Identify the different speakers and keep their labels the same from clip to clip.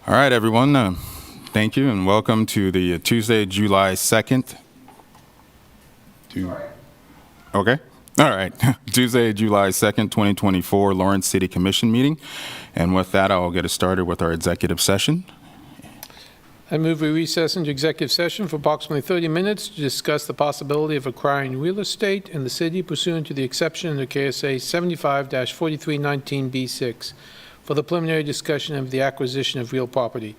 Speaker 1: All right, everyone. Thank you and welcome to the Tuesday, July 2nd. Okay. All right. Tuesday, July 2nd, 2024, Lawrence City Commission meeting. And with that, I'll get us started with our executive session.
Speaker 2: I move we recess into executive session for approximately 30 minutes to discuss the possibility of acquiring real estate in the city pursuant to the exception under KSA 75-4319B6 for the preliminary discussion of the acquisition of real property.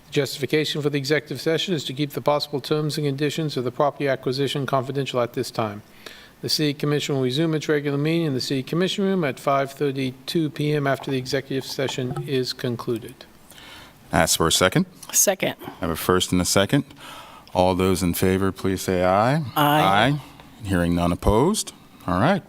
Speaker 2: The justification for the executive session is to keep the possible terms and conditions of the property acquisition confidential at this time. The City Commission will resume its regular meeting in the City Commission room at 5:32 p.m. after the executive session is concluded.
Speaker 1: Ask for a second.
Speaker 3: Second.
Speaker 1: I have a first and a second. All those in favor, please say aye.
Speaker 3: Aye.
Speaker 1: Hearing none opposed. All right.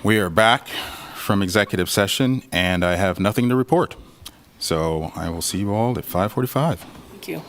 Speaker 1: We are back from executive session, and I have nothing to report. So I will see you all at 5:45.
Speaker 3: Thank you.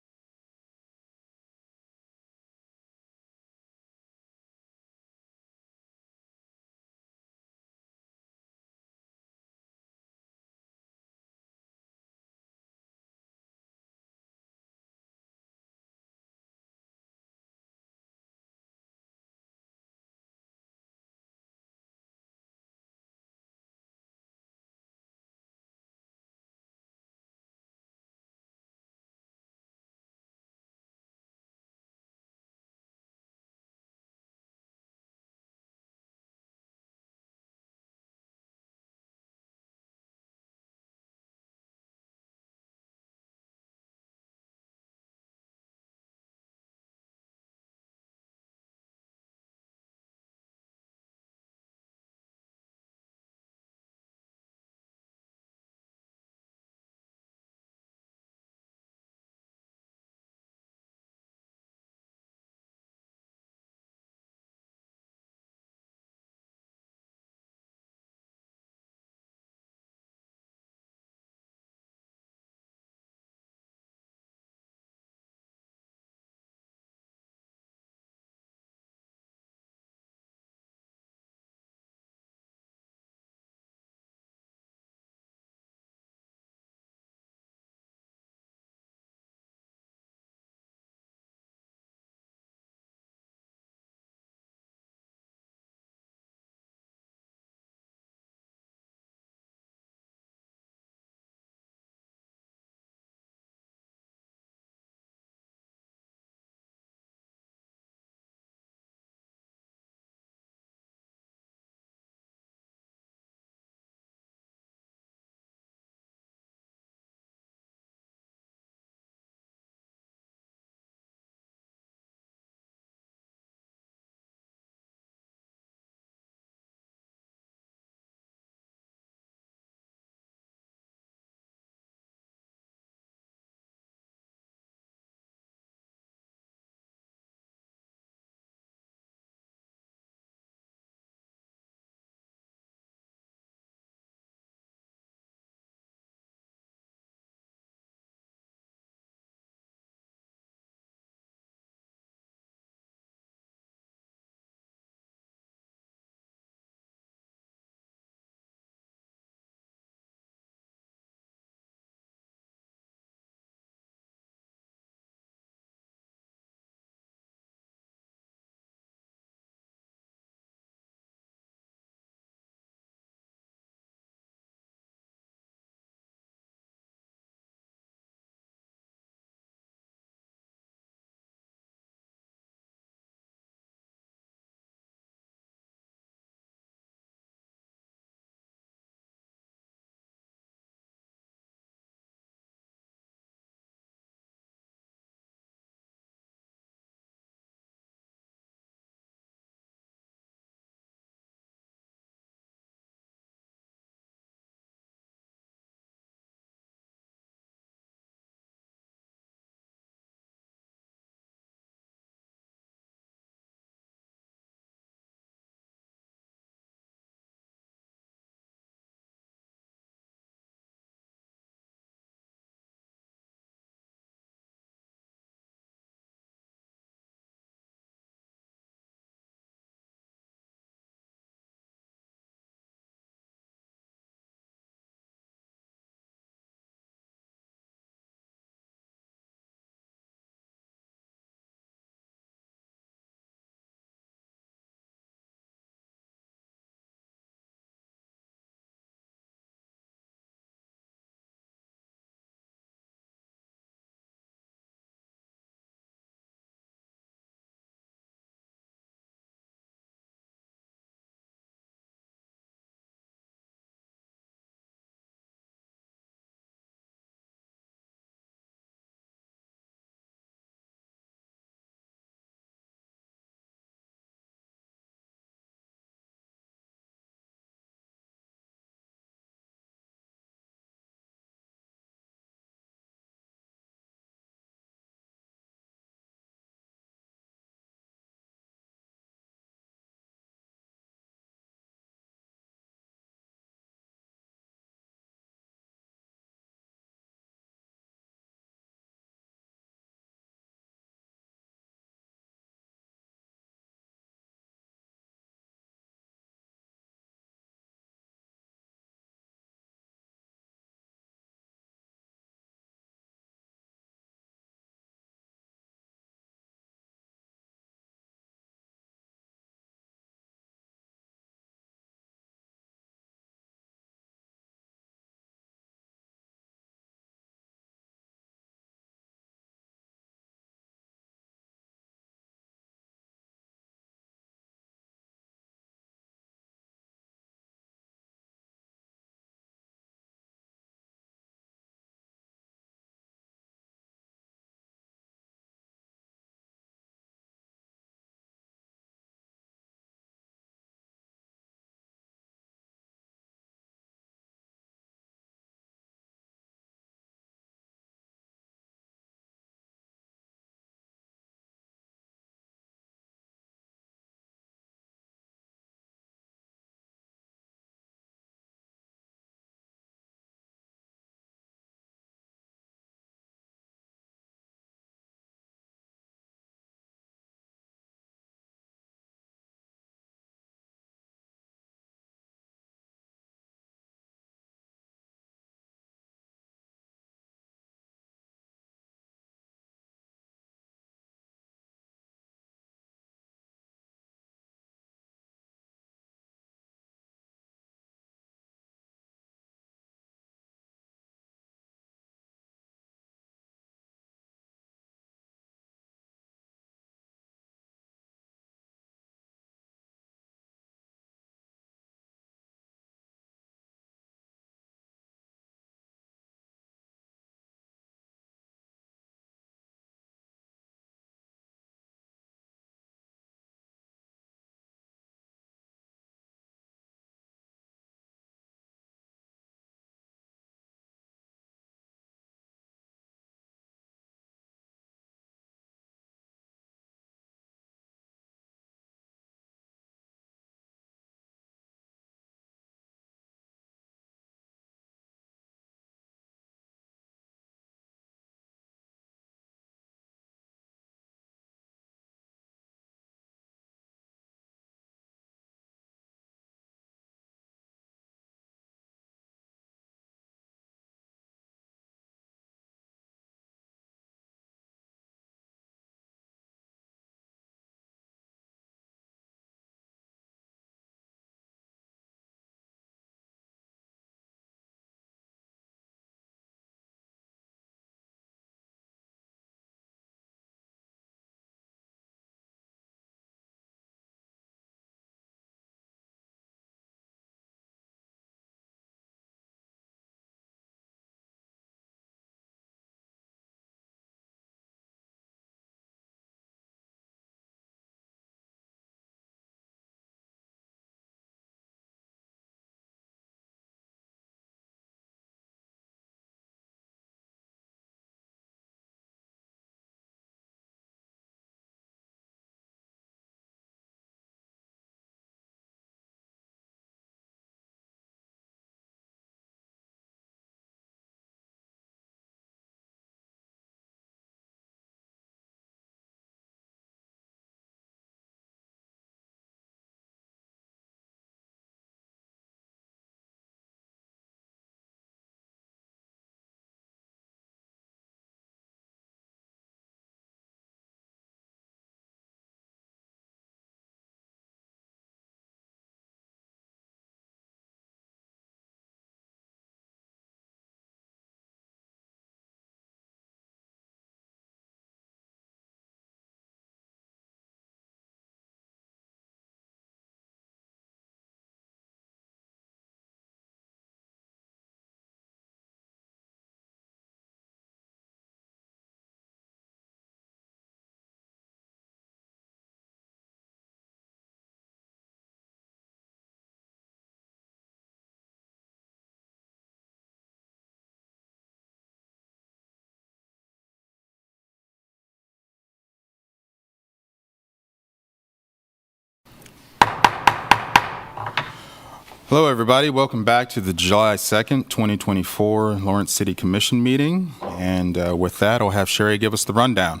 Speaker 1: Hello, everybody. Welcome back to the July 2nd, 2024 Lawrence City Commission meeting. And with that, I'll have Sherry give us the rundown.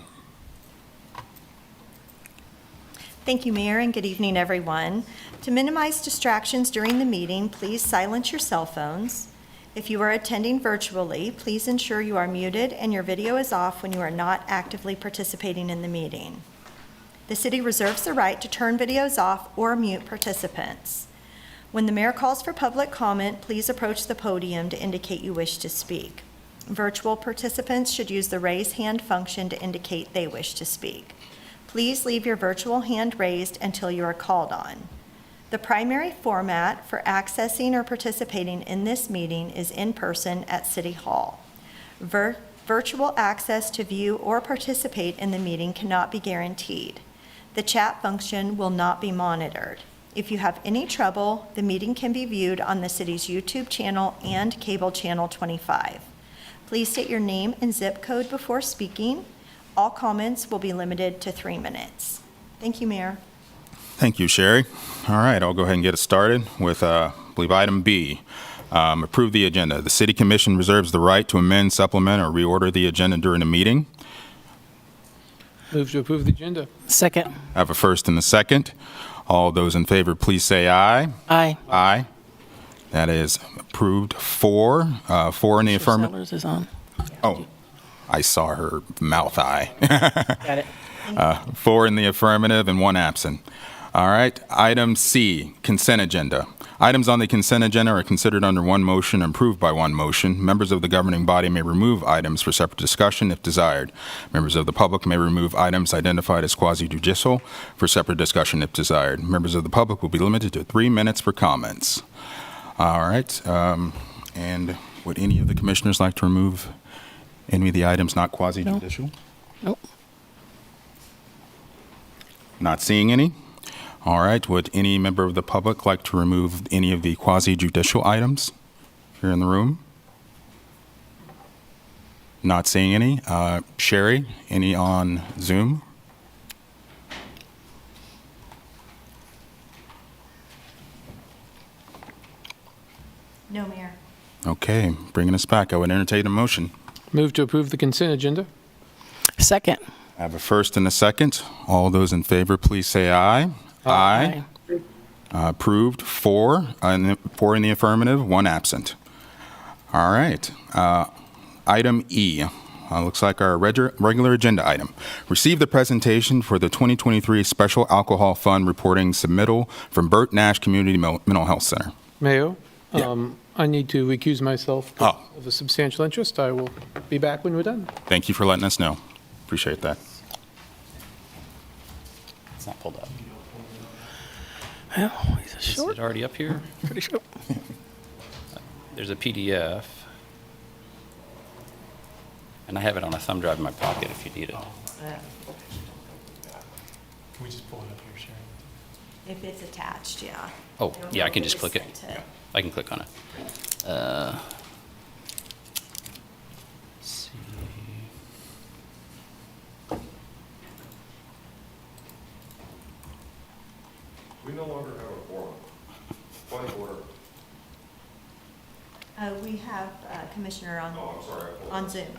Speaker 3: Thank you, Mayor, and good evening, everyone. To minimize distractions during the meeting, please silence your cell phones. If you are attending virtually, please ensure you are muted and your video is off when you are not actively participating in the meeting. The city reserves the right to turn videos off or mute participants. When the mayor calls for public comment, please approach the podium to indicate you wish to speak. Virtual participants should use the raise hand function to indicate they wish to speak. Please leave your virtual hand raised until you are called on. The primary format for accessing or participating in this meeting is in person at City Hall. Virtual access to view or participate in the meeting cannot be guaranteed. The chat function will not be monitored. If you have any trouble, the meeting can be viewed on the city's YouTube channel and cable channel 25. Please state your name and zip code before speaking. All comments will be limited to 3 minutes. Thank you, Mayor.
Speaker 1: Thank you, Sherry. All right, I'll go ahead and get it started with, I believe, item B. Approve the agenda. The City Commission reserves the right to amend, supplement, or reorder the agenda during a meeting.
Speaker 2: Move to approve the agenda.
Speaker 4: Second.
Speaker 1: I have a first and a second. All those in favor, please say aye.
Speaker 4: Aye.
Speaker 1: Aye. That is approved. 4 in the affirmative.
Speaker 4: Sellers is on.
Speaker 1: Oh, I saw her mouth eye.
Speaker 4: Got it.
Speaker 1: 4 in the affirmative and 1 absent. All right. Item C, consent agenda. Items on the consent agenda are considered under one motion and approved by one motion. Members of the governing body may remove items for separate discussion if desired. Members of the public may remove items identified as quasi-judicial for separate discussion if desired. Members of the public will be limited to 3 minutes for comments. All right. And would any of the commissioners like to remove any of the items not quasi-judicial?
Speaker 4: Nope.
Speaker 1: Not seeing any. All right. Would any member of the public like to remove any of the quasi-judicial items here in the room? Not seeing any. Sherry, any on Zoom?
Speaker 3: No, Mayor.
Speaker 1: Okay. Bringing us back. I would entertain a motion.
Speaker 2: Move to approve the consent agenda.
Speaker 4: Second.
Speaker 1: I have a first and a second. All those in favor, please say aye. Aye. Approved. 4 in the affirmative, 1 absent. All right. Item E. Looks like our regular agenda item. Receive the presentation for the 2023 Special Alcohol Fund reporting submittal from Bert Nash Community Mental Health Center.
Speaker 2: Mayor,
Speaker 1: Yeah.
Speaker 2: I need to recuse myself
Speaker 1: Oh.
Speaker 2: of a substantial interest. I will be back when we're done.
Speaker 1: Thank you for letting us know. Appreciate that.
Speaker 5: It's not pulled up.
Speaker 4: Well, he's a
Speaker 5: Is
Speaker 4: short.
Speaker 5: it already up here?
Speaker 4: Pretty short.
Speaker 5: There's a PDF. And I have it on a thumb drive in my pocket if you need it.
Speaker 6: Can we just pull it up here, Sharon?
Speaker 3: If it's attached, yeah.
Speaker 5: Oh,
Speaker 3: don't
Speaker 5: yeah,
Speaker 3: know
Speaker 5: I can
Speaker 3: if
Speaker 5: just
Speaker 3: was
Speaker 5: click it.
Speaker 3: sent to-
Speaker 5: I can click on it. Let's see.
Speaker 7: We no longer have a quorum. Point of order.
Speaker 3: We have Commissioner
Speaker 7: Oh, I'm sorry. I pulled
Speaker 3: on
Speaker 7: it.
Speaker 3: Zoom.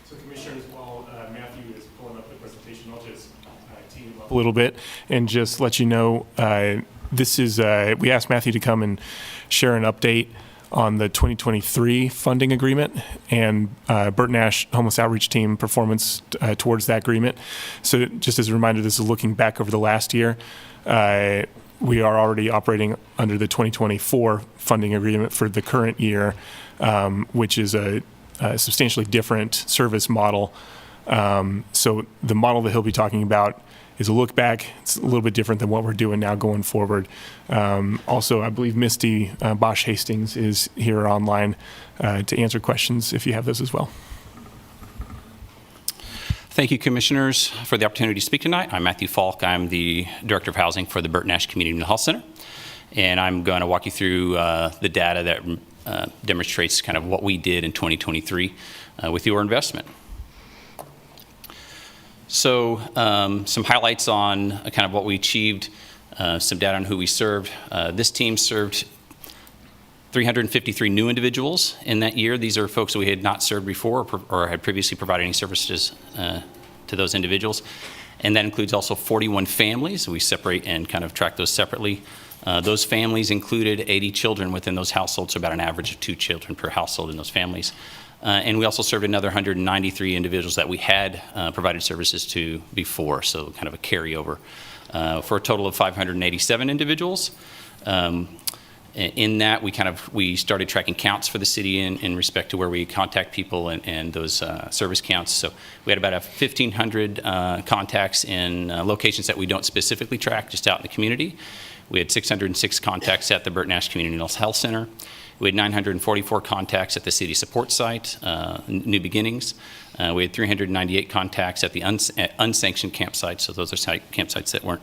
Speaker 6: So Commissioners, while Matthew is pulling up the presentation, I'll just tee him up a little bit and just let you know, this is, we asked Matthew to come and share an update on the 2023 funding agreement and Bert Nash Homeless Outreach Team performance towards that agreement. So just as a reminder, this is looking back over the last year. We are already operating under the 2024 funding agreement for the current year, which is a substantially different service model. So the model that he'll be talking about is a look back. It's a little bit different than what we're doing now going forward. Also, I believe Misty Bosch Hastings is here online to answer questions if you have those as well.
Speaker 5: Thank you, Commissioners, for the opportunity to speak tonight. I'm Matthew Falk. I'm the Director of Housing for the Bert Nash Community Mental Health Center. And I'm going to walk you through the data that demonstrates kind of what we did in 2023 with your investment. So some highlights on kind of what we achieved, some data on who we served. This team served 353 new individuals in that year. These are folks that we had not served before or had previously provided any services to those individuals. And that includes also 41 families. We separate and kind of track those separately. Those families included 80 children within those households, so about an average of 2 children per household in those families. And we also served another 193 individuals that we had provided services to before, so kind of a carryover, for a total of 587 individuals. In that, we started tracking counts for the city in respect to where we contact people and those service counts. So we had about 1,500 contacts in locations that we don't specifically track, just out in the community. We had 606 contacts at the Bert Nash Community Health Center. We had 944 contacts at the city support site, New Beginnings. We had 398 contacts at the unsanctioned campsites, so those are campsites that weren't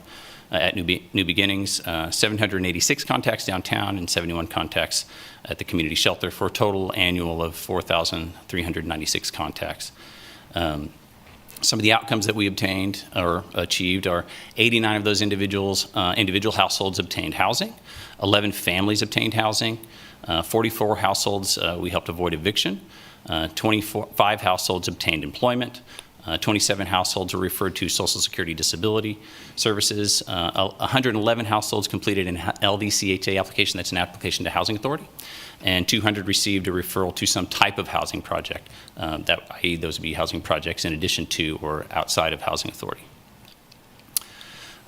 Speaker 5: at New Beginnings, 786 contacts downtown, and 71 contacts at the community shelter, for a total annual of 4,396 contacts. Some of the outcomes that we obtained or achieved are 89 of those individual households obtained housing, 11 families obtained housing, 44 households we helped avoid eviction, 25 households obtained employment, 27 households were referred to Social Security Disability Services, 111 households completed an LDCHA application, that's an application to Housing Authority, and 200 received a referral to some type of housing project, i.e. those would be housing projects in addition to or outside of Housing Authority.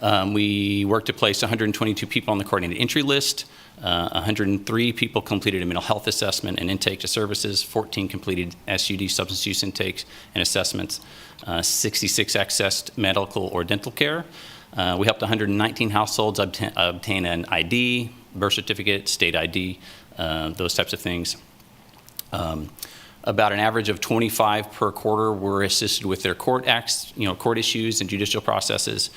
Speaker 5: We worked to place 122 people on the coordinated entry list. 103 people completed a mental health assessment and intake to services. 14 completed SUD, substance use intakes and assessments. 66 accessed medical or dental care. We helped 119 households obtain an ID, birth certificate, state ID, those types of things. About an average of 25 per quarter were assisted with their court issues and judicial processes.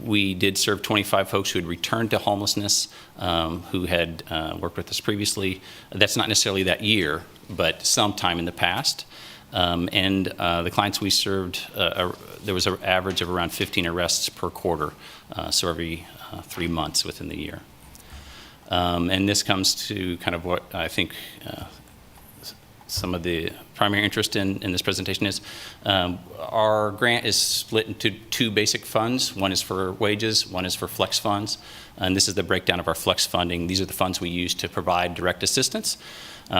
Speaker 5: We did serve 25 folks who had returned to homelessness, who had worked with us previously. That's not necessarily that year, but sometime in the past. And the clients we served, there was an average of around 15 arrests per quarter, so every 3 months within the year. And this comes to kind of what I think some of the primary interest in this presentation is. Our grant is split into 2 basic funds. One is for wages, one is for flex funds. And this is the breakdown of our flex funding. These are the funds we use to provide direct assistance.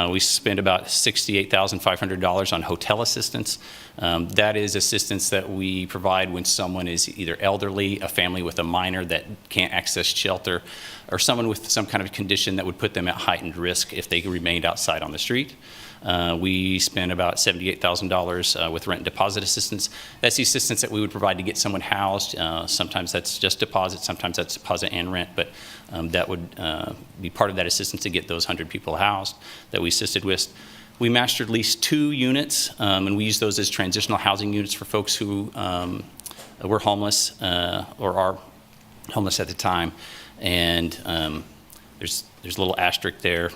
Speaker 5: We spend about $68,500 on hotel assistance. That is assistance that we provide when someone is either elderly, a family with a minor that can't access shelter, or someone with some kind of condition that would put them at heightened risk if they remained outside on the street. We spend about $78,000 with rent and deposit assistance. That's the assistance that we would provide to get someone housed. Sometimes that's just deposit, sometimes that's deposit and rent, but that would be part of that assistance to get those 100 people housed that we assisted with. We mastered leased 2 units, and we use those as transitional housing units for folks who were homeless or are homeless at the time. And there's a little asterisk there.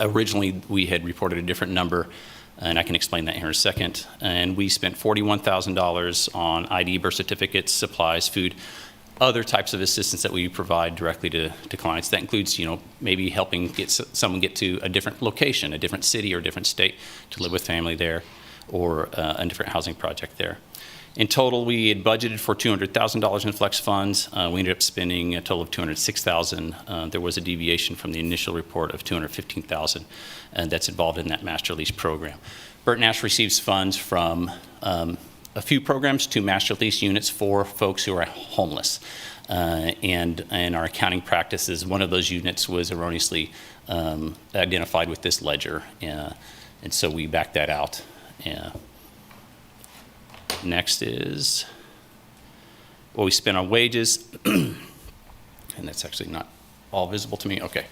Speaker 5: Originally, we had reported a different number, and I can explain that here in a second. And we spent $41,000 on ID, birth certificates, supplies, food, other types of assistance that we provide directly to clients. That includes, maybe helping someone get to a different location, a different city or a different state to live with family there, or a different housing project there. In total, we had budgeted for $200,000 in flex funds. We ended up spending a total of $206,000. There was a deviation from the initial report of $215,000, and that's involved in that master lease program. Bert Nash receives funds from a few programs to master lease units for folks who are homeless. And our accounting practices, one of those units was erroneously identified with this ledger, and so we backed that out. Next is what we spent on wages, and that's actually not all visible to me. Okay.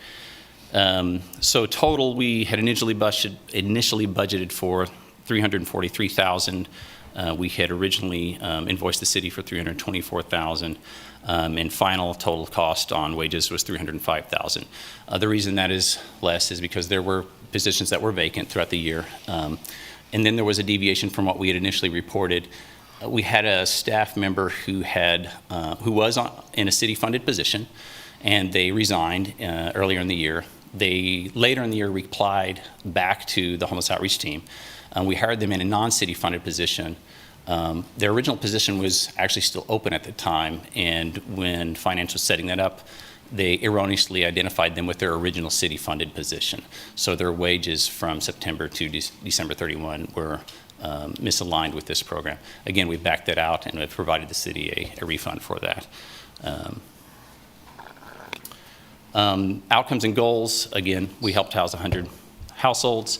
Speaker 5: So total, we had initially budgeted for $343,000. We had originally invoiced the city for $324,000, and final total cost on wages was $305,000. The reason that is less is because there were positions that were vacant throughout the year. And then there was a deviation from what we had initially reported. We had a staff member who was in a city-funded position, and they resigned earlier in the year. They later in the year replied back to the homeless outreach team. We hired them in a non-city funded position. Their original position was actually still open at the time, and when finance was setting that up, they erroneously identified them with their original city-funded position. So their wages from September to December 31 were misaligned with this program. Again, we backed that out and have provided the city a refund for that. Outcomes and goals, again, we helped house 100 households.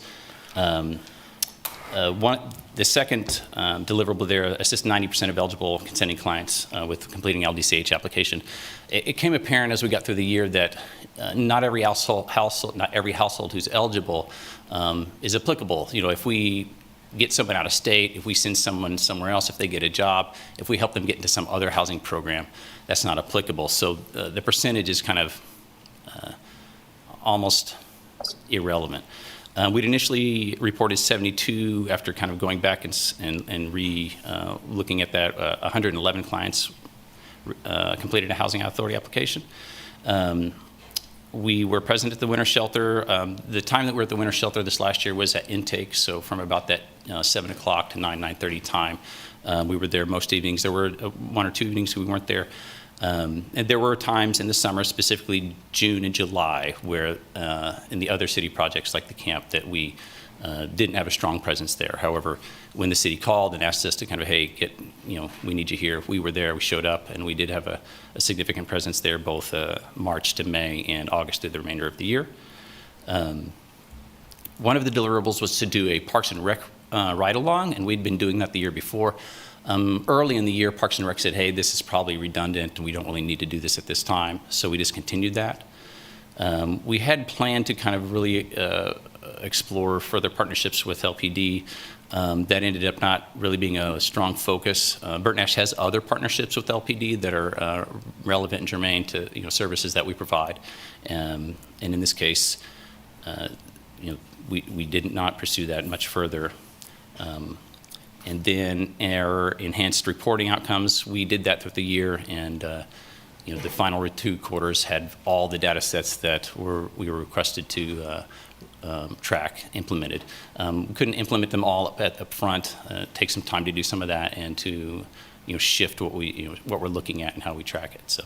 Speaker 5: The second deliverable there, assist 90% of eligible consenting clients with completing LDCH application. It came apparent as we got through the year that not every household who's eligible is applicable. You know, if we get someone out of state, if we send someone somewhere else, if they get a job, if we help them get into some other housing program, that's not applicable. So the percentage is kind of almost irrelevant. We'd initially reported 72 after kind of going back and looking at that. 111 clients completed a housing authority application. We were present at the winter shelter. The time that we were at the winter shelter this last year was at intake, so from about that 7 o'clock to 9:30 time. We were there most evenings. There were 1 or 2 evenings we weren't there. And there were times in the summer, specifically June and July, where in the other city projects like the camp that we didn't have a strong presence there. However, when the city called and asked us to kind of, hey, we need you here, we were there, we showed up, and we did have a significant presence there both March to May and August through the remainder of the year. One of the deliverables was to do a Parks and Rec ride-along, and we'd been doing that the year before. Early in the year, Parks and Rec said, hey, this is probably redundant and we don't really need to do this at this time, so we discontinued that. We had planned to kind of really explore further partnerships with LPD. That ended up not really being a strong focus. Bert Nash has other partnerships with LPD that are relevant and germane to services that we provide. And in this case, we did not pursue that much further. And then our enhanced reporting outcomes, we did that through the year, and the final 2 quarters had all the data sets that we were requested to track implemented. We couldn't implement them all up front. Take some time to do some of that and to shift what we're looking at and how we track it. So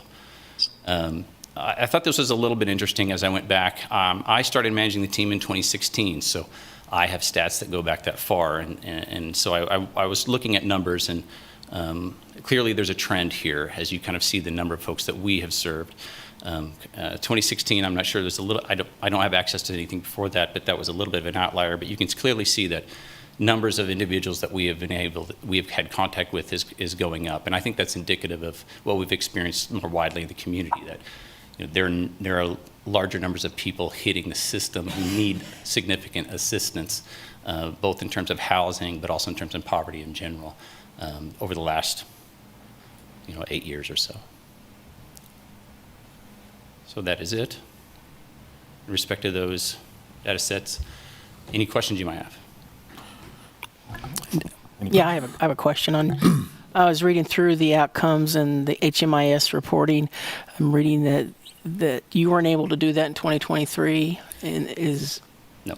Speaker 5: I thought this was a little bit interesting as I went back. I started managing the team in 2016, so I have stats that go back that far, and so I was looking at numbers, and clearly there's a trend here as you kind of see the number of folks that we have served. 2016, I'm not sure, there's a little, I don't have access to anything before that, but that was a little bit of an outlier, but you can clearly see that numbers of individuals that we have had contact with is going up, and I think that's indicative of what we've experienced more widely in the community, that there are larger numbers of people hitting the system who need significant assistance, both in terms of housing, but also in terms of poverty in general, over the last 8 years or so. So that is it. In respect to those data sets, any questions you might have?
Speaker 4: Yeah, I have a question on. I was reading through the outcomes and the HMIS reporting. I'm reading that you weren't able to do that in 2023, and
Speaker 5: No.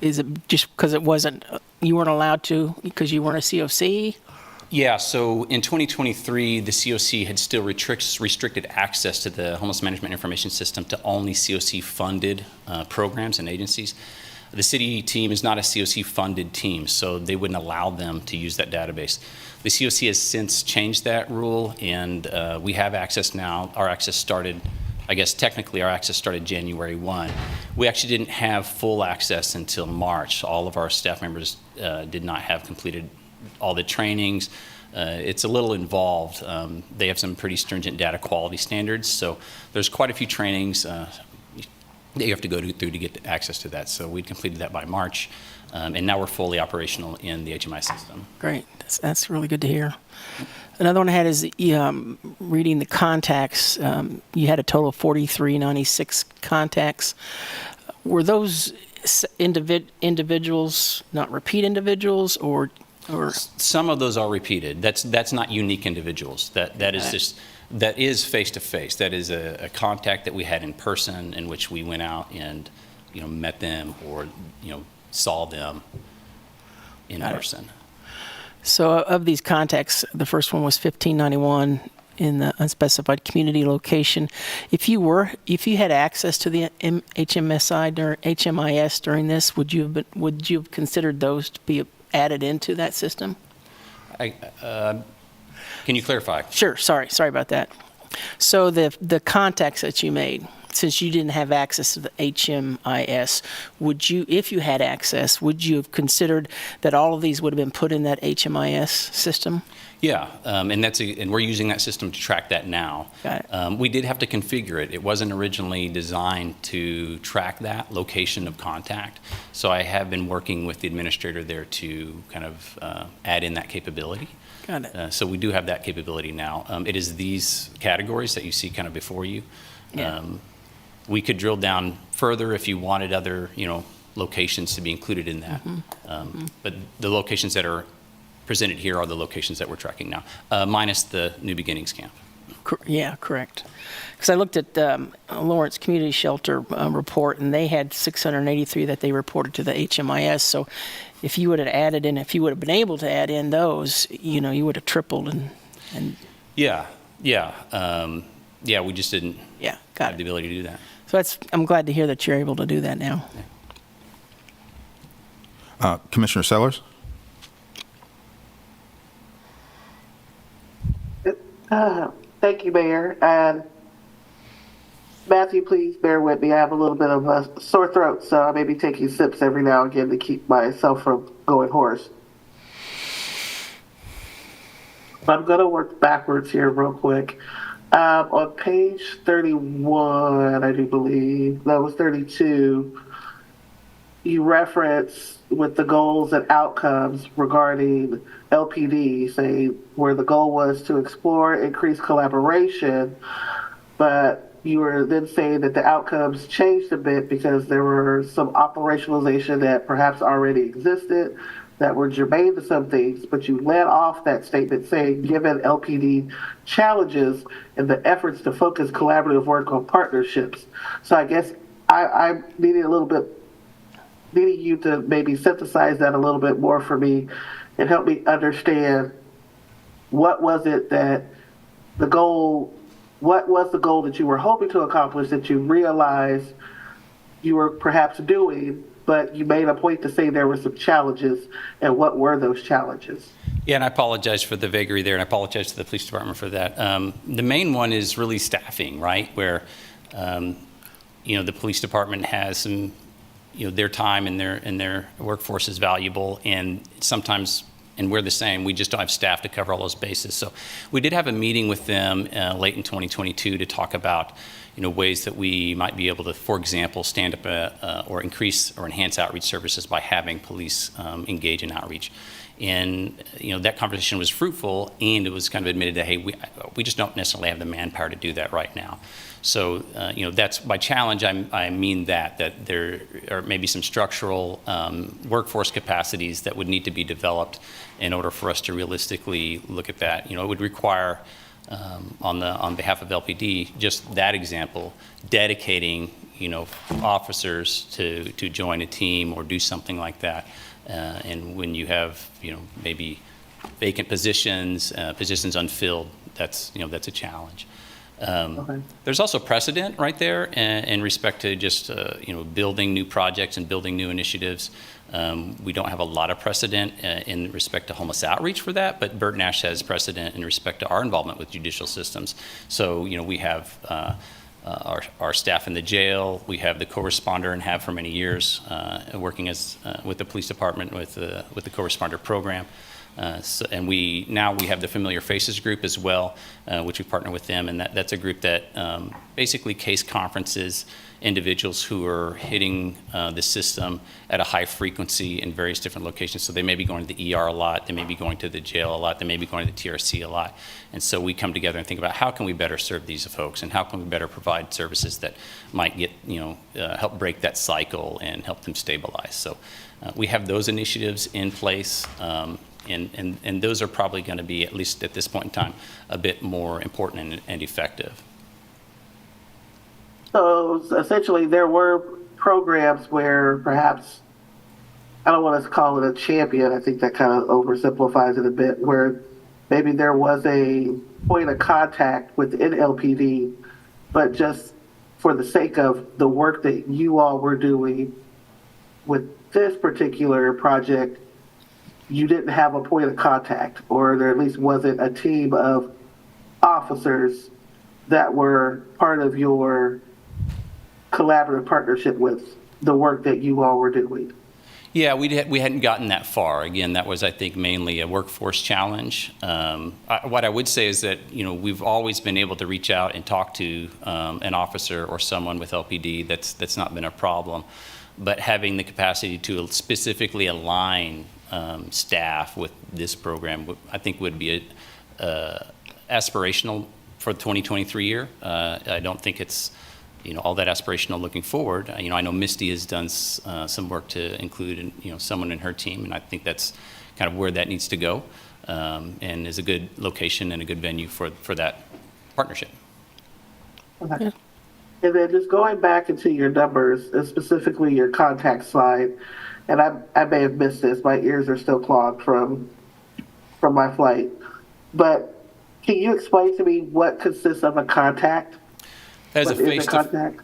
Speaker 4: Is it just because you weren't allowed to because you weren't a COC?
Speaker 5: Yeah, so in 2023, the COC had still restricted access to the Homeless Management Information System to only COC-funded programs and agencies. The city team is not a COC-funded team, so they wouldn't allow them to use that database. The COC has since changed that rule, and we have access now. Our access started, I guess technically our access started January 1. We actually didn't have full access until March. All of our staff members did not have completed all the trainings. It's a little involved. They have some pretty stringent data quality standards, so there's quite a few trainings that you have to go through to get access to that. So we completed that by March, and now we're fully operational in the HMI system.
Speaker 4: Great, that's really good to hear. Another one I had is reading the contacts. You had a total of 4,396 contacts. Were those individuals, not repeat individuals, or
Speaker 5: some of those are repeated. That's not unique individuals. That is just That is face-to-face. That is a contact that we had in person in which we went out and, met them or, saw them in person.
Speaker 4: So of these contacts, the first one was 1591 in the unspecified community location. If you had access to the HMIS during this, would you have considered those to be added into that system?
Speaker 5: Can you clarify?
Speaker 4: Sure. Sorry about that. So the contacts that you made, since you didn't have access to the HMIS, would you, if you had access, would you have considered that all of these would have been put in that HMIS system?
Speaker 5: Yeah, and we're using that system to track that now.
Speaker 4: Got it.
Speaker 5: We did have to configure it. It wasn't originally designed to track that location of contact. So I have been working with the administrator there to kind of add in that capability.
Speaker 4: Got it.
Speaker 5: So we do have that capability now. It is these categories that you see kind of before you.
Speaker 4: Yeah.
Speaker 5: We could drill down further if you wanted other, locations to be included in that. But the locations that are presented here are the locations that we're tracking now, minus the New Beginnings camp.
Speaker 4: Yeah, correct. Because I looked at Lawrence Community Shelter report, and they had 683 that they reported to the HMIS. So if you would have added in, if you would have been able to add in those, you would have tripled and
Speaker 5: Yeah. We just didn't
Speaker 4: got
Speaker 5: have the ability to do that.
Speaker 4: So I'm glad to hear that you're able to do that now.
Speaker 1: Commissioner Sellers?
Speaker 8: Thank you, Mayor. And Matthew, please bear with me. I have a little bit of a sore throat, so I may be taking sips every now and again to keep myself from going hoarse. But I'm going to work backwards here real quick. On page 31, I do believe, that was 32, you reference with the goals and outcomes regarding LPD, saying where the goal was to explore increased collaboration, but you were then saying that the outcomes changed a bit because there were some operationalization that perhaps already existed that were germane to some things, but you led off that statement saying, given LPD challenges and the efforts to focus collaborative work on partnerships. So I guess I'm needing you to maybe synthesize that a little bit more for me and help me understand what was it that what was the goal that you were hoping to accomplish that you realized you were perhaps doing, but you made a point to say there were some challenges, and what were those challenges?
Speaker 5: Yeah, and I apologize for the vagary there, and I apologize to the police department for that. The main one is really staffing, right? Where, the police department has some, their time and their workforce is valuable, and sometimes, and we're the same, we just don't have staff to cover all those bases. So we did have a meeting with them late in 2022 to talk about, ways that we might be able to, for example, stand up or increase or enhance outreach services by having police engage in outreach. And, that conversation was fruitful, and it was kind of admitted that, hey, we just don't necessarily have the manpower to do that right now. So, that's by challenge, I mean that there are maybe some structural workforce capacities that would need to be developed in order for us to realistically look at that. It would require, on behalf of LPD, just that example, dedicating, officers to join a team or do something like that. And when you have, maybe vacant positions, positions unfilled, that's a challenge.
Speaker 8: Okay.
Speaker 5: There's also precedent right there in respect to just, building new projects and building new initiatives. We don't have a lot of precedent in respect to homeless outreach for that, but Bert Nash has precedent in respect to our involvement with judicial systems. So, we have our staff in the jail. We have the co-responder and have for many years working with the police department with the co-responder program. And we have the Familiar Faces group as well, which we partner with them, and that's a group that basically case conferences individuals who are hitting the system at a high frequency in various different locations. So they may be going to the ER a lot, they may be going to the jail a lot, they may be going to the TRC a lot. And so we come together and think about how can we better serve these folks, and how can we better provide services that might get, help break that cycle and help them stabilize. So we have those initiatives in place. And those are probably going to be, at least at this point in time, a bit more important and effective.
Speaker 8: So essentially, there were programs where perhaps, I don't want to call it a champion, I think that kind of oversimplifies it a bit, where maybe there was a point of contact within LPD, but just for the sake of the work that you all were doing with this particular project, you didn't have a point of contact, or there at least wasn't a team of officers that were part of your collaborative partnership with the work that you all were doing.
Speaker 5: Yeah, we hadn't gotten that far. Again, that was, I think, mainly a workforce challenge. What I would say is that, we've always been able to reach out and talk to an officer or someone with LPD. That's not been a problem. But having the capacity to specifically align staff with this program, I think would be aspirational for the 2023 year. I don't think it's all that aspirational looking forward. I know Misty has done some work to include, someone in her team, and I think that's kind of where that needs to go, and is a good location and a good venue for that partnership.
Speaker 8: Okay. And then just going back into your numbers, and specifically your contact slide, and I may have missed this, my ears are still clogged from my flight, but can you explain to me what consists of a contact?
Speaker 5: That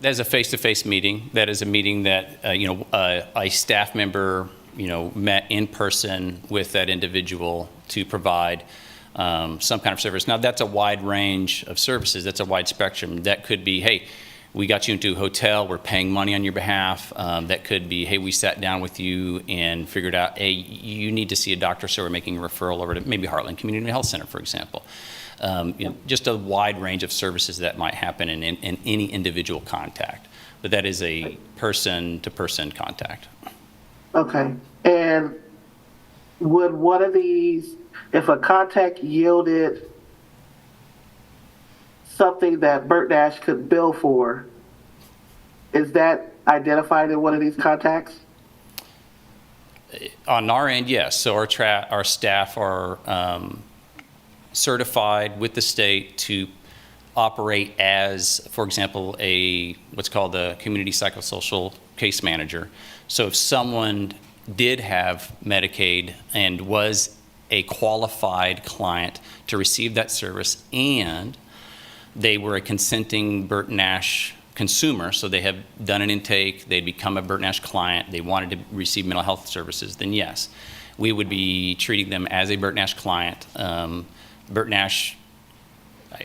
Speaker 5: is a face-to-face meeting. That is a meeting that, a staff member, met in person with that individual to provide some kind of service. Now, that's a wide range of services. That's a wide spectrum. That could be, hey, we got you into a hotel, we're paying money on your behalf. That could be, hey, we sat down with you and figured out, hey, you need to see a doctor, so we're making a referral over to maybe Heartland Community Health Center, for example. Just a wide range of services that might happen in any individual contact. But that is a person-to-person contact.
Speaker 8: Okay. And would one of these, if a contact yielded something that Bert Nash could bill for, is that identified in one of these contacts?
Speaker 5: On our end, yes. So our staff are certified with the state to operate as, for example, what's called a community psychosocial case manager. So if someone did have Medicaid and was a qualified client to receive that service, and they were a consenting Bert Nash consumer, so they have done an intake, they'd become a Bert Nash client, they wanted to receive mental health services, then yes, we would be treating them as a Bert Nash client. Bert Nash,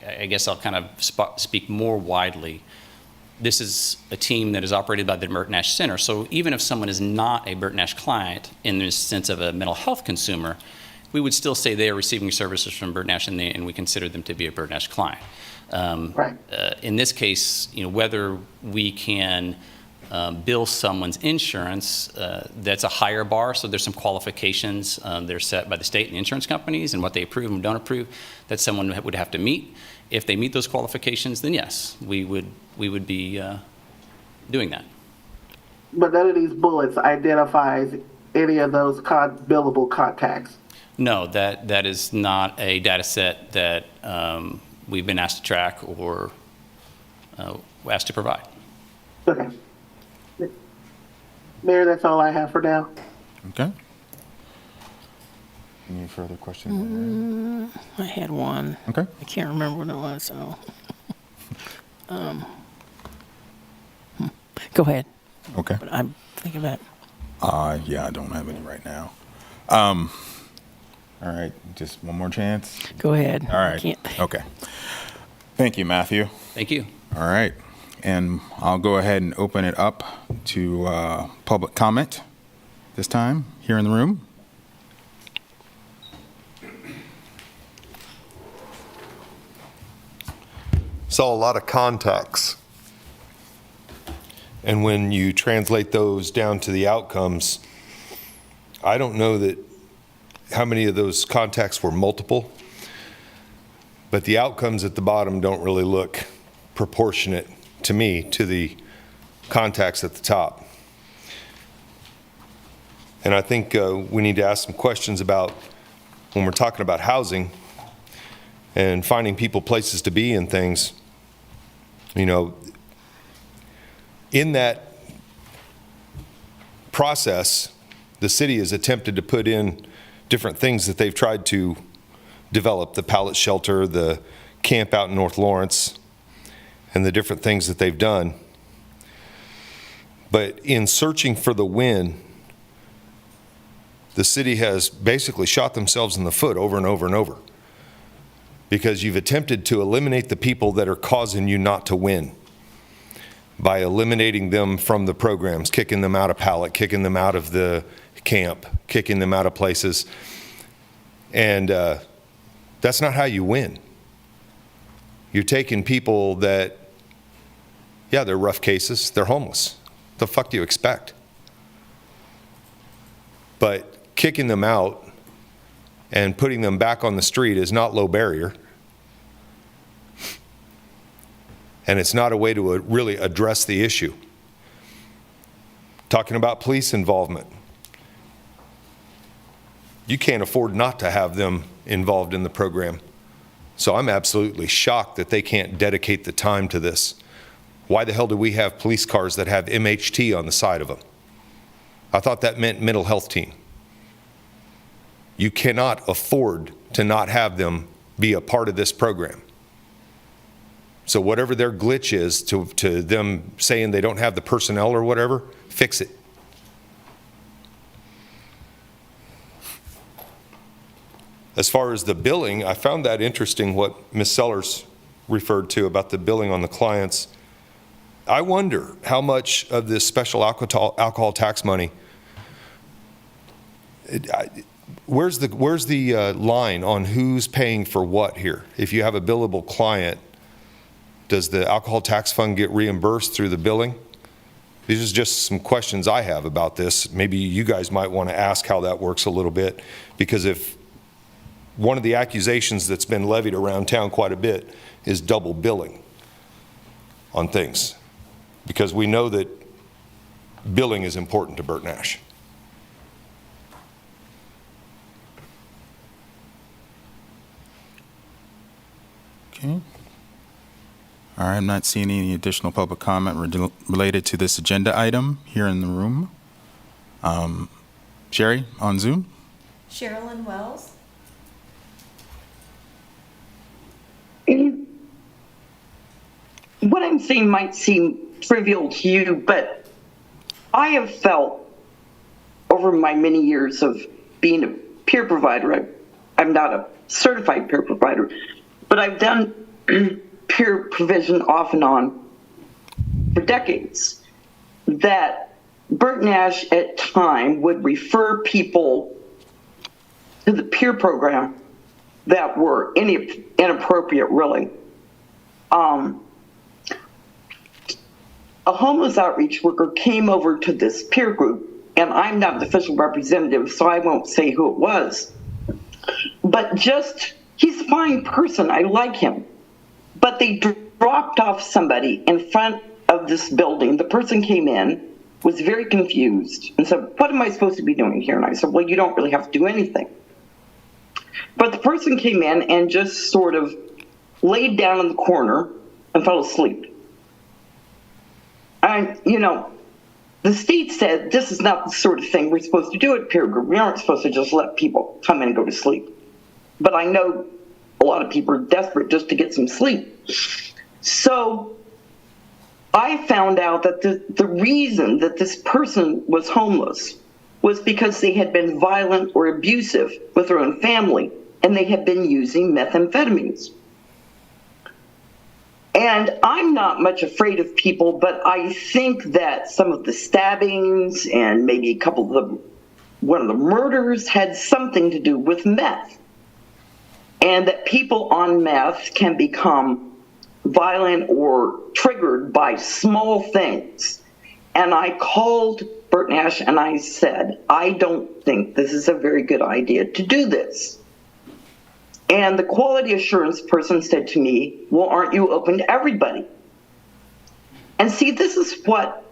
Speaker 5: I guess I'll kind of speak more widely. This is a team that is operated by the Bert Nash Center. So even if someone is not a Bert Nash client in the sense of a mental health consumer, we would still say they are receiving services from Bert Nash, and we consider them to be a Bert Nash client.
Speaker 8: Right.
Speaker 5: In this case, whether we can bill someone's insurance, that's a higher bar. So there's some qualifications that are set by the state and the insurance companies, and what they approve and don't approve that someone would have to meet. If they meet those qualifications, then yes, we would be doing that.
Speaker 8: But none of these bullets identifies any of those billable contacts.
Speaker 5: No, that is not a data set that we've been asked to track or asked to provide.
Speaker 8: Okay. Mayor, that's all I have for now.
Speaker 1: Okay. Any further questions?
Speaker 4: I had one.
Speaker 1: Okay.
Speaker 4: I can't remember what it was, so. Go ahead.
Speaker 1: Okay.
Speaker 4: But I'm thinking about.
Speaker 1: Yeah, I don't have any right now. All right, just one more chance.
Speaker 4: Go ahead.
Speaker 1: All
Speaker 4: I
Speaker 1: right.
Speaker 4: can't.
Speaker 1: Okay. Thank you, Matthew.
Speaker 5: Thank you.
Speaker 1: All right. And I'll go ahead and open it up to public comment this time here in the room.
Speaker 7: Saw a lot of contacts. And when you translate those down to the outcomes, I don't know that how many of those contacts were multiple, but the outcomes at the bottom don't really look proportionate to me to the contacts at the top. And I think we need to ask some questions about when we're talking about housing and finding people places to be and things, you know, in that process, the city has attempted to put in different things that they've tried to develop, the pallet shelter, the camp out in North Lawrence, and the different things that they've done. But in searching for the win, the city has basically shot themselves in the foot over and over and over, because you've attempted to eliminate the people that are causing you not to win by eliminating them from the programs, kicking them out of pallet, kicking them out of the camp, kicking them out of places. And that's not how you win. You're taking people that, yeah, they're rough cases, they're homeless. What the fuck do you expect? But kicking them out and putting them back on the street is not low barrier. And it's not a way to really address the issue. Talking about police involvement. You can't afford not to have them involved in the program. So I'm absolutely shocked that they can't dedicate the time to this. Why the hell do we have police cars that have MHT on the side of them? I thought that meant mental health team. You cannot afford to not have them be a part of this program. So whatever their glitch is to them saying they don't have the personnel or whatever, fix it. As far as the billing, I found that interesting what Ms. Sellers referred to about the billing on the clients. I wonder how much of this special alcohol tax money, where's the line on who's paying for what here? If you have a billable client, does the alcohol tax fund get reimbursed through the billing? These are just some questions I have about this. Maybe you guys might want to ask how that works a little bit, because if one of the accusations that's been levied around town quite a bit is double billing on things, because we know that billing is important to Bert Nash.
Speaker 1: Okay. All right, I'm not seeing any additional public comment related to this agenda item here in the room. Sherry, on Zoom?
Speaker 3: Sherilyn Wells.
Speaker 9: What I'm saying might seem trivial to you, but I have felt over my many years of being a peer provider, I'm not a certified peer provider, but I've done peer provision off and on for decades, that Bert Nash at time would refer people to the peer program that were inappropriate, really. A homeless outreach worker came over to this peer group, and I'm not the official representative, so I won't say who it was. But he's a fine person, I like him. But they dropped off somebody in front of this building. The person came in, was very confused, and said, "What am I supposed to be doing here?" And I said, "Well, you don't really have to do anything." But the person came in and just sort of laid down in the corner and fell asleep. And, the state said this is not the sort of thing we're supposed to do at peer group. We aren't supposed to just let people come in and go to sleep. But I know a lot of people are desperate just to get some sleep. So I found out that the reason that this person was homeless was because they had been violent or abusive with their own family, and they had been using methamphetamines. And I'm not much afraid of people, but I think that some of the stabbings and maybe one of the murders had something to do with meth. And that people on meth can become violent or triggered by small things. And I called Bert Nash and I said, I don't think this is a very good idea to do this. And the quality assurance person said to me, well, aren't you open to everybody? And see, this is what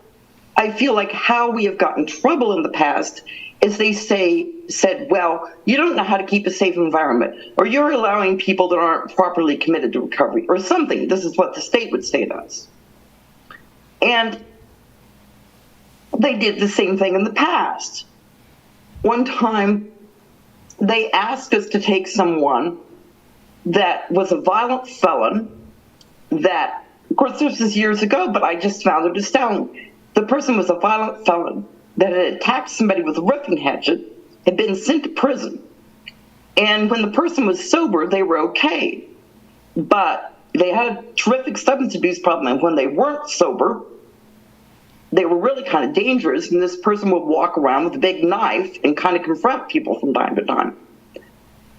Speaker 9: I feel like how we have gotten in trouble in the past is they said, well, you don't know how to keep a safe environment, or you're allowing people that aren't properly committed to recovery, or something. This is what the state would say to us. And they did the same thing in the past. One time, they asked us to take someone that was a violent felon that, of course, this was years ago, but I just found it astounding. The person was a violent felon that had attacked somebody with a roofing hatchet, had been sent to prison. And when the person was sober, they were okay. But they had a terrific substance abuse problem, and when they weren't sober, they were really kind of dangerous, and this person would walk around with a big knife and kind of confront people from time to time.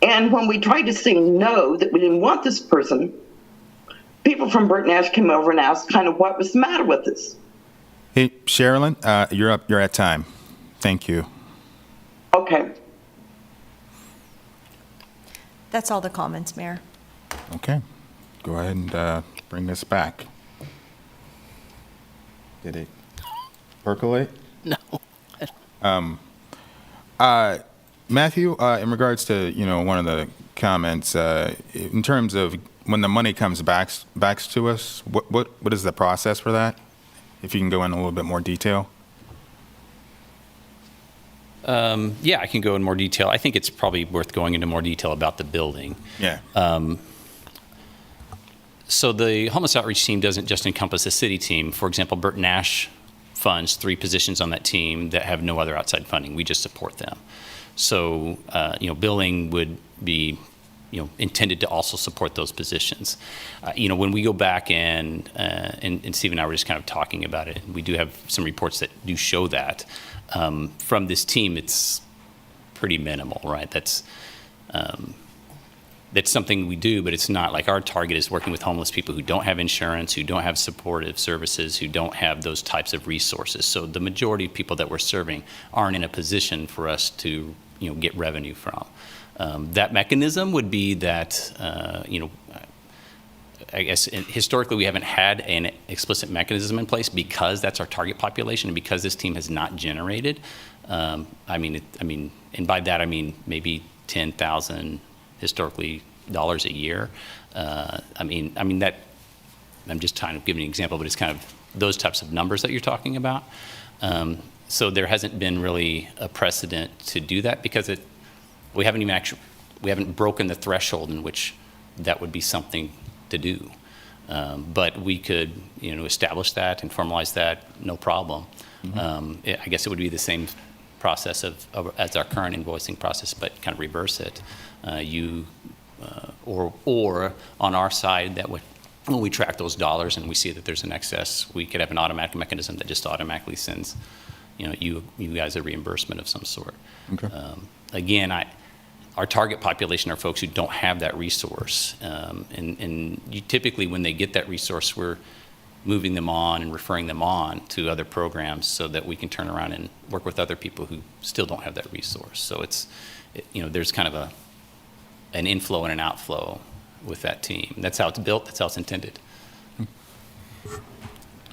Speaker 9: And when we tried to say no, that we didn't want this person, people from Bert Nash came over and asked kind of what was the matter with us.
Speaker 1: Hey, Sherilyn, you're up. You're at time. Thank you.
Speaker 9: Okay.
Speaker 3: That's all the comments, Mayor.
Speaker 1: Okay. Go ahead and bring this back. Did it percolate?
Speaker 4: No.
Speaker 1: Matthew, in regards to, one of the comments, in terms of when the money comes back to us, what is the process for that? If you can go in a little bit more detail.
Speaker 5: Yeah, I can go in more detail. I think it's probably worth going into more detail about the building.
Speaker 1: Yeah.
Speaker 5: So the homeless outreach team doesn't just encompass the city team. For example, Bert Nash funds 3 positions on that team that have no other outside funding. We just support them. So, billing would be, intended to also support those positions. When we go back and Steve and I were just kind of talking about it, we do have some reports that do show that. From this team, it's pretty minimal, right? That's something we do, but it's not like our target is working with homeless people who don't have insurance, who don't have supportive services, who don't have those types of resources. So the majority of people that we're serving aren't in a position for us to, get revenue from. That mechanism would be that, I guess historically we haven't had an explicit mechanism in place because that's our target population and because this team has not generated. And by that I mean maybe 10,000 historically dollars a year. That I'm just trying to give an example, but it's kind of those types of numbers that you're talking about. So there hasn't been really a precedent to do that because we haven't broken the threshold in which that would be something to do. But we could, establish that and formalize that, no problem. Mm-hmm. I guess it would be the same process as our current invoicing process, but kind of reverse it. Or on our side, that would, when we track those dollars and we see that there's an excess, we could have an automatic mechanism that just automatically sends, you guys a reimbursement of some sort.
Speaker 1: Okay.
Speaker 5: Again, our target population are folks who don't have that resource, and typically when they get that resource, we're moving them on and referring them on to other programs so that we can turn around and work with other people who still don't have that resource. So there's kind of an inflow and an outflow with that team. That's how it's built. That's how it's intended.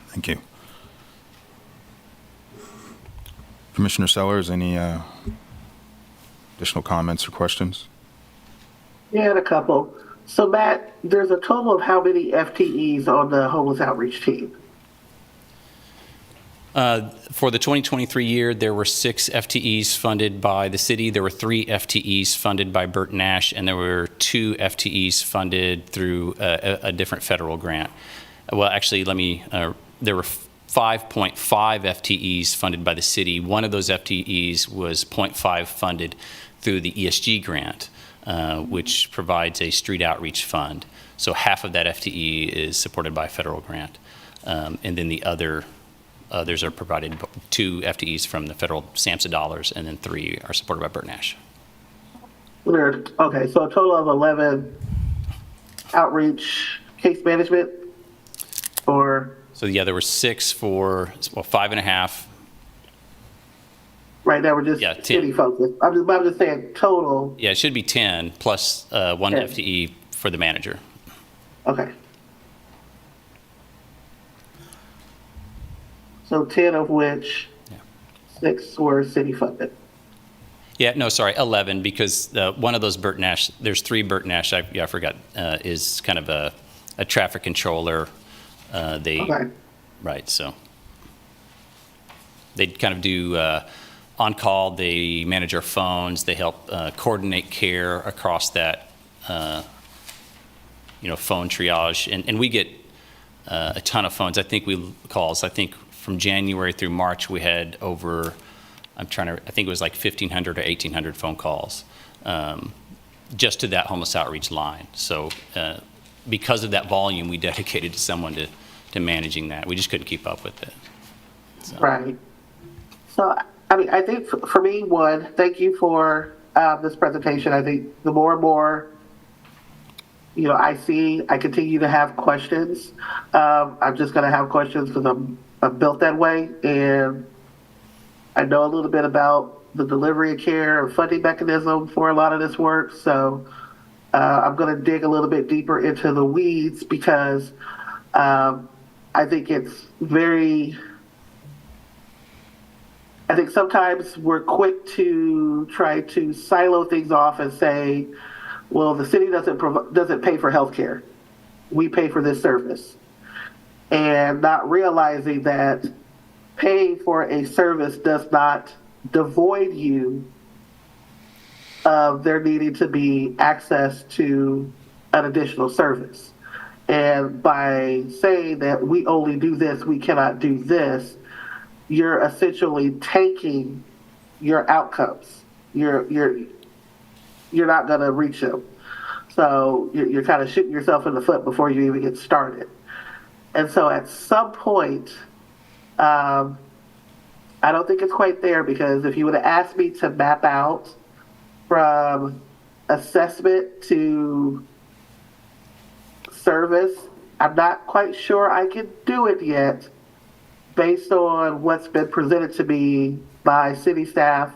Speaker 1: Thank you. Commissioner Sellers, any additional comments or questions?
Speaker 8: Yeah, I had a couple. So, Matt, there's a total of how many FTEs on the homeless outreach team?
Speaker 5: For the 2023 year, there were 6 FTEs funded by the city. There were 3 FTEs funded by Bert Nash, and there were 2 FTEs funded through a different federal grant. Well, actually, there were 5.5 FTEs funded by the city. One of those FTEs was 0.5 funded through the ESG grant, which provides a street outreach fund. So half of that FTE is supported by a federal grant. And then the others are provided 2 FTEs from the federal SAMHSA dollars, and then 3 are supported by Bert Nash.
Speaker 8: Okay, so a total of 11 outreach case management, or?
Speaker 5: So yeah, there were 6 for, 5.5.
Speaker 8: Right now we're just
Speaker 5: 10.
Speaker 8: city focused. I'm just saying total.
Speaker 5: Yeah, it should be 10 plus 1
Speaker 8: 10.
Speaker 5: FTE for the manager.
Speaker 8: Okay. So 10 of which 6 were city funded.
Speaker 5: Yeah, no, sorry, 11, because one of those Bert Nash, there's 3 Bert Nash, I forgot, is kind of a traffic controller.
Speaker 8: Okay.
Speaker 5: Right, so they kind of do on-call, they manage our phones, they help coordinate care across that, phone triage. And we get a ton of phones. I think from January through March, we had over, I think it was like 1,500 or 1,800 phone calls just to that homeless outreach line. So because of that volume, we dedicated to someone to managing that. We just couldn't keep up with it. So.
Speaker 8: Right. So, I think for me, thank you for this presentation. I think the more and more, I continue to have questions. I'm just going to have questions because I'm built that way. And I know a little bit about the delivery of care and funding mechanism for a lot of this work. So I'm going to dig a little bit deeper into the weeds because I think sometimes we're quick to try to silo things off and say, well, the city doesn't pay for healthcare. We pay for this service. And not realizing that paying for a service does not devoid you of there needing to be access to an additional service. And by saying that we only do this, we cannot do this, you're essentially tanking your outcomes. You're not going to reach them. So you're kind of shooting yourself in the foot before you even get started. And so at some point, I don't think it's quite there, because if you would have asked me to map out from assessment to service, I'm not quite sure I can do it yet based on what's been presented to me by city staff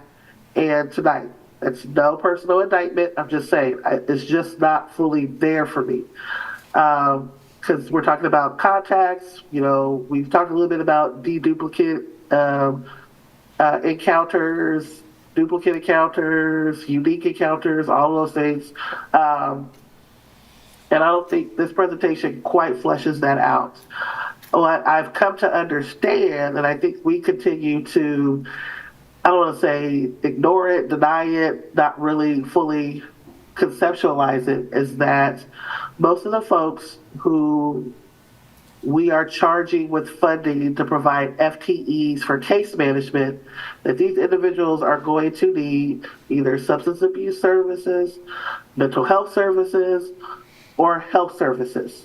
Speaker 8: and tonight. It's no personal indictment. I'm just saying, it's just not fully there for me. Because we're talking about contacts, we've talked a little bit about deduplicate encounters, duplicate encounters, unique encounters, all those things. And I don't think this presentation quite fleshes that out. What I've come to understand, and I think we continue to, I don't want to say ignore it, deny it, not really fully conceptualize it, is that most of the folks who we are charging with funding to provide FTEs for case management, that these individuals are going to need either substance abuse services, mental health services, or health services.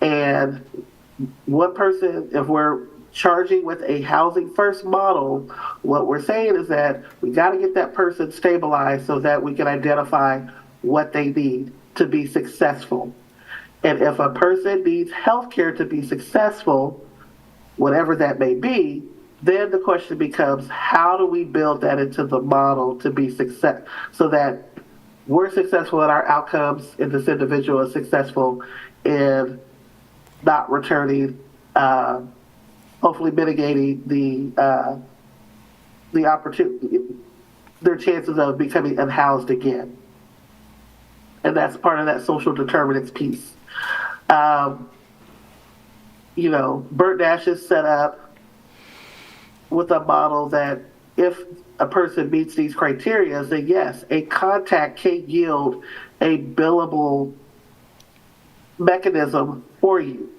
Speaker 8: And one person, if we're charging with a housing first model, what we're saying is that we got to get that person stabilized so that we can identify what they need to be successful. And if a person needs healthcare to be successful, whatever that may be, then the question becomes, how do we build that into the model to be success, so that we're successful in our outcomes and this individual is successful in not returning, hopefully mitigating the opportunity, their chances of becoming unhoused again. And that's part of that social determinants piece. Bert Nash is set up with a model that if a person meets these criteria, then yes, a contact can yield a billable mechanism for you.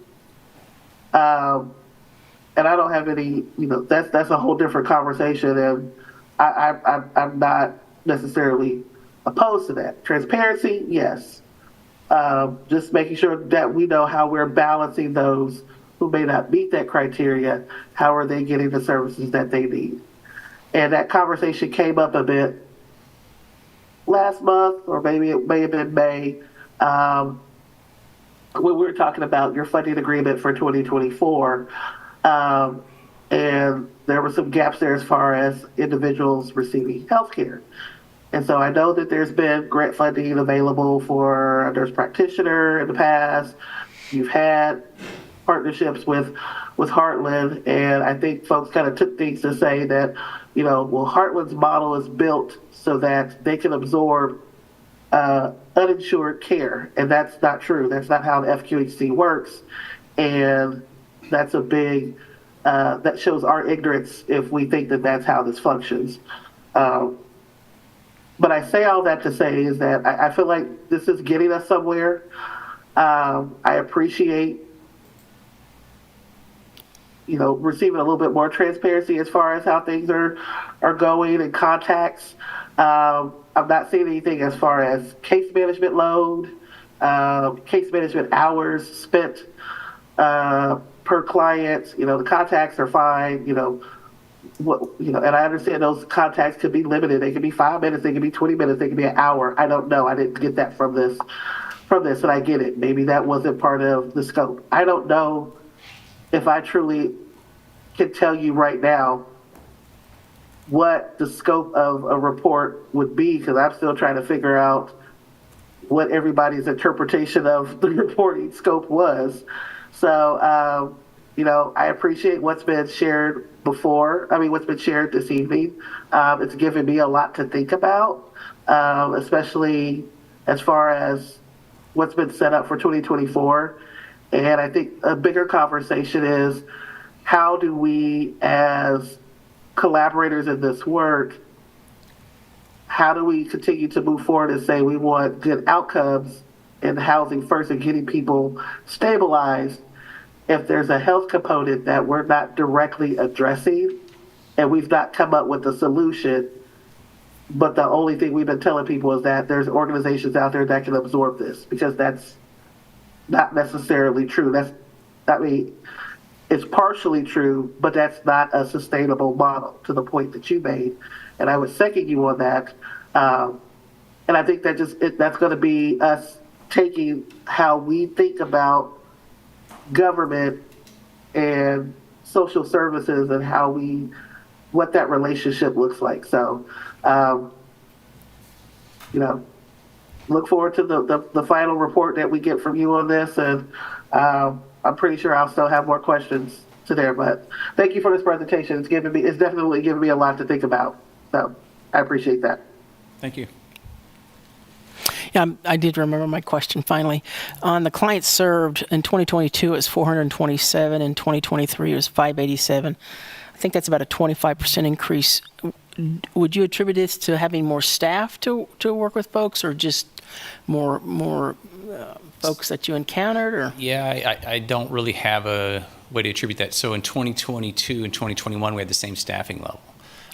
Speaker 8: And I don't have any, that's a whole different conversation, and I'm not necessarily opposed to that. Transparency, yes. Just making sure that we know how we're balancing those who may not meet that criteria. How are they getting the services that they need? And that conversation came up a bit last month, or maybe it may have been May, when we were talking about your funding agreement for 2024. And there were some gaps there as far as individuals receiving health care. And so I know that there's been grant funding available for a nurse practitioner in the past. You've had partnerships with Heartland, and I think folks kind of took things to say that, well, Heartland's model is built so that they can absorb uninsured care, and that's not true. That's not how the FQHC works, and that's a big, that shows our ignorance if we think that that's how this functions. But I say all that to say is that I feel like this is getting us somewhere. I appreciate, receiving a little bit more transparency as far as how things are going and contacts. I'm not seeing anything as far as case management load, case management hours spent per client. The contacts are fine. And I understand those contacts could be limited. They could be 5 minutes, they could be 20 minutes, they could be an hour. I don't know. I didn't get that from this, and I get it. Maybe that wasn't part of the scope. I don't know if I truly can tell you right now what the scope of a report would be, because I'm still trying to figure out what everybody's interpretation of the reporting scope was. So, I appreciate what's been shared what's been shared this evening. It's given me a lot to think about, especially as far as what's been set up for 2024. And I think a bigger conversation is, how do we, as collaborators in this work, how do we continue to move forward and say we want good outcomes in housing first and getting people stabilized if there's a health component that we're not directly addressing and we've not come up with a solution, but the only thing we've been telling people is that there's organizations out there that can absorb this, because that's not necessarily true. It's partially true, but that's not a sustainable model, to the point that you made. And I would second you on that. And I think that that's going to be us taking how we think about government and social services and what that relationship looks like. So, look forward to the final report that we get from you on this. And I'm pretty sure I'll still have more questions to there, but thank you for this presentation. It's definitely given me a lot to think about. So I appreciate that.
Speaker 5: Thank you.
Speaker 4: Yeah, I did remember my question finally. On the clients served in 2022, it was 427. In 2023, it was 587. I think that's about a 25% increase. Would you attribute this to having more staff to work with folks, or just more folks that you encountered? Or
Speaker 5: Yeah, I don't really have a way to attribute that. So in 2022 and 2021, we had the same staffing level.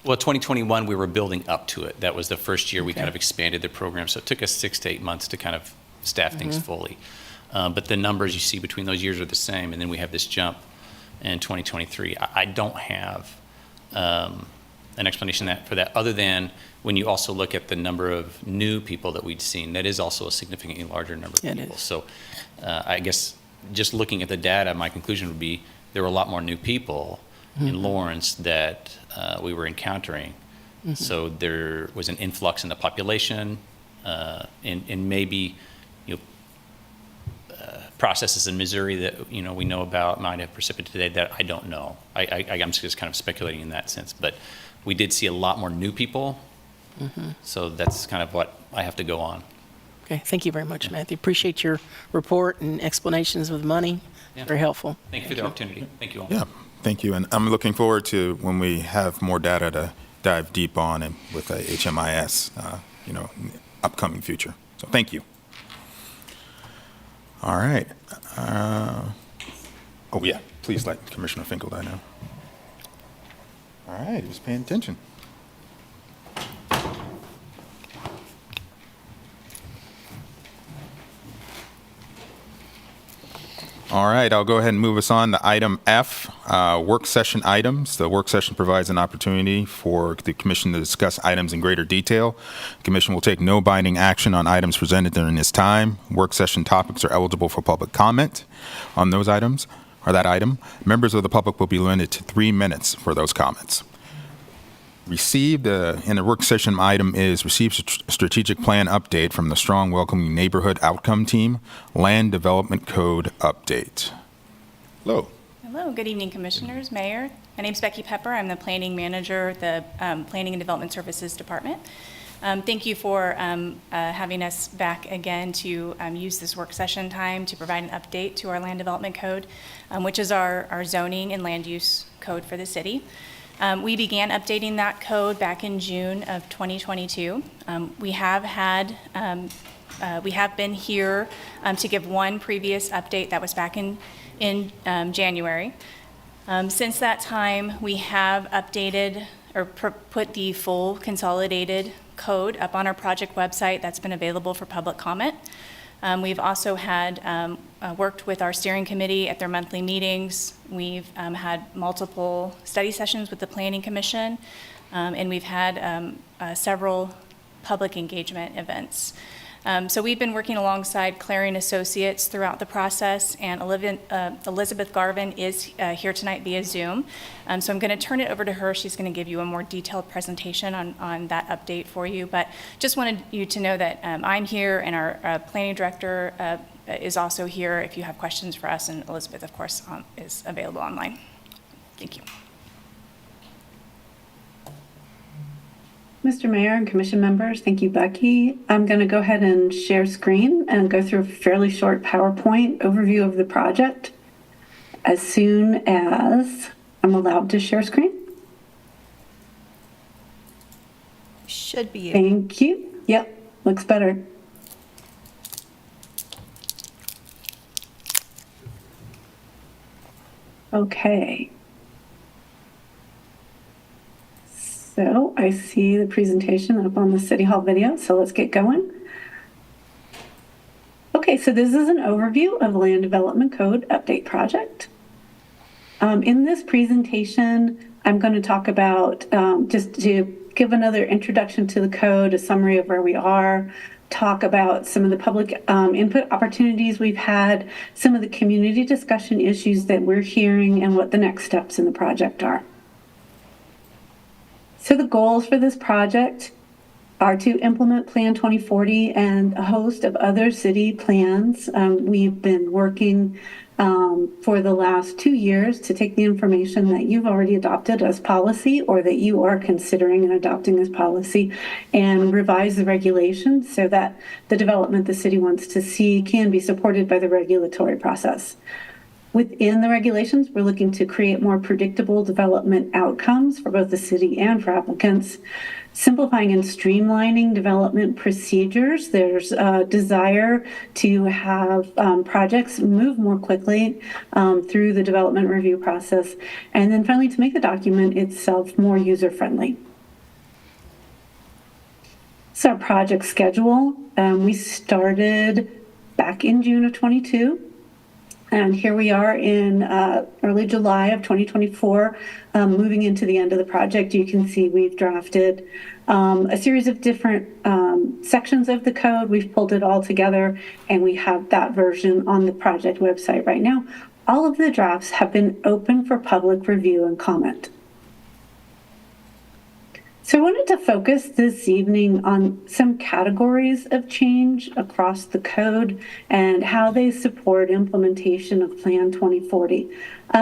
Speaker 5: Well, 2021, we were building up to it. That was the first year we kind of expanded the program. So it took us 6 to 8 months to kind of staff things fully. But the numbers you see between those years are the same. And then we have this jump in 2023. I don't have an explanation for that, other than when you also look at the number of new people that we'd seen. That is also a significantly larger number of people. So I guess just looking at the data, my conclusion would be there were a lot more new people in Lawrence that we were encountering. So there was an influx in the population, and maybe processes in Missouri that we know about might have precipitated that. I don't know. I'm just kind of speculating in that sense. But we did see a lot more new people. So that's kind of what I have to go on.
Speaker 4: Okay, thank you very much, Matthew. Appreciate your report and explanations with money.
Speaker 5: Yeah.
Speaker 4: Very helpful.
Speaker 5: Thank you for the opportunity. Thank you all.
Speaker 1: Yeah, thank you. And I'm looking forward to when we have more data to dive deep on and with the HMIS, in the upcoming future. So thank you. All right. Please let Commissioner Finkelstein know. All right, he was paying attention. All right, I'll go ahead and move us on to item F, work session items. The work session provides an opportunity for the commission to discuss items in greater detail. The commission will take no binding action on items presented during this time. Work session topics are eligible for public comment on those items, or that item. Members of the public will be limited to 3 minutes for those comments. Received in the work session item is received strategic plan update from the Strong Welcoming Neighborhood Outcome Team, Land Development Code update. Hello.
Speaker 10: Hello, good evening, Commissioners, Mayor. My name's Becky Pepper. I'm the Planning Manager of the Planning and Development Services Department. Thank you for having us back again to use this work session time to provide an update to our Land Development Code, which is our zoning and land use code for the city. We began updating that code back in June of 2022. We have been here to give one previous update that was back in January. Since that time, we have updated or put the full consolidated code up on our project website that's been available for public comment. We've also had worked with our steering committee at their monthly meetings. We've had multiple study sessions with the Planning Commission, and we've had several public engagement events. So we've been working alongside Clarion Associates throughout the process, and Elizabeth Garvin is here tonight via Zoom. So I'm going to turn it over to her. She's going to give you a more detailed presentation on that update for you. But just wanted you to know that I'm here, and our planning director is also here if you have questions for us, and Elizabeth, of course, is available online. Thank you.
Speaker 11: Mr. Mayor and Commission members, thank you, Becky. I'm going to go ahead and share screen and go through a fairly short PowerPoint overview of the project as soon as I'm allowed to share screen.
Speaker 3: Should be.
Speaker 11: Thank you. Yep, looks better. Okay. So I see the presentation up on the City Hall video, so let's get going. Okay, so this is an overview of the Land Development Code Update Project. In this presentation, I'm going to talk about, just to give another introduction to the code, a summary of where we are, talk about some of the public input opportunities we've had, some of the community discussion issues that we're hearing, and what the next steps in the project are. So the goals for this project are to implement Plan 2040 and a host of other city plans. We've been working for the last 2 years to take the information that you've already adopted as policy or that you are considering and adopting as policy and revise the regulations so that the development the city wants to see can be supported by the regulatory process. Within the regulations, we're looking to create more predictable development outcomes for both the city and for applicants, simplifying and streamlining development procedures. There's a desire to have projects move more quickly through the development review process, and then finally to make the document itself more user-friendly. So our project schedule, we started back in June of 22. And here we are in early July of 2024, moving into the end of the project. You can see we've drafted a series of different sections of the code. We've pulled it all together, and we have that version on the project website right now. All of the drafts have been open for public review and comment. So I wanted to focus this evening on some categories of change across the code and how they support implementation of Plan 2040.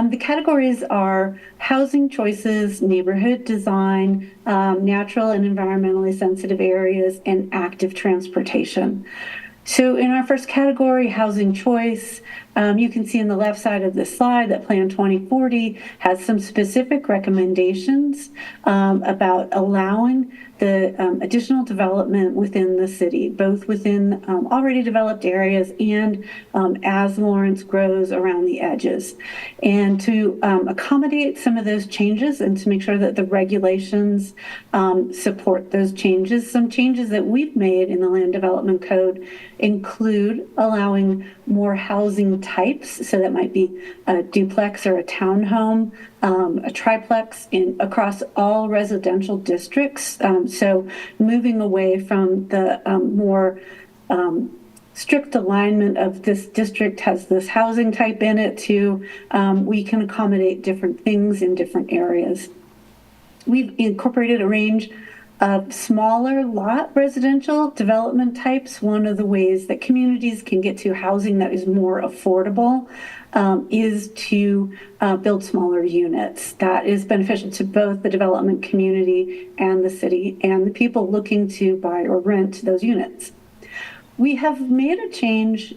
Speaker 11: The categories are housing choices, neighborhood design, natural and environmentally sensitive areas, and active transportation. So in our first category, housing choice, you can see on the left side of this slide that Plan 2040 has some specific recommendations about allowing the additional development within the city, both within already developed areas and as Lawrence grows around the edges. And to accommodate some of those changes and to make sure that the regulations support those changes, some changes that we've made in the Land Development Code include allowing more housing types. So that might be a duplex or a townhome, a triplex across all residential districts. So moving away from the more strict alignment of this district has this housing type in it to we can accommodate different things in different areas. We've incorporated a range Smaller lot residential development types, one of the ways that communities can get to housing that is more affordable is to build smaller units. That is beneficial to both the development community and the city and the people looking to buy or rent those units. We have made a change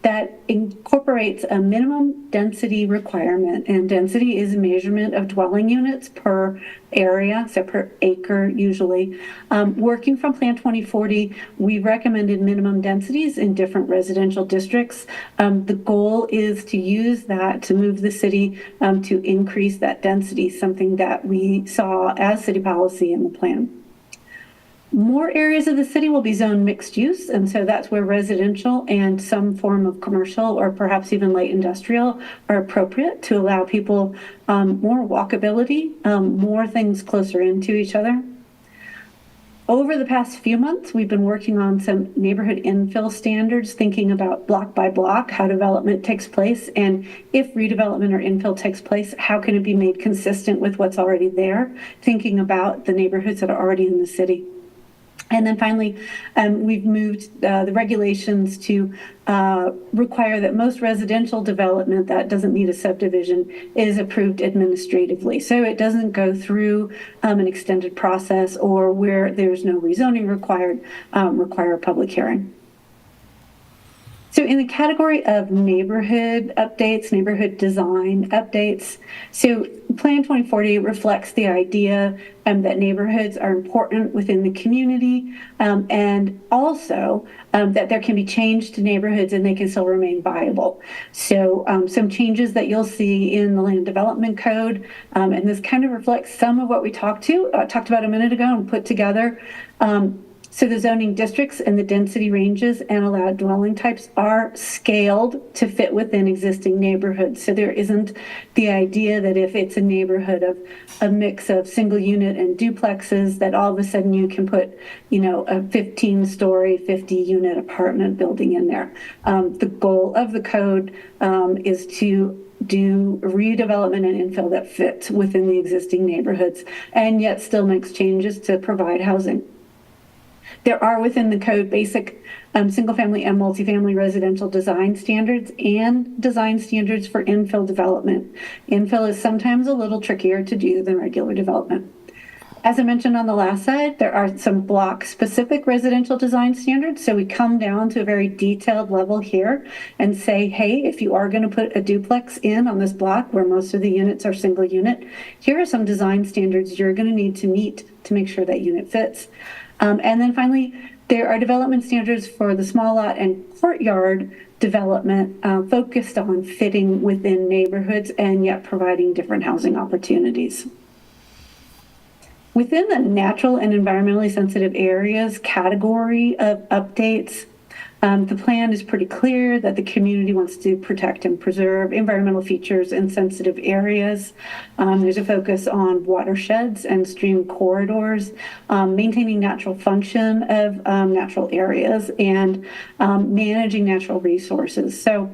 Speaker 11: that incorporates a minimum density requirement, and density is a measurement of dwelling units per area, so per acre usually. Working from Plan 2040, we recommended minimum densities in different residential districts. The goal is to use that to move the city to increase that density, something that we saw as city policy in the plan. More areas of the city will be zoned mixed use, and so that's where residential and some form of commercial or perhaps even light industrial are appropriate to allow people more walkability, more things closer into each other. Over the past few months, we've been working on some neighborhood infill standards, thinking about block by block how development takes place, and if redevelopment or infill takes place, how can it be made consistent with what's already there, thinking about the neighborhoods that are already in the city. And then finally, we've moved the regulations to require that most residential development that doesn't need a subdivision is approved administratively. So it doesn't go through an extended process, or where there's no rezoning required, require a public hearing. So in the category of neighborhood updates, neighborhood design updates, so Plan 2040 reflects the idea that neighborhoods are important within the community, and also that there can be change to neighborhoods and they can still remain viable. So some changes that you'll see in the Land Development Code, and this kind of reflects some of what we talked about a minute ago and put together. So the zoning districts and the density ranges and allowed dwelling types are scaled to fit within existing neighborhoods. So there isn't the idea that if it's a neighborhood of a mix of single unit and duplexes, that all of a sudden you can put, a 15-story, 50-unit apartment building in there. The goal of the code is to do redevelopment and infill that fits within the existing neighborhoods and yet still makes changes to provide housing. There are within the code basic single-family and multifamily residential design standards and design standards for infill development. Infill is sometimes a little trickier to do than regular development. As I mentioned on the last slide, there are some block-specific residential design standards, so we come down to a very detailed level here and say, hey, if you are going to put a duplex in on this block where most of the units are single unit, here are some design standards you're going to need to meet to make sure that unit fits. And then finally, there are development standards for the small lot and courtyard development focused on fitting within neighborhoods and yet providing different housing opportunities. Within the natural and environmentally sensitive areas category of updates, the plan is pretty clear that the community wants to protect and preserve environmental features in sensitive areas. There's a focus on watersheds and stream corridors, maintaining natural function of natural areas, and managing natural resources. So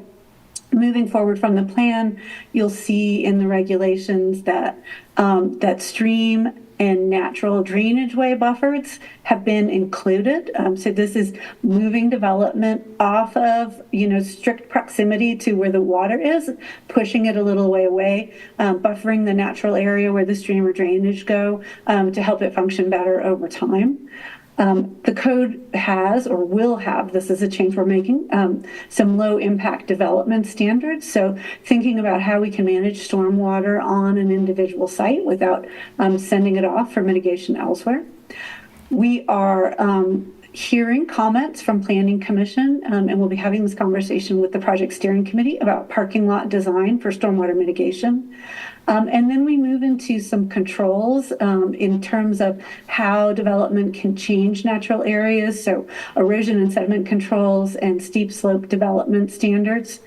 Speaker 11: moving forward from the plan, you'll see in the regulations that that stream and natural drainage way buffers have been included. So this is moving development off of, strict proximity to where the water is, pushing it a little way away, buffering the natural area where the stream or drainage go to help it function better over time. The code has, or will have, this is a change we're making, some low impact development standards. So thinking about how we can manage stormwater on an individual site without sending it off for mitigation elsewhere. We are hearing comments from Planning Commission, and we'll be having this conversation with the Project Steering Committee about parking lot design for stormwater mitigation. And then we move into some controls in terms of how development can change natural areas, so erosion and sediment controls and steep slope development standards.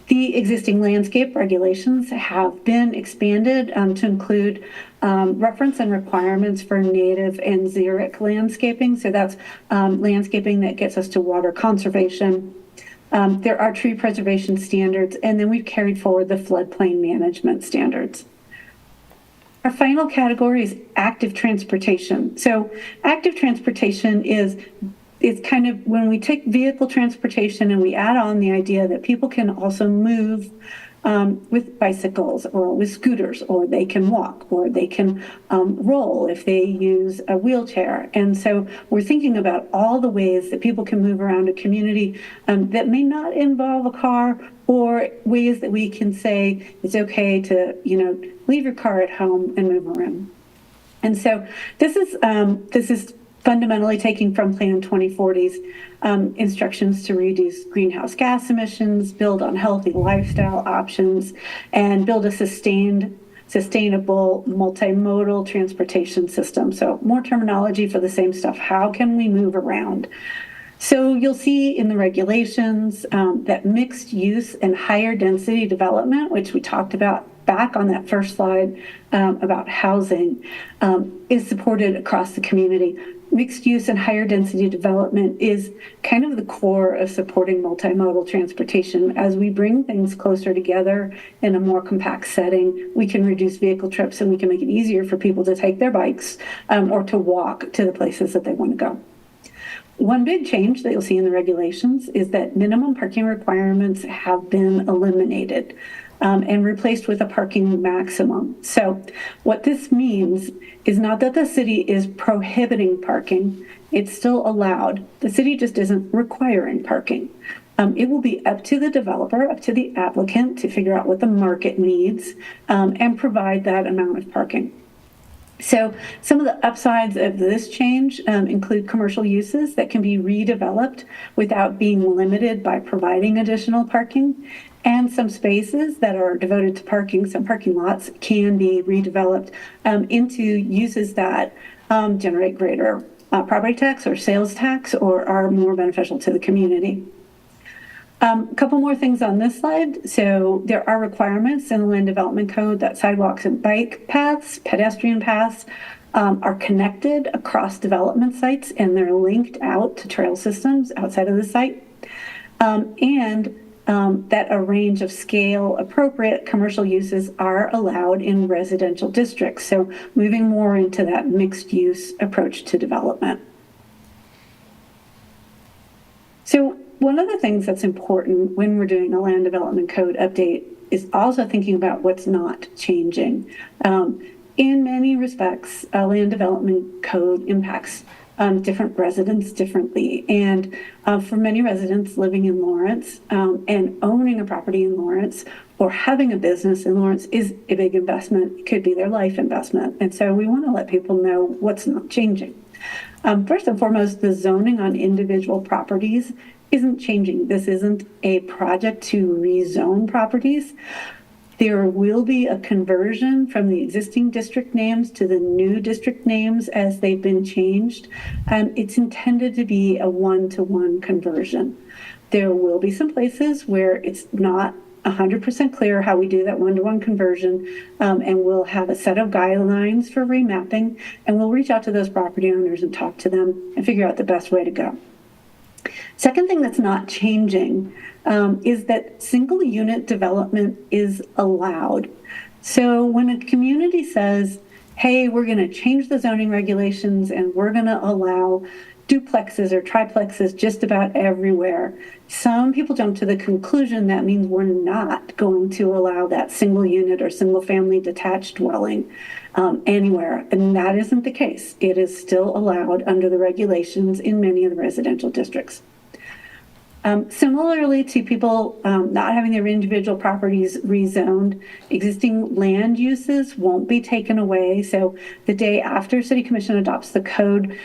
Speaker 11: The existing landscape regulations have been expanded to include reference and requirements for native and xeric landscaping. So that's landscaping that gets us to water conservation. There are tree preservation standards, and then we've carried forward the floodplain management standards. Our final category is active transportation. So active transportation is kind of when we take vehicle transportation and we add on the idea that people can also move with bicycles or with scooters, or they can walk, or they can roll if they use a wheelchair. And so we're thinking about all the ways that people can move around a community that may not involve a car, or ways that we can say it's okay to, leave your car at home and move around. And so this is fundamentally taking from Plan 2040's instructions to reduce greenhouse gas emissions, build on healthy lifestyle options, and build a sustainable multimodal transportation system. So more terminology for the same stuff. How can we move around? So you'll see in the regulations that mixed use and higher density development, which we talked about back on that first slide about housing, is supported across the community. Mixed use and higher density development is kind of the core of supporting multimodal transportation. As we bring things closer together in a more compact setting, we can reduce vehicle trips and we can make it easier for people to take their bikes or to walk to the places that they want to go. One big change that you'll see in the regulations is that minimum parking requirements have been eliminated and replaced with a parking maximum. So what this means is not that the city is prohibiting parking, it's still allowed. The city just isn't requiring parking. It will be up to the developer, up to the applicant to figure out what the market needs and provide that amount of parking. So some of the upsides of this change include commercial uses that can be redeveloped without being limited by providing additional parking, and some spaces that are devoted to parking, some parking lots, can be redeveloped into uses that generate greater property tax or sales tax or are more beneficial to the community. A couple more things on this slide. So there are requirements in the Land Development Code that sidewalks and bike paths, pedestrian paths are connected across development sites, and they're linked out to trail systems outside of the site. That a range of scale appropriate commercial uses are allowed in residential districts. So moving more into that mixed use approach to development. So one of the things that's important when we're doing a land development code update is also thinking about what's not changing. In many respects, a land development code impacts different residents differently. And for many residents living in Lawrence and owning a property in Lawrence or having a business in Lawrence is a big investment. It could be their life investment. And so we want to let people know what's not changing. First and foremost, the zoning on individual properties isn't changing. This isn't a project to rezone properties. There will be a conversion from the existing district names to the new district names as they've been changed. It's intended to be a one-to-one conversion. There will be some places where it's not 100% clear how we do that one-to-one conversion, and we'll have a set of guidelines for remapping, and we'll reach out to those property owners and talk to them and figure out the best way to go. Second thing that's not changing is that single unit development is allowed. So when a community says, hey, we're going to change the zoning regulations and we're going to allow duplexes or triplexes just about everywhere, some people jump to the conclusion that means we're not going to allow that single unit or single family detached dwelling anywhere. And that isn't the case. It is still allowed under the regulations in many of the residential districts. Similarly to people not having their individual properties rezoned, existing land uses won't be taken away. So the day after City Commission adopts the code,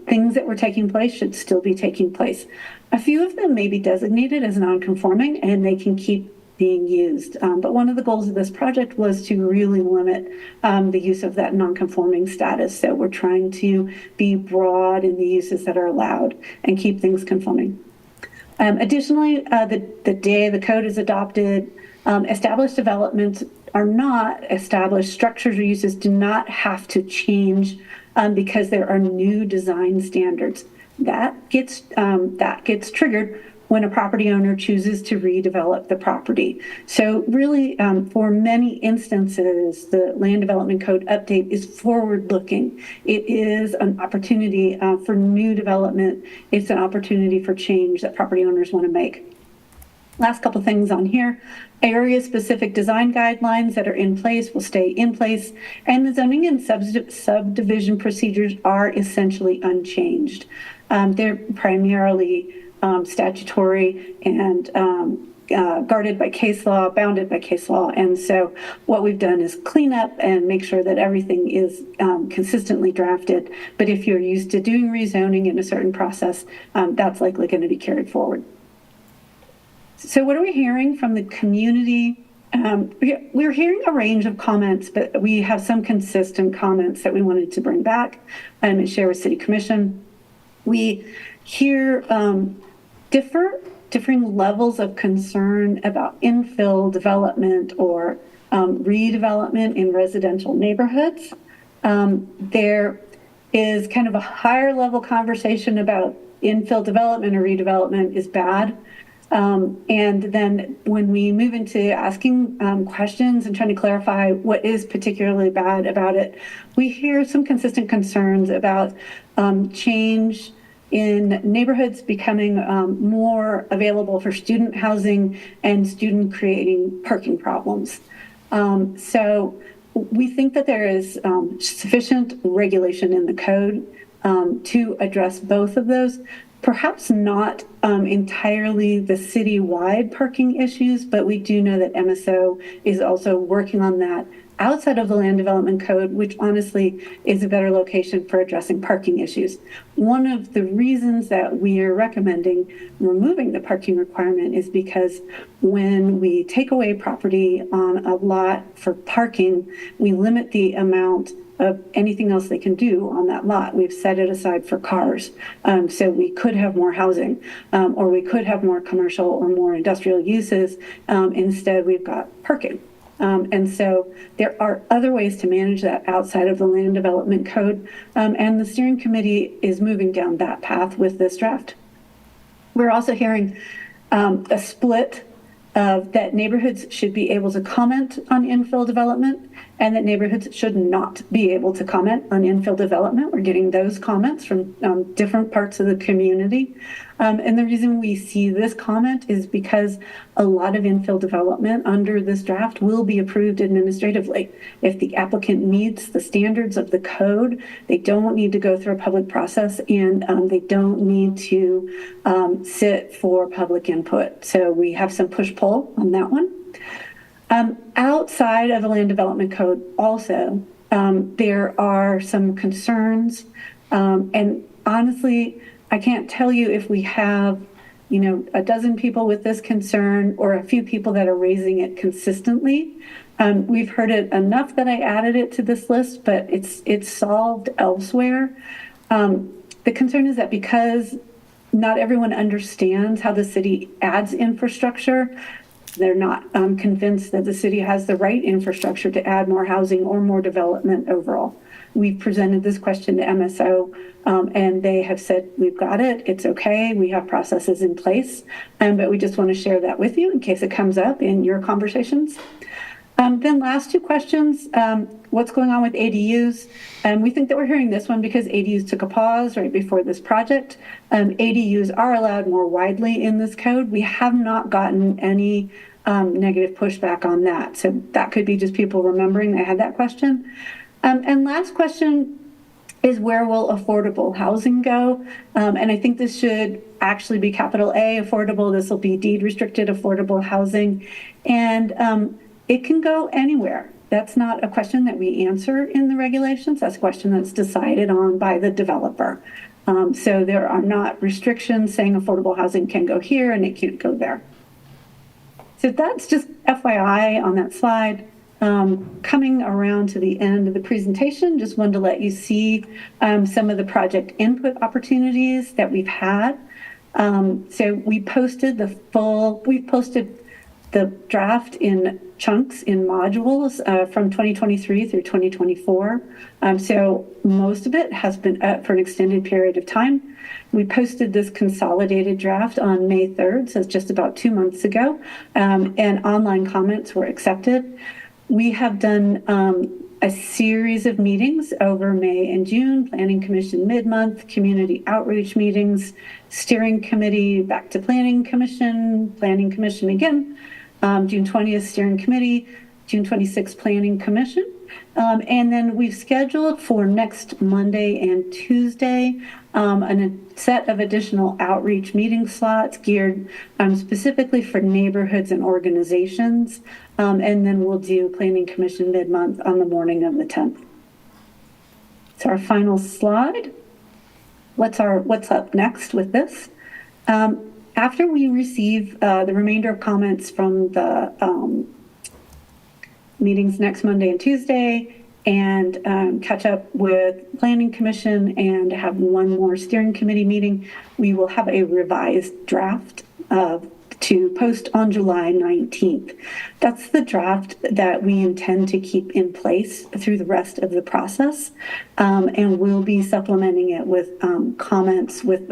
Speaker 11: things that were taking place should still be taking place. A few of them may be designated as non-conforming and they can keep being used. But one of the goals of this project was to really limit the use of that non-conforming status. So we're trying to be broad in the uses that are allowed and keep things conforming. Additionally, the day the code is adopted, established developments are not established. Structures or uses do not have to change because there are new design standards. That gets triggered when a property owner chooses to redevelop the property. So really, for many instances, the Land Development Code update is forward-looking. It is an opportunity for new development. It's an opportunity for change that property owners want to make. Last couple things on here. Area-specific design guidelines that are in place will stay in place, and the zoning and subdivision procedures are essentially unchanged. They're primarily statutory and guarded by case law, bounded by case law, and so what we've done is clean up and make sure that everything is consistently drafted. But if you're used to doing rezoning in a certain process, that's likely going to be carried forward. So what are we hearing from the community? We're hearing a range of comments, but we have some consistent comments that we wanted to bring back and share with City Commission. We hear differing levels of concern about infill development or redevelopment in residential neighborhoods. There is kind of a higher level conversation about infill development or redevelopment is bad. And then when we move into asking questions and trying to clarify what is particularly bad about it, we hear some consistent concerns about change in neighborhoods becoming more available for student housing and student creating parking problems. So we think that there is sufficient regulation in the code to address both of those. Perhaps not entirely the city-wide parking issues, but we do know that MSO is also working on that outside of the Land Development Code, which honestly is a better location for addressing parking issues. One of the reasons that we are recommending removing the parking requirement is because when we take away property on a lot for parking, we limit the amount of anything else they can do on that lot. We've set it aside for cars. So we could have more housing, or we could have more commercial or more industrial uses. Instead, we've got parking. And so there are other ways to manage that outside of the Land Development Code. And the steering committee is moving down that path with this draft. We're also hearing a split of that neighborhoods should be able to comment on infill development and that neighborhoods should not be able to comment on infill development. We're getting those comments from different parts of the community. And the reason we see this comment is because a lot of infill development under this draft will be approved administratively. If the applicant meets the standards of the code, they don't need to go through a public process and they don't need to sit for public input. So we have some push-pull on that one. Outside of the Land Development Code also, there are some concerns. And honestly, I can't tell you if we have, a dozen people with this concern or a few people that are raising it consistently. We've heard it enough that I added it to this list, but it's solved elsewhere. The concern is that because not everyone understands how the city adds infrastructure, they're not convinced that the city has the right infrastructure to add more housing or more development overall. We've presented this question to MSO, and they have said, we've got it, it's okay, we have processes in place, but we just want to share that with you in case it comes up in your conversations. Then last two questions, what's going on with ADUs? We think that we're hearing this one because ADUs took a pause right before this project. ADUs are allowed more widely in this code. We have not gotten any negative pushback on that. So that could be just people remembering they had that question. And last question is where will affordable housing go? And I think this should actually be capital A, affordable. This will be deed restricted affordable housing. And it can go anywhere. That's not a question that we answer in the regulations. That's a question that's decided on by the developer. So there are not restrictions saying affordable housing can go here and it can't go there. So that's just FYI on that slide. Coming around to the end of the presentation, just wanted to let you see some of the project input opportunities that we've had. So we posted the draft in chunks, in modules from 2023 through 2024. So most of it has been up for an extended period of time. We posted this consolidated draft on May 3rd, so it's just about 2 months ago, and online comments were accepted. We have done a series of meetings over May and June, Planning Commission mid-month, community outreach meetings, steering committee, back to Planning Commission again, June 20th steering committee, June 26th Planning Commission. And then we've scheduled for next Monday and Tuesday a set of additional outreach meeting slots geared specifically for neighborhoods and organizations. And then we'll do Planning Commission mid-month on the morning of the 10th. So our final slide. What's up next with this? After we receive the remainder of comments from the meetings next Monday and Tuesday, and catch up with Planning Commission and have one more steering committee meeting, we will have a revised draft to post on July 19th. That's the draft that we intend to keep in place through the rest of the process, and we'll be supplementing it with comments with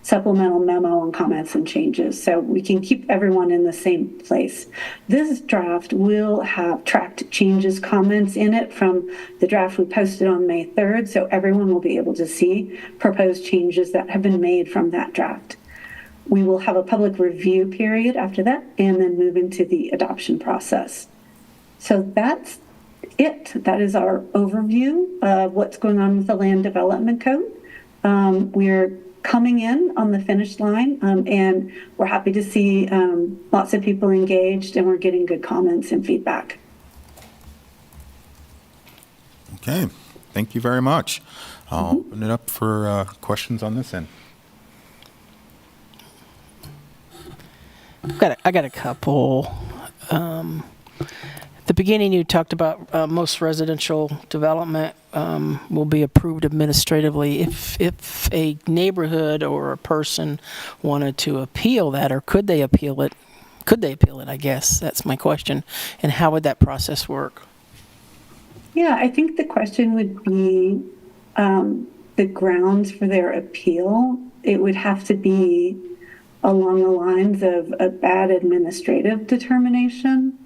Speaker 11: supplemental memo and comments and changes so we can keep everyone in the same place. This draft will have tracked changes comments in it from the draft we posted on May 3rd, so everyone will be able to see proposed changes that have been made from that draft. We will have a public review period after that and then move into the adoption process. So that's it. That is our overview of what's going on with the Land Development Code. We're coming in on the finish line, and we're happy to see lots of people engaged, and we're getting good comments and feedback.
Speaker 1: Okay, thank you very much. I'll open it up for questions on this end.
Speaker 4: I got a couple. At the beginning, you talked about most residential development will be approved administratively. If a neighborhood or a person wanted to appeal that, or could they appeal it? Could they appeal it, I guess? That's my question. And how would that process work?
Speaker 11: Yeah, I think the question would be the grounds for their appeal. It would have to be along the lines of a bad administrative determination.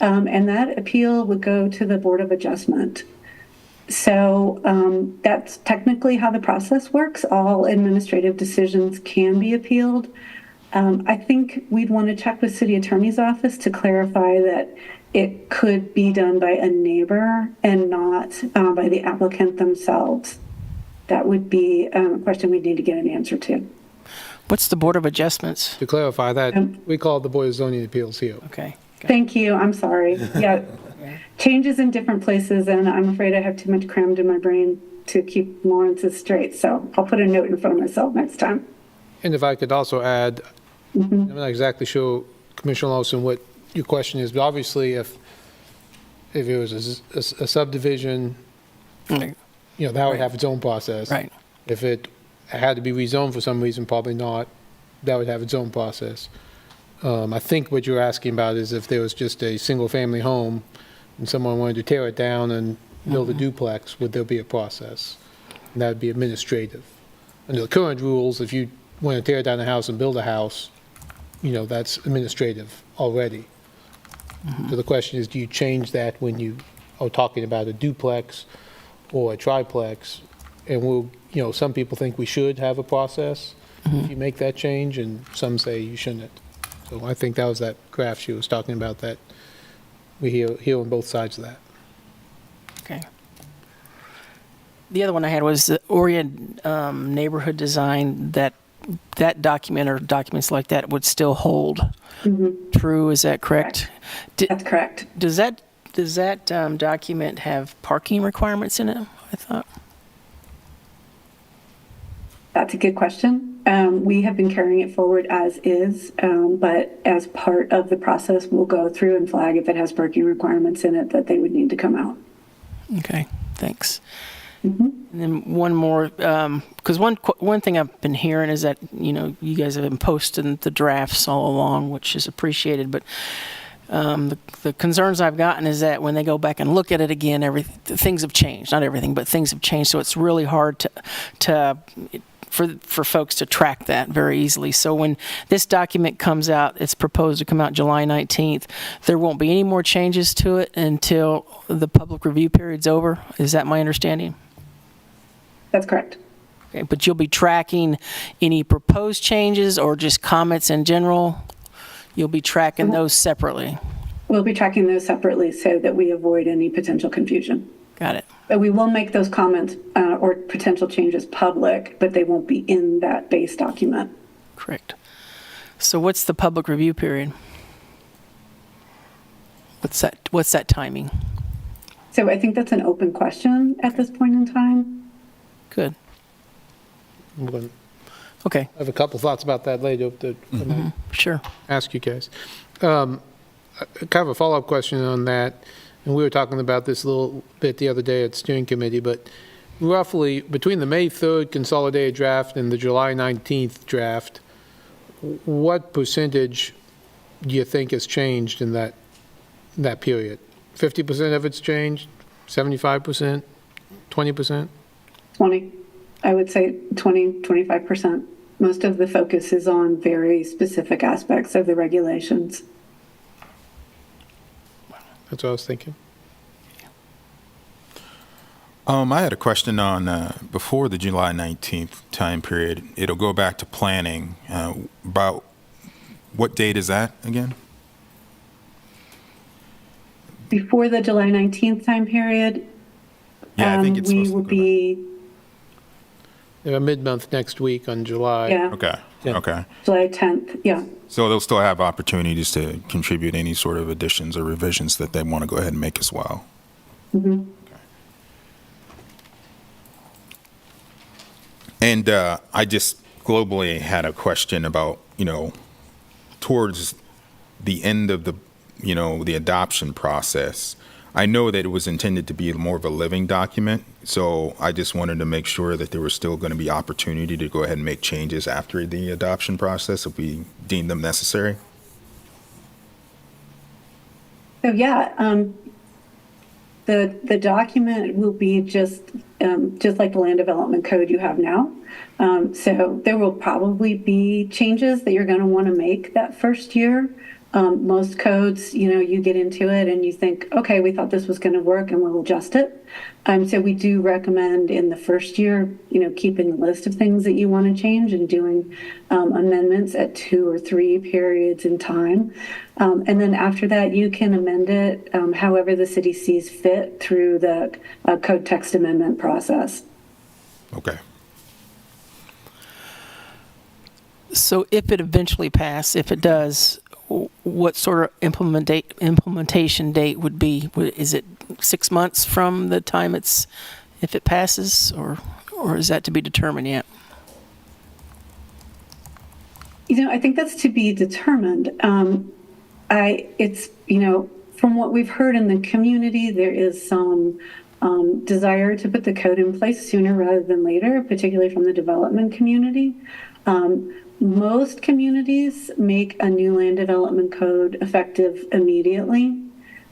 Speaker 11: And that appeal would go to the Board of Adjustment. So that's technically how the process works. All administrative decisions can be appealed. I think we'd want to check with City Attorney's Office to clarify that it could be done by a neighbor and not by the applicant themselves. That would be a question we'd need to get an answer to.
Speaker 4: What's the Board of Adjustments?
Speaker 2: To clarify that, we call it the Board of Zoning Appeals here.
Speaker 4: Okay.
Speaker 11: Thank you. I'm sorry. Yeah. Changes in different places, and I'm afraid I have too much crammed in my brain to keep Lawrence's straight. So I'll put a note in front of myself next time.
Speaker 2: And if I could also add, I'm not exactly sure, Commissioner Lawson, what your question is, but obviously if it was a subdivision, that would have its own process.
Speaker 4: Right.
Speaker 2: If it had to be rezoned for some reason, probably not. That would have its own process. I think what you're asking about is if there was just a single-family home and someone wanted to tear it down and build a duplex, would there be a process? And that would be administrative. Under the current rules, if you want to tear down a house and build a house, that's administrative already. So the question is, do you change that when you are talking about a duplex or a triplex? And some people think we should have a process if you make that change, and some say you shouldn't. So I think that was that graph she was talking about, that we hear on both sides of that.
Speaker 4: Okay. The other one I had was the Orient neighborhood design. That document or documents like that would still hold true. Is that correct?
Speaker 11: That's correct.
Speaker 4: Does that document have parking requirements in it? I thought.
Speaker 11: That's a good question. We have been carrying it forward as is, but as part of the process, we'll go through and flag if it has parking requirements in it that they would need to come out.
Speaker 4: Okay, thanks. And then one more, because one thing I've been hearing is that, you guys have been posting the drafts all along, which is appreciated, but the concerns I've gotten is that when they go back and look at it again, things have changed. Not everything, but things have changed. So it's really hard for folks to track that very easily. So when this document comes out, it's proposed to come out July 19th, there won't be any more changes to it until the public review period's over. Is that my understanding?
Speaker 11: That's correct.
Speaker 4: Okay, but you'll be tracking any proposed changes or just comments in general? You'll be tracking those separately?
Speaker 11: We'll be tracking those separately so that we avoid any potential confusion.
Speaker 4: Got it.
Speaker 11: But we will make those comments or potential changes public, but they won't be in that base document.
Speaker 4: Correct. So what's the public review period? What's that timing?
Speaker 11: So I think that's an open question at this point in time.
Speaker 4: Good.
Speaker 2: I'm going to
Speaker 4: Okay.
Speaker 2: have a couple thoughts about that later that I might
Speaker 4: Sure.
Speaker 2: ask you guys. Kind of a follow-up question on that, and we were talking about this a little bit the other day at steering committee, but roughly between the May 3rd consolidated draft and the July 19th draft, what percentage do you think has changed in that period? 50% of it's changed? 75%? 20%?
Speaker 11: 20. I would say 20, 25%. Most of the focus is on very specific aspects of the regulations.
Speaker 2: That's what I was thinking.
Speaker 1: I had a question on before the July 19th time period. It'll go back to planning. About what date is that again?
Speaker 11: Before the July 19th time period,
Speaker 1: Yeah, I think it's
Speaker 11: we
Speaker 1: supposed to
Speaker 11: will
Speaker 1: go
Speaker 11: be,
Speaker 2: Mid-month next week on July.
Speaker 11: yeah,
Speaker 1: back. Okay.
Speaker 2: Yeah.
Speaker 1: Okay.
Speaker 11: July 10th, yeah.
Speaker 1: So they'll still have opportunities to contribute any sort of additions or revisions that they want to go ahead and make as well.
Speaker 11: Mhm.
Speaker 1: And I just globally had a question about, towards the end of the adoption process. I know that it was intended to be more of a living document, so I just wanted to make sure that there was still going to be opportunity to go ahead and make changes after the adoption process if we deem them necessary.
Speaker 11: So yeah, the document will be just like the land development code you have now. So there will probably be changes that you're going to want to make that first year. Most codes, you get into it and you think, okay, we thought this was going to work and we'll adjust it. So we do recommend in the first year, keeping a list of things that you want to change and doing amendments at 2 or 3 periods in time. And then after that, you can amend it however the city sees fit through the code text amendment process.
Speaker 1: Okay.
Speaker 4: So if it eventually passes, if it does, what sort of implementation date would be? Is it 6 months from the time if it passes, or is that to be determined yet?
Speaker 11: I think that's to be determined. It's from what we've heard in the community, there is some desire to put the code in place sooner rather than later, particularly from the development community. Most communities make a new land development code effective immediately.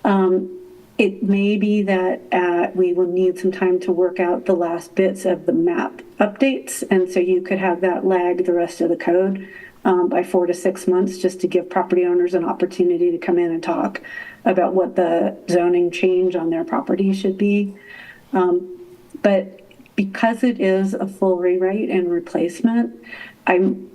Speaker 11: It may be that we will need some time to work out the last bits of the map updates, and so you could have that lag the rest of the code by 4 to 6 months, just to give property owners an opportunity to come in and talk about what the zoning change on their property should be. But because it is a full rewrite and replacement, and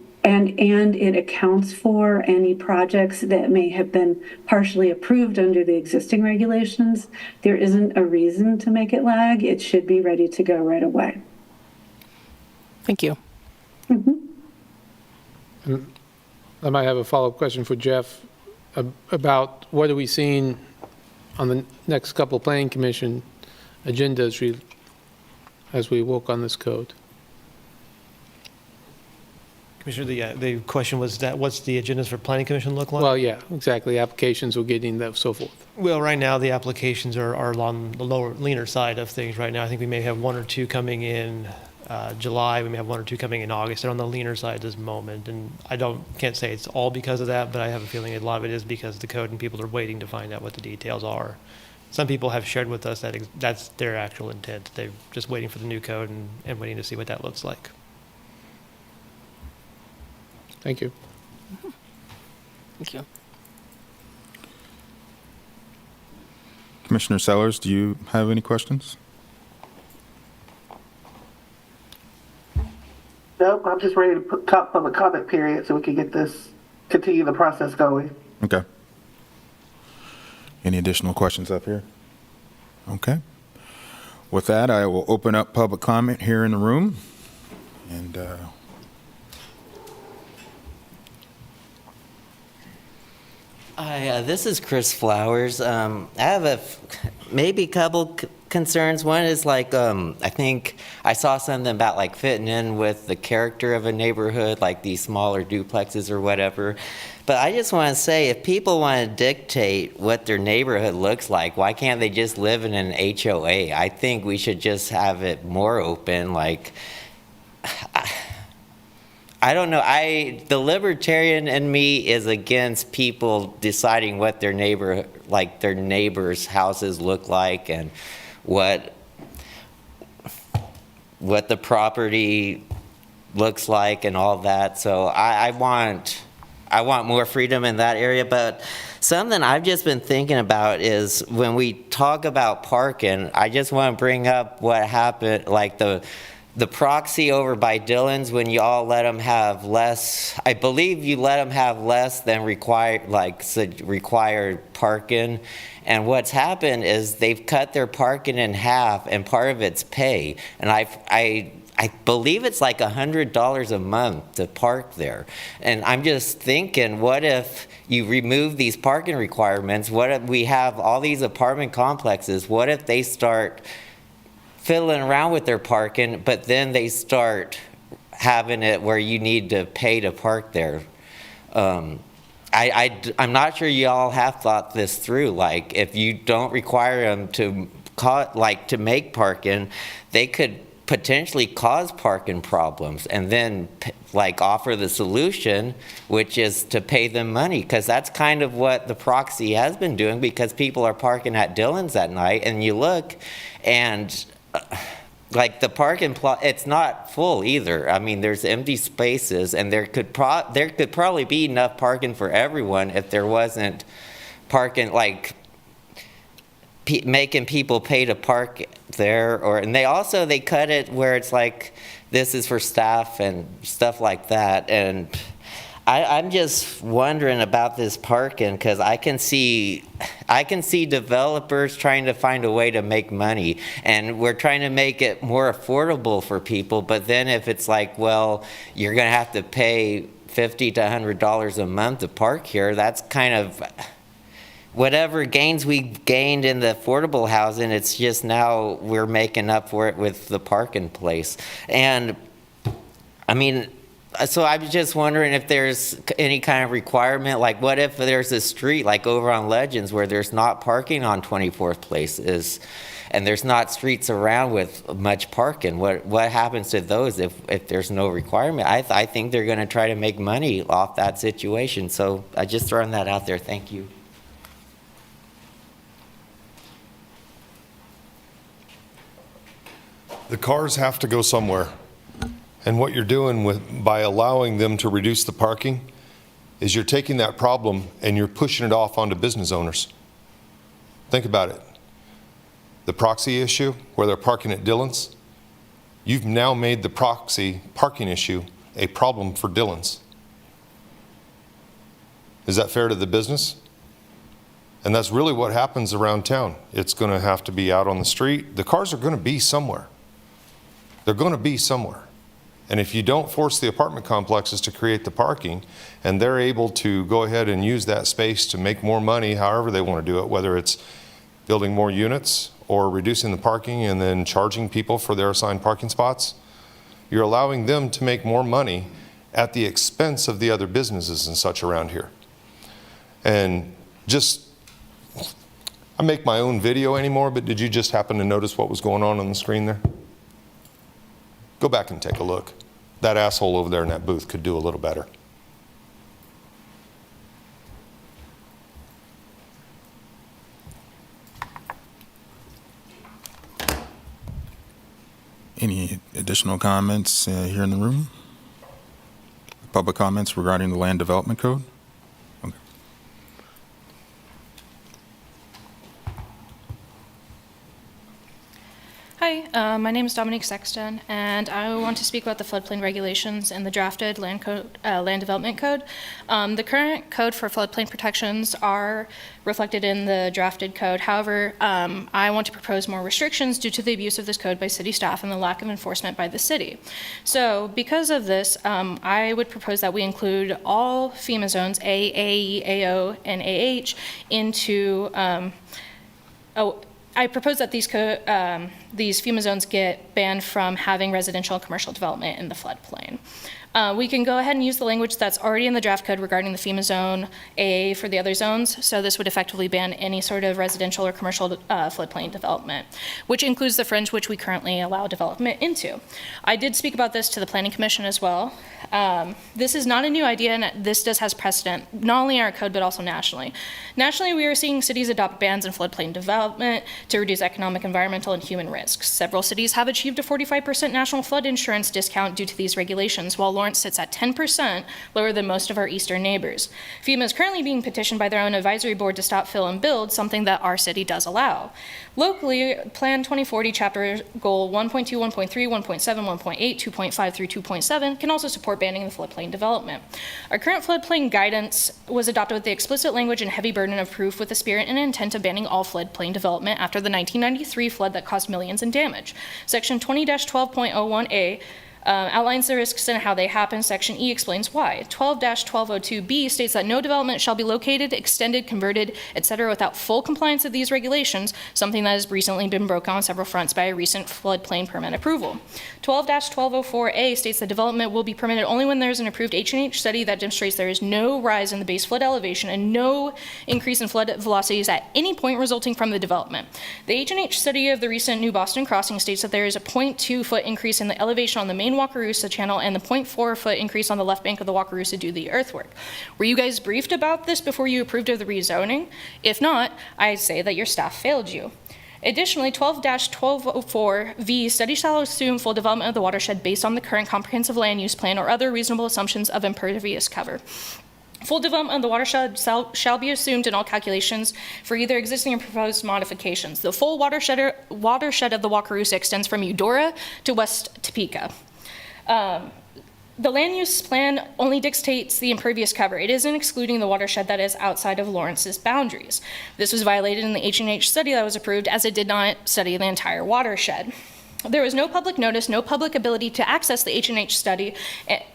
Speaker 11: it accounts for any projects that may have been partially approved under the existing regulations, there isn't a reason to make it lag. It should be ready to go right away.
Speaker 4: Thank you.
Speaker 2: I might have a follow-up question for Jeff about what are we seeing on the next couple of planning commission agendas as we work on this code.
Speaker 12: Commissioner, the question was that what's the agendas for Planning Commission look like?
Speaker 2: Well, yeah, exactly, applications we're getting, that, so forth.
Speaker 12: Well, right now, the applications are on the leaner side of things right now. I think we may have 1 or 2 coming in July. We may have 1 or 2 coming in August. They're on the leaner side at this moment. And can't say it's all because of that, but I have a feeling a lot of it is because of the code and people are waiting to find out what the details are. Some people have shared with us that that's their actual intent. They're just waiting for the new code and waiting to see what that looks like.
Speaker 2: Thank you.
Speaker 4: Thank you.
Speaker 1: Commissioner Sellers, do you have any questions?
Speaker 8: Nope, I'm just ready to talk public comment period so we can continue the process going.
Speaker 1: Okay. Any additional questions up here? Okay. With that, I will open up public comment here in the room. And
Speaker 13: Hi, this is Chris Flowers. I have maybe a couple concerns. One is like, I think I saw something about like fitting in with the character of a neighborhood, like these smaller duplexes or whatever. But I just want to say, if people want to dictate what their neighborhood looks like, why can't they just live in an HOA? I think we should just have it more open, like, I don't know. The libertarian in me is against people deciding what their neighbors' houses look like and what the property looks like and all that. So I want more freedom in that area. But something I've just been thinking about is when we talk about parking, I just want to bring up what happened, like the proxy over by Dillon's, when you all let them have less, I believe you let them have less than required parking. And what's happened is they've cut their parking in half, and part of it's pay. And I believe it's like $100 a month to park there. And I'm just thinking, what if you remove these parking requirements? What if we have all these apartment complexes? What if they start fiddling around with their parking, but then they start having it where you need to pay to park there? I'm not sure y'all have thought this through. Like, if you don't require them to make parking, they could potentially cause parking problems, and then like offer the solution, which is to pay them money, because that's kind of what the proxy has been doing, because people are parking at Dillon's at night, and you look and like the parking plot, it's not full either. I mean, there's empty spaces, and there could probably be enough parking for everyone if there wasn't parking, like making people pay to park there. And they cut it where it's like, this is for staff and stuff like that. And I'm just wondering about this parking, because I can see developers trying to find a way to make money, and we're trying to make it more affordable for people. But then if it's like, well, you're going to have to pay $50 to $100 a month to park here, that's kind of whatever gains we gained in the affordable housing. It's just now we're making up for it with the parking place. And I mean, so I was just wondering if there's any kind of requirement, like what if there's a street like over on Legends where there's not parking on 24th Place and there's not streets around with much parking? What happens to those if there's no requirement? I think they're going to try to make money off that situation. So I just throwing that out there. Thank you.
Speaker 7: The cars have to go somewhere. And what you're doing by allowing them to reduce the parking is you're taking that problem and you're pushing it off onto business owners. Think about it. The proxy issue, where they're parking at Dillon's, you've now made the proxy parking issue a problem for Dillon's. Is that fair to the business? And that's really what happens around town. It's going to have to be out on the street. The cars are going to be somewhere. They're going to be somewhere. And if you don't force the apartment complexes to create the parking, and they're able to go ahead and use that space to make more money however they want to do it, whether it's building more units or reducing the parking and then charging people for their assigned parking spots, you're allowing them to make more money, at the expense of the other businesses and such around here. And just, I make my own video anymore, but did you just happen to notice what was going on the screen there? Go back and take a look. That asshole over there in that booth could do a little better.
Speaker 1: Any additional comments here in the room? Public comments regarding the Land Development Code? Okay.
Speaker 14: Hi, my name is Dominique Sexton, and I want to speak about the floodplain regulations and the drafted land development code. The current code for floodplain protections are reflected in the drafted code. However, I want to propose more restrictions due to the abuse of this code by city staff and the lack of enforcement by the city. So because of this, I would propose that we include all FEMA zones, A, AE, AO, and AH into, I propose that these FEMA zones get banned from having residential and commercial development in the floodplain. We can go ahead and use the language that's already in the draft code regarding the FEMA zone AA for the other zones. So this would effectively ban any sort of residential or commercial floodplain development, which includes the fringe, which we currently allow development into. I did speak about this to the Planning Commission as well. This is not a new idea, and this has precedent, not only in our code, but also nationally. Nationally, we are seeing cities adopt bans in floodplain development to reduce economic, environmental, and human risks. Several cities have achieved a 45% national flood insurance discount due to these regulations, while Lawrence sits at 10%, lower than most of our eastern neighbors. FEMA is currently being petitioned by their own advisory board to stop, fill, and build, something that our city does allow. Locally, Plan 2040 Chapter Goal 1.2, 1.3, 1.7, 1.8, 2.5 through 2.7 can also support banning the floodplain development. Our current floodplain guidance was adopted with the explicit language and heavy burden of proof with the spirit and intent of banning all floodplain development after the 1993 flood that caused millions in damage. Section 20-12.01A outlines the risks and how they happen. Section E explains why. 12-1202B states that no development shall be located, extended, converted, etc. without full compliance with these regulations, something that has recently been broken on several fronts by a recent floodplain permit approval. 12-1204A states that development will be permitted only when there is an approved H&H study that demonstrates there is no rise in the base flood elevation and no increase in flood velocities at any point resulting from the development. The H&H study of the recent New Boston crossing states that there is a 0.2-foot increase in the elevation on the main Wakarusa channel and the 0.4-foot increase on the left bank of the Wakarusa due to the earthwork. Were you guys briefed about this before you approved of the rezoning? If not, I say that your staff failed you. Additionally, 12-1204V, study shall assume full development of the watershed based on the current comprehensive land use plan or other reasonable assumptions of impervious cover. Full development of the watershed shall be assumed in all calculations for either existing or proposed modifications. The full watershed of the Wakarusa extends from Eudora to West Topeka. The land use plan only dictates the impervious cover. It isn't excluding the watershed that is outside of Lawrence's boundaries. This was violated in the H&H study that was approved, as it did not study the entire watershed. There was no public notice, no public ability to access the H&H study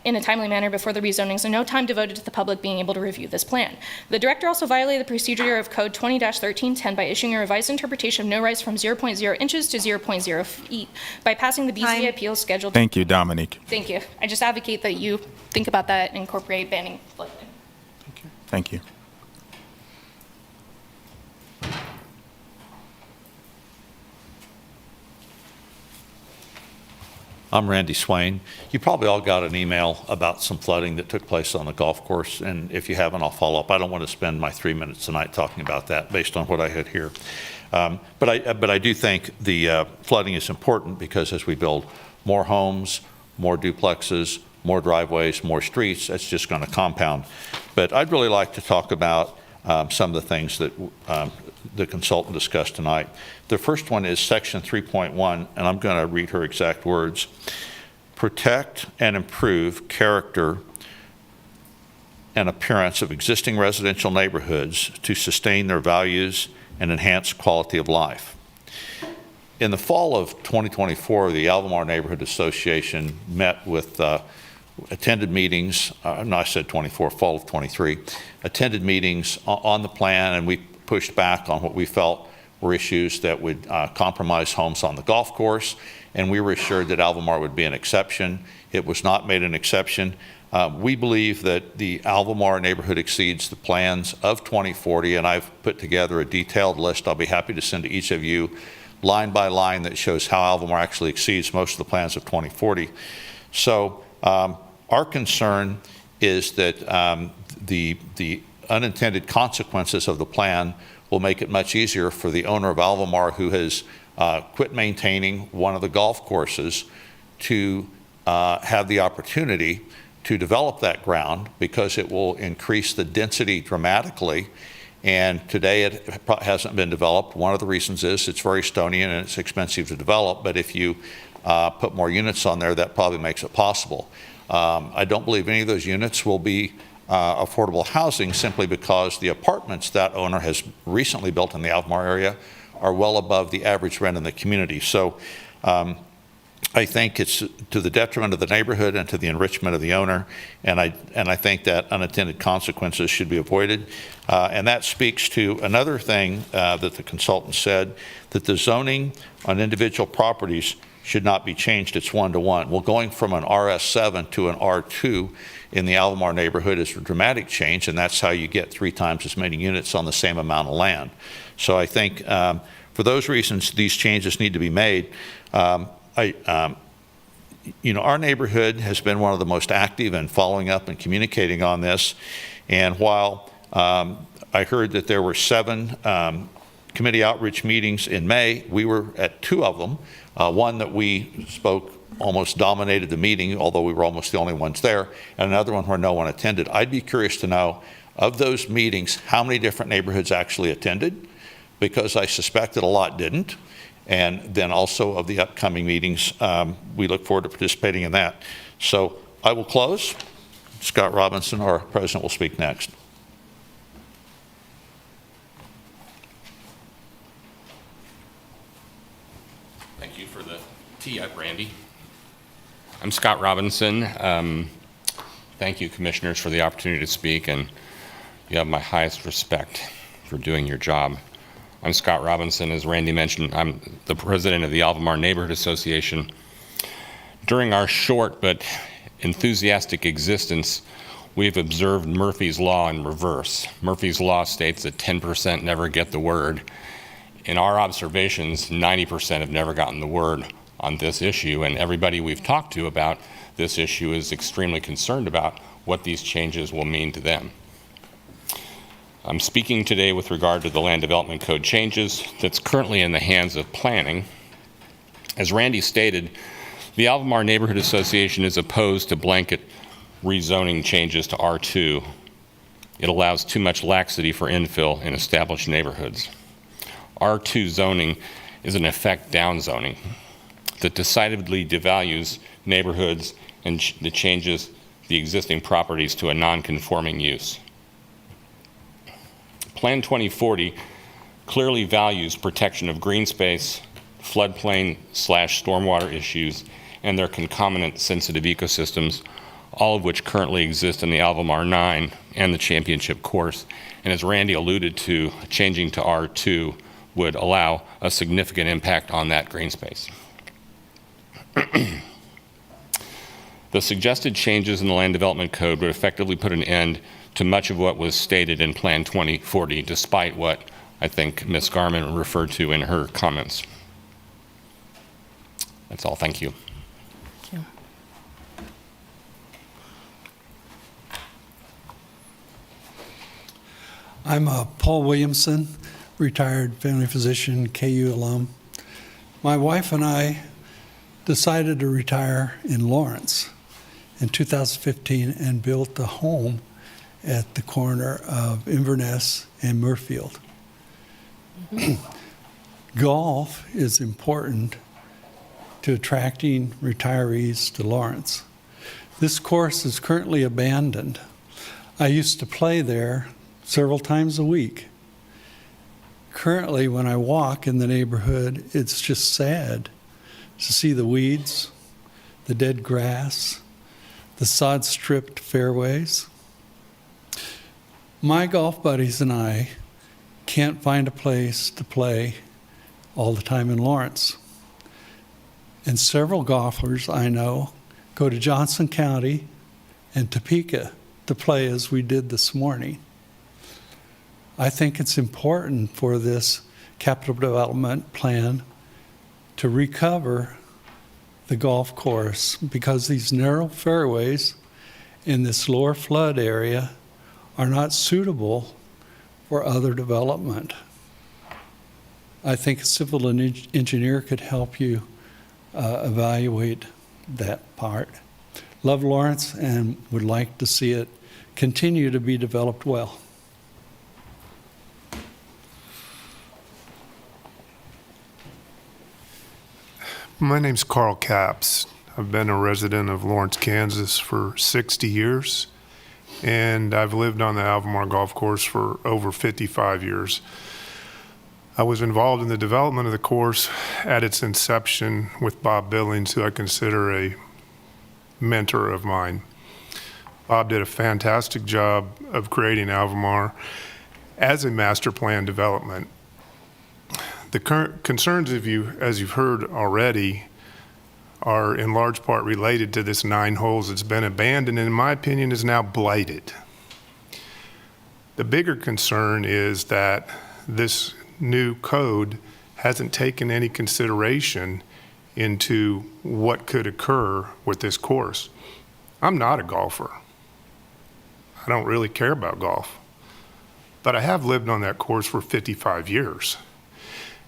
Speaker 14: in a timely manner before the rezonings, and no time devoted to the public being able to review this plan. The director also violated the procedure of Code 20-1310 by issuing a revised interpretation of no rise from 0.0 inches to 0.0 feet by passing the BCA appeals scheduled.
Speaker 1: Thank you, Dominique.
Speaker 14: Thank you. I just advocate that you think about that and incorporate banning floodplain.
Speaker 1: Thank you.
Speaker 15: I'm Randy Swain. You probably all got an email about some flooding that took place on the golf course, and if you haven't, I'll follow up. I don't want to spend my 3 minutes tonight talking about that based on what I had here. But I do think the flooding is important because as we build more homes, more duplexes, more driveways, more streets, that's just going to compound. But I'd really like to talk about some of the things that the consultant discussed tonight. The first one is section 3.1, and I'm going to read her exact words. Protect and improve character and appearance of existing residential neighborhoods to sustain their values and enhance quality of life. In the fall of 2024, the Albemarle Neighborhood Association met with attended meetings, no, I said 24, fall of 23, attended meetings on the plan, and we pushed back on what we felt were issues that would compromise homes on the golf course, and we were assured that Albemarle would be an exception. It was not made an exception. We believe that the Albemarle neighborhood exceeds the plans of 2040, and I've put together a detailed list I'll be happy to send to each of you line by line that shows how Albemarle actually exceeds most of the plans of 2040. So our concern is that the unintended consequences of the plan will make it much easier for the owner of Albemarle, who has quit maintaining one of the golf courses, to have the opportunity to develop that ground, because it will increase the density dramatically. And today it hasn't been developed. One of the reasons is it's very stony and it's expensive to develop, but if you put more units on there, that probably makes it possible. I don't believe any of those units will be affordable housing, simply because the apartments that owner has recently built in the Albemarle area are well above the average rent in the community. So I think it's to the detriment of the neighborhood and to the enrichment of the owner, and I think that unintended consequences should be avoided. And that speaks to another thing that the consultant said, that the zoning on individual properties should not be changed. It's 1-to-1. Well, going from an RS7 to an R2 in the Albemarle neighborhood is a dramatic change, and that's how you get 3 times as many units on the same amount of land. So I think for those reasons, these changes need to be made. Our neighborhood has been one of the most active in following up and communicating on this. And while I heard that there were 7 committee outreach meetings in May, we were at 2 of them. One that we spoke almost dominated the meeting, although we were almost the only ones there, and another one where no one attended. I'd be curious to know, of those meetings, how many different neighborhoods actually attended, because I suspect that a lot didn't. And then also of the upcoming meetings, we look forward to participating in that. So I will close. Scott Robinson, our president, will speak next.
Speaker 16: Thank you for the tee up, Randy. I'm Scott Robinson. Thank you, commissioners, for the opportunity to speak, and you have my highest respect for doing your job. I'm Scott Robinson. As Randy mentioned, I'm the president of the Albemarle Neighborhood Association. During our short but enthusiastic existence, we've observed Murphy's Law in reverse. Murphy's Law states that 10% never get the word. In our observations, 90% have never gotten the word on this issue, and everybody we've talked to about this issue is extremely concerned about what these changes will mean to them. I'm speaking today with regard to the Land Development Code changes that's currently in the hands of planning. As Randy stated, the Albemarle Neighborhood Association is opposed to blanket rezoning changes to R2. It allows too much laxity for infill in established neighborhoods. R2 zoning is in effect downzoning that decidedly devalues neighborhoods and that changes the existing properties to a non-conforming use. Plan 2040 clearly values protection of green space, floodplain/stormwater issues, and their concomitant sensitive ecosystems, all of which currently exist in the Albemarle 9 and the championship course. And as Randy alluded to, changing to R2 would allow a significant impact on that green space. The suggested changes in the Land Development Code would effectively put an end to much of what was stated in Plan 2040, despite what I think Ms. Garman referred to in her comments. That's all. Thank you.
Speaker 4: Thank you.
Speaker 17: I'm Paul Williamson, retired family physician, KU alum. My wife and I decided to retire in Lawrence in 2015 and built a home at the corner of Inverness and Murfield. Golf is important to attracting retirees to Lawrence. This course is currently abandoned. I used to play there several times a week. Currently, when I walk in the neighborhood, it's just sad to see the weeds, the dead grass, the sod-stripped fairways. My golf buddies and I can't find a place to play all the time in Lawrence. And several golfers I know go to Johnson County, and Topeka to play as we did this morning. I think it's important for this capital development plan to recover the golf course, because these narrow fairways in this lower flood area are not suitable for other development. I think a civil engineer could help you evaluate that part. Love Lawrence and would like to see it continue to be developed well.
Speaker 18: My name's Carl Capps. I've been a resident of Lawrence, Kansas for 60 years, and I've lived on the Albemarle Golf Course for over 55 years. I was involved in the development of the course at its inception with Bob Billings, who I consider a mentor of mine. Bob did a fantastic job of creating Albemarle as a master plan development. The current concerns of you, as you've heard already, are in large part related to this 9 holes that's been abandoned and in my opinion is now blighted. The bigger concern is that this new code hasn't taken any consideration into what could occur with this course. I'm not a golfer. I don't really care about golf, but I have lived on that course for 55 years.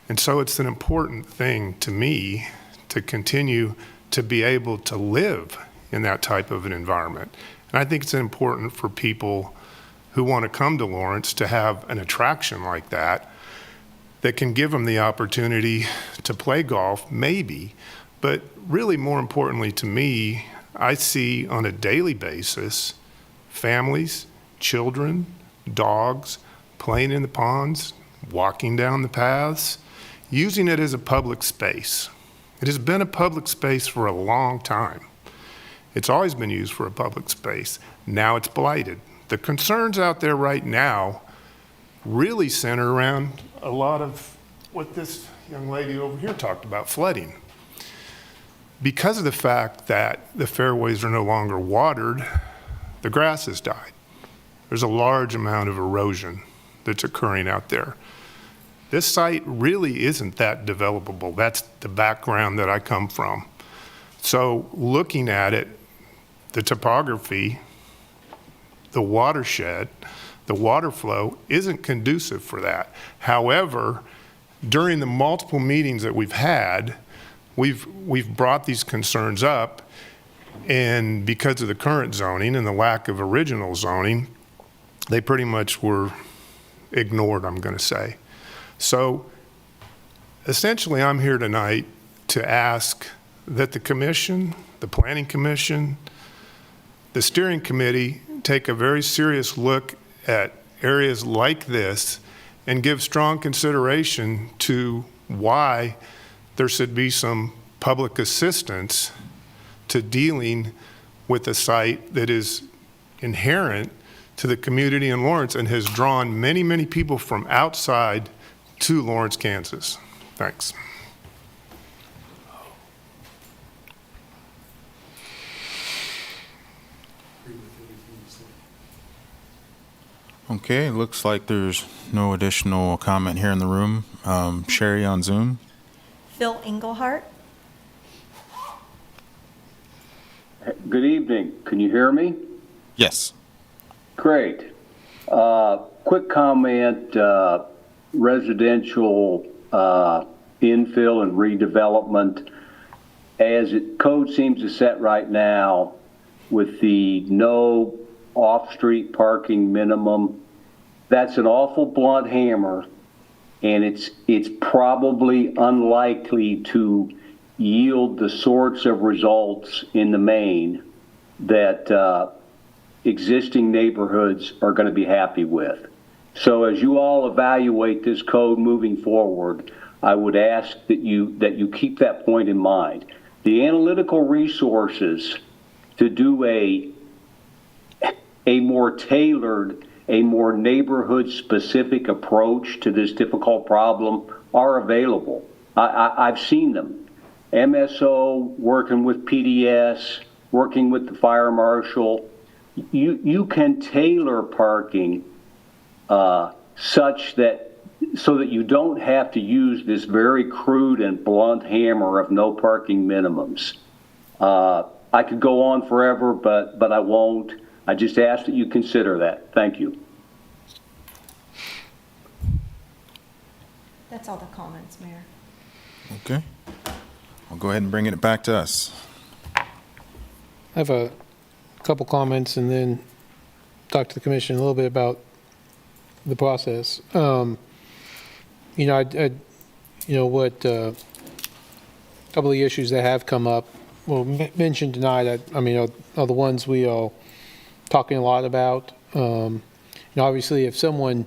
Speaker 18: And so it's an important thing to me to continue to be able to live in that type of an environment. And I think it's important for people who want to come to Lawrence to have an attraction like that can give them the opportunity to play golf, maybe, but really more importantly to me, I see on a daily basis families, children, dogs playing in the ponds, walking down the paths, using it as a public space. It has been a public space for a long time. It's always been used for a public space. Now it's blighted. The concerns out there right now really center around a lot of what this young lady over here talked about, flooding. Because of the fact that the fairways are no longer watered, the grass has died. There's a large amount of erosion that's occurring out there. This site really isn't that developable. That's the background that I come from. So looking at it, the topography, the watershed, the water flow isn't conducive for that. However, during the multiple meetings that we've had, we've brought these concerns up, and because of the current zoning and the lack of original zoning, they pretty much were ignored, I'm going to say. So essentially, I'm here tonight to ask that the commission, the planning commission, the steering committee take a very serious look at areas like this and give strong consideration to why there should be some public assistance to dealing with a site that is inherent to the community in Lawrence and has drawn many, many people from outside to Lawrence, Kansas. Thanks.
Speaker 1: Okay, looks like there's no additional comment here in the room. Sherry on Zoom.
Speaker 3: Phil Engelhardt.
Speaker 19: Good evening. Can you hear me?
Speaker 1: Yes.
Speaker 19: Great. Quick comment, residential infill and redevelopment. As code seems to set right now with the no off-street parking minimum, that's an awful blunt hammer, and it's probably unlikely to yield the sorts of results in the main that existing neighborhoods are going to be happy with. So as you all evaluate this code moving forward, I would ask that you keep that point in mind. The analytical resources to do a more tailored, a more neighborhood-specific approach to this difficult problem are available. I've seen them. MSO working with PDS, working with the fire marshal, you can tailor parking such that so that you don't have to use this very crude and blunt hammer of no parking minimums. I could go on forever, but I won't. I just ask that you consider that. Thank you.
Speaker 3: That's all the comments, Mayor.
Speaker 1: Okay. I'll go ahead and bring it back to us.
Speaker 2: I have a couple comments and then talk to the commission a little bit about the process. You know, what a couple of the issues that have come up, well, mentioned tonight, are the ones we are talking a lot about. Obviously, if someone,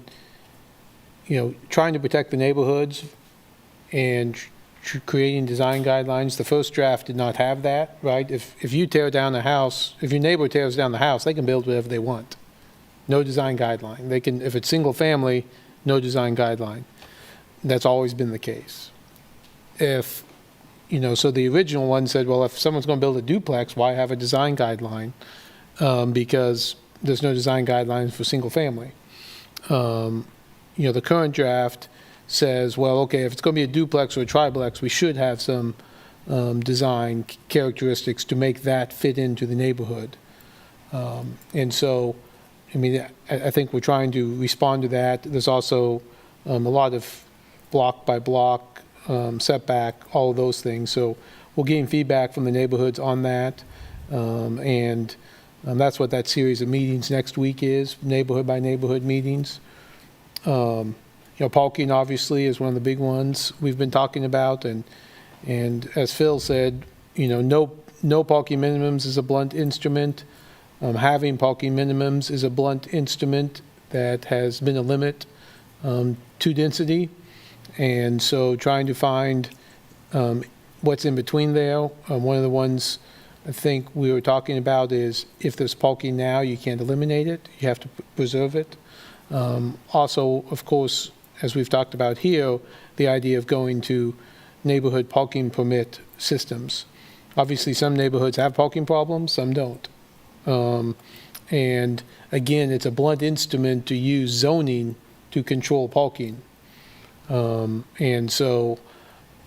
Speaker 2: trying to protect the neighborhoods and creating design guidelines, the first draft did not have that, right? If you tear down a house, if your neighbor tears down the house, they can build whatever they want. No design guideline. They can, if it's single family, no design guideline. That's always been the case. If, so the original one said, well, if someone's going to build a duplex, why have a design guideline? Because there's no design guidelines for single family. The current draft says, well, okay, if it's going to be a duplex or a triplex, we should have some design characteristics to make that fit into the neighborhood. And so, I think we're trying to respond to that. There's also a lot of block by block setback, all of those things. So we'll gain feedback from the neighborhoods on that. And that's what that series of meetings next week is, neighborhood by neighborhood meetings. Parking obviously is one of the big ones we've been talking about. And as Phil said, no parking minimums is a blunt instrument. Having parking minimums is a blunt instrument that has been a limit to density. And so trying to find what's in between there. One of the ones I think we were talking about is if there's parking now, you can't eliminate it. You have to preserve it. Also, of course, as we've talked about here, the idea of going to neighborhood parking permit systems. Obviously, some neighborhoods have parking problems, some don't. And again, it's a blunt instrument to use zoning to control parking. And so,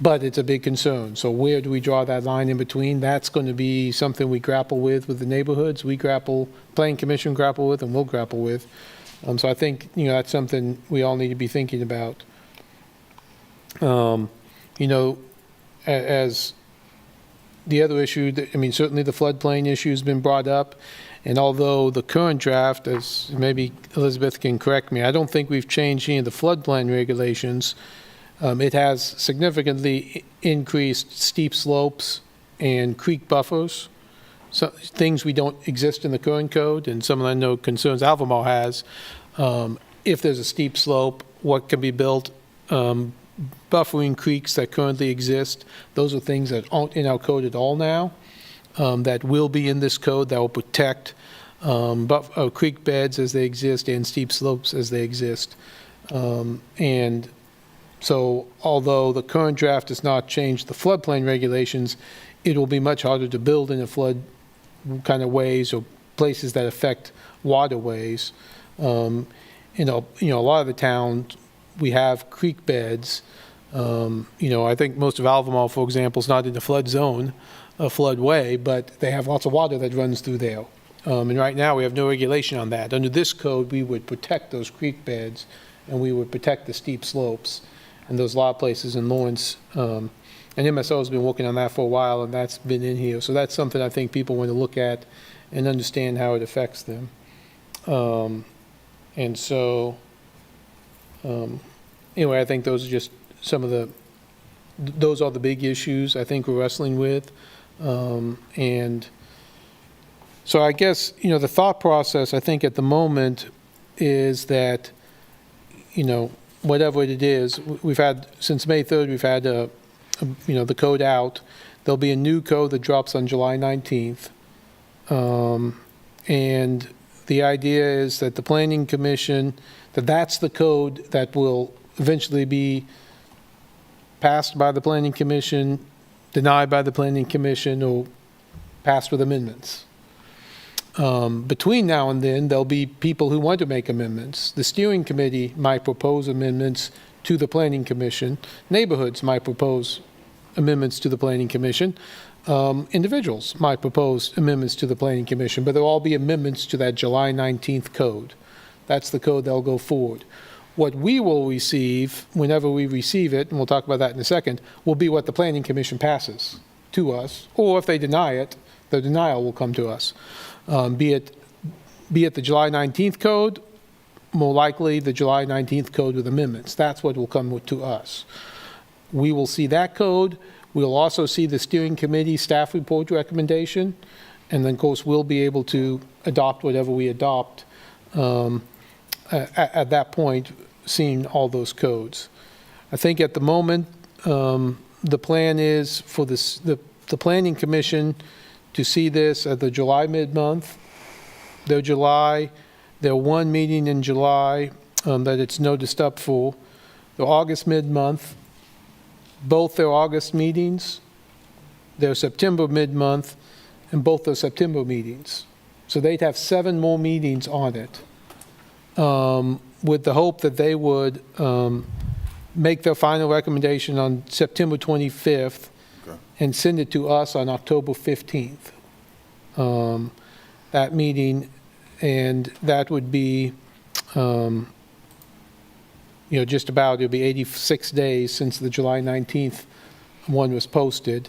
Speaker 2: but it's a big concern. So where do we draw that line in between? That's going to be something we grapple with the neighborhoods. We grapple, Planning Commission grapple with, and we'll grapple with. So I think, that's something we all need to be thinking about. As the other issue, certainly the floodplain issue has been brought up. And although the current draft, as maybe Elizabeth can correct me, I don't think we've changed any of the floodplain regulations. It has significantly increased steep slopes and creek buffers, so things we don't exist in the current code, and some of the I know concerns Albemarle has. If there's a steep slope, what can be built? Buffering creeks that currently exist, those are things that aren't in our code at all now, that will be in this code that will protect creek beds as they exist and steep slopes as they exist. And so although the current draft does not change the floodplain regulations, it will be much harder to build in a flood kind of ways or places that affect waterways. A lot of the towns, we have creek beds. I think most of Albemarle, for example, is not in the flood zone, a floodway, but they have lots of water that runs through there. And right now, we have no regulation on that. Under this code, we would protect those creek beds, and we would protect the steep slopes. And there's a lot of places in Lawrence, and MSO has been working on that for a while, and that's been in here. So that's something I think people want to look at and understand how it affects them. Anyway, I think those are just some of those are the big issues I think we're wrestling with. And so I guess, the thought process I think at the moment is that, whatever it is, we've had, since May 3rd, we've had, the code out. There'll be a new code that drops on July 19th. And the idea is that the Planning Commission, that's the code that will eventually be passed by the Planning Commission, denied by the Planning Commission, or passed with amendments. Between now and then, there'll be people who want to make amendments. The steering committee might propose amendments to the planning commission. Neighborhoods might propose amendments to the planning commission. Individuals might propose amendments to the planning commission, but there'll all be amendments to that July 19th code. That's the code that'll go forward. What we will receive, whenever we receive it, and we'll talk about that in a second, will be what the planning commission passes to us, or if they deny it, the denial will come to us. Be it the July 19th code, more likely the July 19th code with amendments. That's what will come to us. We will see that code. We'll also see the steering committee staff report recommendation, and then, of course, we'll be able to adopt whatever we adopt at that point, seeing all those codes. I think at the moment, the plan is for the Planning Commission to see this at the July mid-month. Their one meeting in July that it's noticed up for. The August mid-month, both their August meetings, their September mid-month, and both their September meetings. So they'd have 7 more meetings on it, with the hope that they would make their final recommendation on September 25th and send it to us on October 15th. That meeting, and that would be, just about, it'll be 86 days since the July 19th one was posted.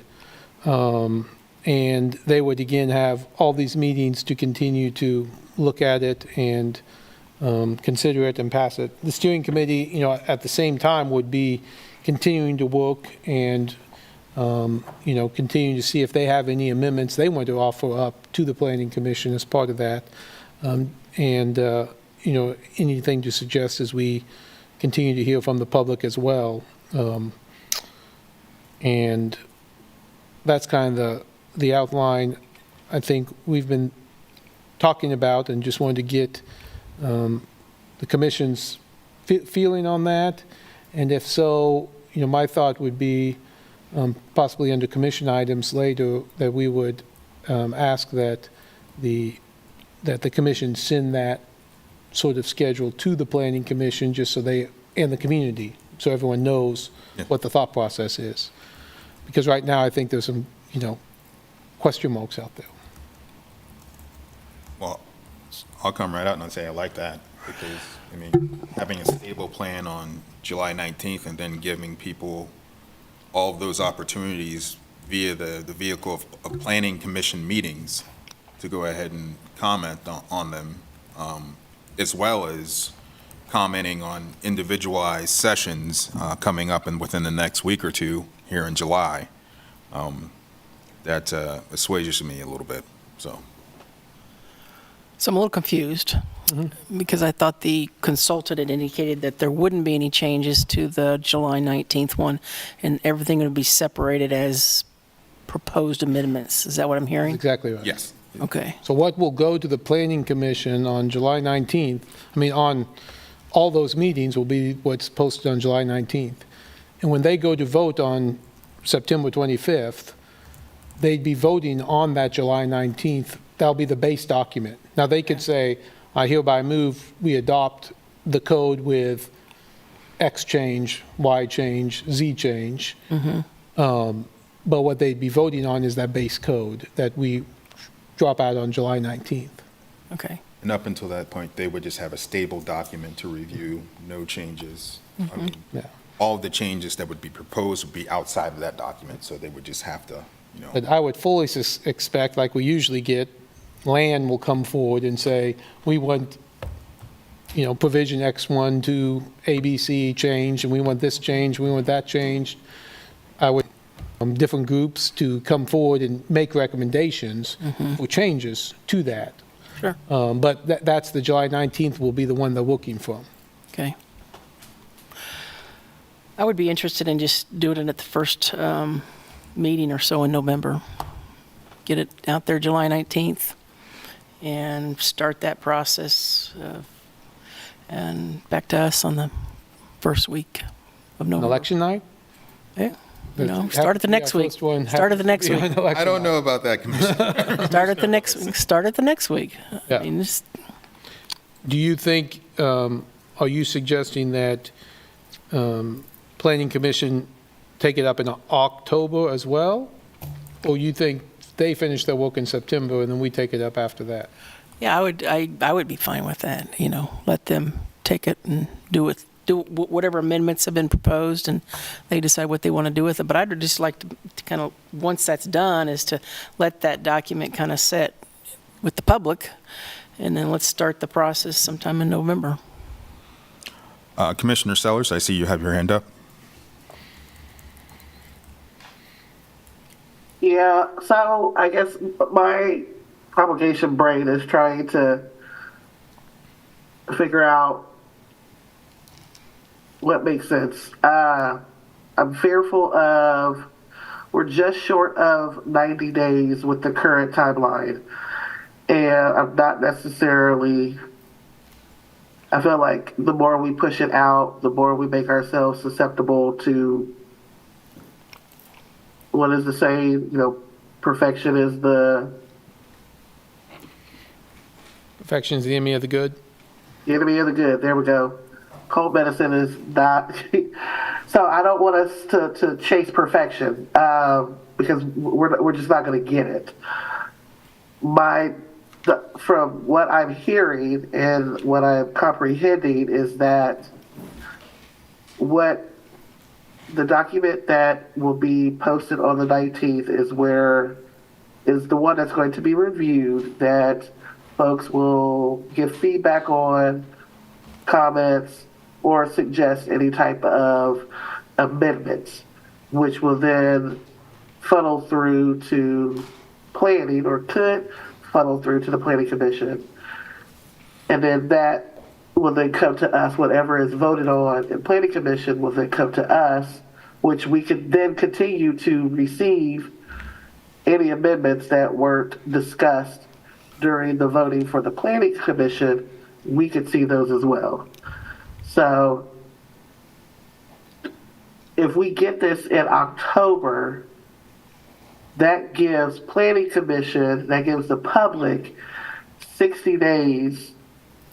Speaker 2: And they would again have all these meetings to continue to look at it and consider it and pass it. The steering committee, at the same time would be continuing to work and, continuing to see if they have any amendments they want to offer up to the Planning Commission as part of that. Anything to suggest as we continue to hear from the public as well. And that's kind of the outline I think we've been talking about, and just wanted to get the commission's feeling on that. And if so, my thought would be possibly under commission items later that we would ask that the commission send that sort of schedule to the Planning Commission, just so they, and the community, so everyone knows what the thought process is. Because right now, I think there's some, question marks out there.
Speaker 1: Well, I'll come right out and say I like that, because, having a stable plan on July 19th and then giving people all of those opportunities via the vehicle of planning commission meetings to go ahead and comment on them, as well as commenting on individualized sessions coming up within the next week or two here in July. That assuages me a little bit. So
Speaker 4: I'm a little confused because I thought the consultant had indicated that there wouldn't be any changes to the July 19th one, and everything would be separated as proposed amendments. Is that what I'm hearing?
Speaker 2: Exactly right.
Speaker 1: yes.
Speaker 4: Okay.
Speaker 2: So what will go to the Planning Commission on July 19th, on all those meetings will be what's posted on July 19th. And when they go to vote on September 25th, they'd be voting on that July 19th. That'll be the base document. Now, they could say, I hereby move we adopt the code with X change, Y change, Z change. But what they'd be voting on is that base code that we drop out on July 19th.
Speaker 4: Okay.
Speaker 1: And up until that point, they would just have a stable document to review, no changes.
Speaker 2: Yeah.
Speaker 1: All of the changes that would be proposed would be outside of that document, so they would just have to,
Speaker 2: But I would fully expect, like we usually get, land will come forward and say, we want, provision X1 to ABC change, and we want this change, we want that changed. I would, different groups to come forward and make recommendations for changes to that.
Speaker 4: Sure.
Speaker 2: But that's the July 19th will be the one they're looking from.
Speaker 4: Okay. I would be interested in just doing it at the first meeting or so in November. Get it out there July 19th and start that process and back to us on the first week of November.
Speaker 2: Election night?
Speaker 4: Yeah. You know, start at the next week. Start at the next week.
Speaker 1: I don't know about that, Commissioner.
Speaker 4: Start at the next week.
Speaker 2: Yeah.
Speaker 4: I mean,
Speaker 2: Do you think, are you suggesting that Planning Commission take it up in October as well? Or you think they finish their work in September and then we take it up after that?
Speaker 4: yeah, I would be fine with that, you know, let them take it and do whatever amendments have been proposed, and they decide what they want to do with it. But I'd just like to kind of, once that's done, is to let that document kind of set with the public, and then let's start the process sometime in November.
Speaker 1: Commissioner Sellers, I see you have your hand up.
Speaker 8: Yeah, so I guess my promulgation brain is trying to figure out what makes sense. I'm fearful of, we're just short of 90 days with the current timeline. And I'm not necessarily, I feel like the more we push it out, the more we make ourselves susceptible to, what is the saying, you know, perfection is the
Speaker 2: enemy of the good?
Speaker 8: The enemy of the good, there we go. Cold medicine is not, so I don't want us to chase perfection, because we're just not gonna get it. From what I'm hearing and what I'm comprehending is that what the document that will be posted on the 19th is the one that's going to be reviewed, that folks will give feedback on, comments, or suggest any type of amendments, which will then funnel through to planning, or could funnel through to the Planning Commission. And then that will then come to us, whatever is voted on in Planning Commission will then come to us, which we can then continue to receive any amendments that weren't discussed during the voting for the Planning Commission. We could see those as well. So if we get this in October, that gives Planning Commission, that gives the public 60 days,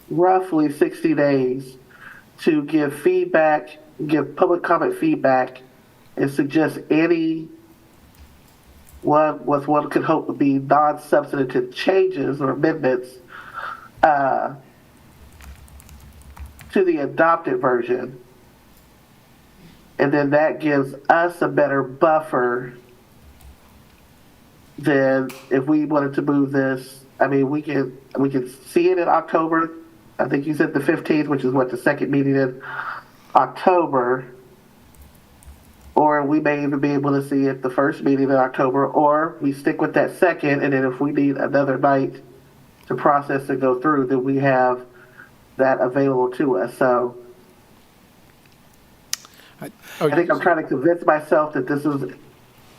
Speaker 8: roughly 60 days, to give feedback, give public comment feedback, and suggest any what one could hope would be non-substantive changes or amendments to the adopted version. And then that gives us a better buffer than if we wanted to move this. I mean, we can see it in October. I think you said the 15th, which is what, the second meeting in October. Or we may even be able to see it the first meeting in October, or we stick with that second, and then if we need another night to process and go through, then we have that available to us. So I think I'm trying to convince myself that this is,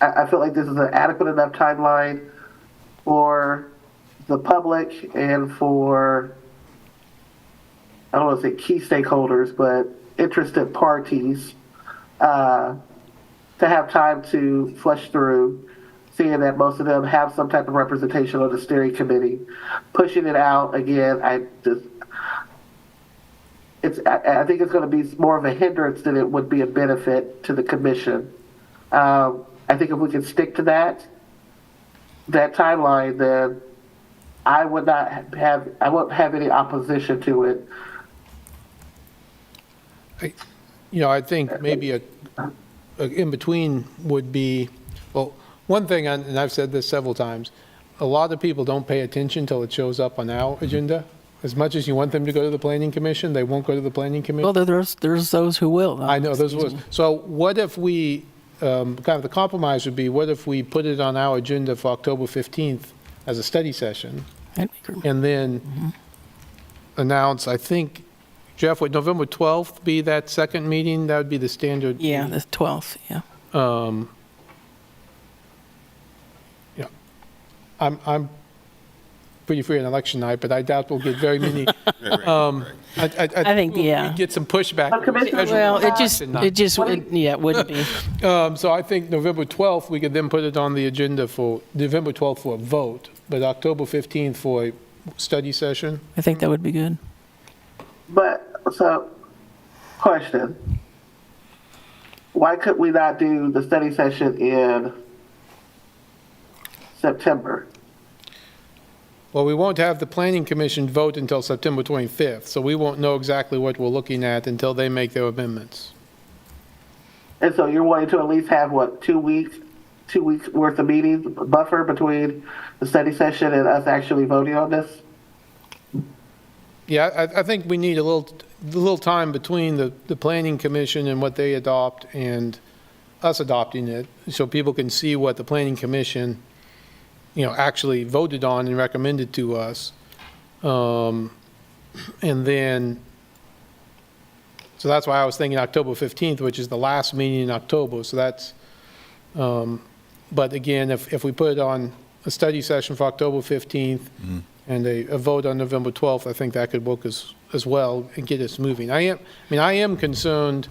Speaker 8: I feel like this is an adequate enough timeline for the public and for, I don't want to say key stakeholders, but interested parties, to have time to flush through, seeing that most of them have some type of representation on the steering committee. Pushing it out, again, I think it's going to be more of a hindrance than it would be a benefit to the commission. I think if we can stick to that timeline, then I won't have any opposition to it.
Speaker 2: I think maybe a in-between would be, well, one thing, and I've said this several times, a lot of people don't pay attention until it shows up on our agenda. As much as you want them to go to the Planning Commission, they won't go to the Planning Commission.
Speaker 4: Well, there's those who will.
Speaker 2: I know, those will. So what if we, kind of the compromise would be, what if we put it on our agenda for October 15th as a study session? And then announce, I think, Jeff, would November 12th be that second meeting? That would be the standard.
Speaker 4: Yeah, the 12th, yeah.
Speaker 2: Yeah. pretty free on election night, but I doubt we'll get very many. I
Speaker 4: think, yeah.
Speaker 2: we'd get some pushback.
Speaker 4: Well, it wouldn't be.
Speaker 2: So I think November 12th, we could then put it on the agenda for November 12th for a vote, but October 15th for a study session.
Speaker 4: I think that would be good.
Speaker 8: But, so, question. Why could we not do the study session in September?
Speaker 2: Well, we won't have the planning commission vote until September 25th, so we won't know exactly what we're looking at until they make their amendments.
Speaker 8: And so you're wanting to at least have, what, 2 weeks worth of meetings buffer between the study session and us actually voting on this?
Speaker 2: Yeah, I think we need a little time between the planning commission and what they adopt and us adopting it, so people can see what the planning commission, actually voted on and recommended to us. And then, so that's why I was thinking October 15th, which is the last meeting in October. So that's, but again, if we put it on a study session for October 15th and a vote on November 12th, I think that could work as well and get us moving. I am concerned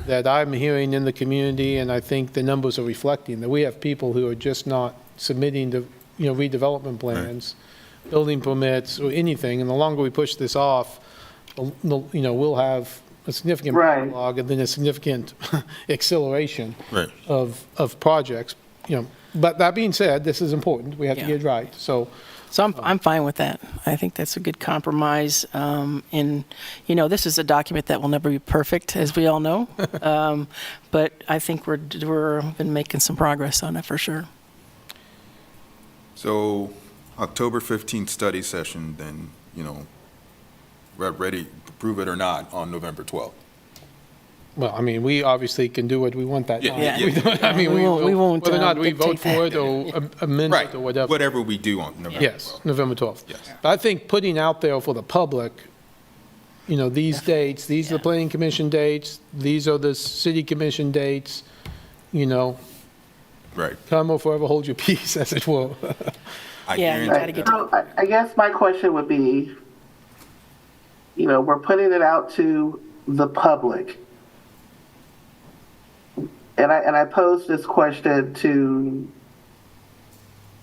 Speaker 2: that I'm hearing in the community, and I think the numbers are reflecting, that we have people who are just not submitting to, redevelopment plans, building permits, or anything, and the longer we push this off, we'll have a significant backlog and then a significant acceleration of projects, But that being said, this is important. We have to get it right. So
Speaker 4: I'm fine with that. I think that's a good compromise. And, this is a document that will never be perfect, as we all know. But I think we've been making some progress on it for sure.
Speaker 1: So October 15th study session, then, we're ready to approve it or not on November 12th.
Speaker 2: Well, we obviously can do what we want that night.
Speaker 1: Yeah.
Speaker 2: We won't, whether or not we vote
Speaker 4: dictate
Speaker 2: for it or amend it or whatever.
Speaker 1: Whatever we do on November 12th.
Speaker 2: Yes, November 12th.
Speaker 1: Yes.
Speaker 2: But I think putting out there for the public, these dates, these are the planning commission dates, these are the city commission dates,
Speaker 1: Right.
Speaker 2: come or forever hold your peace, as it were.
Speaker 8: So I guess my question would be, we're putting it out to the public. And I posed this question to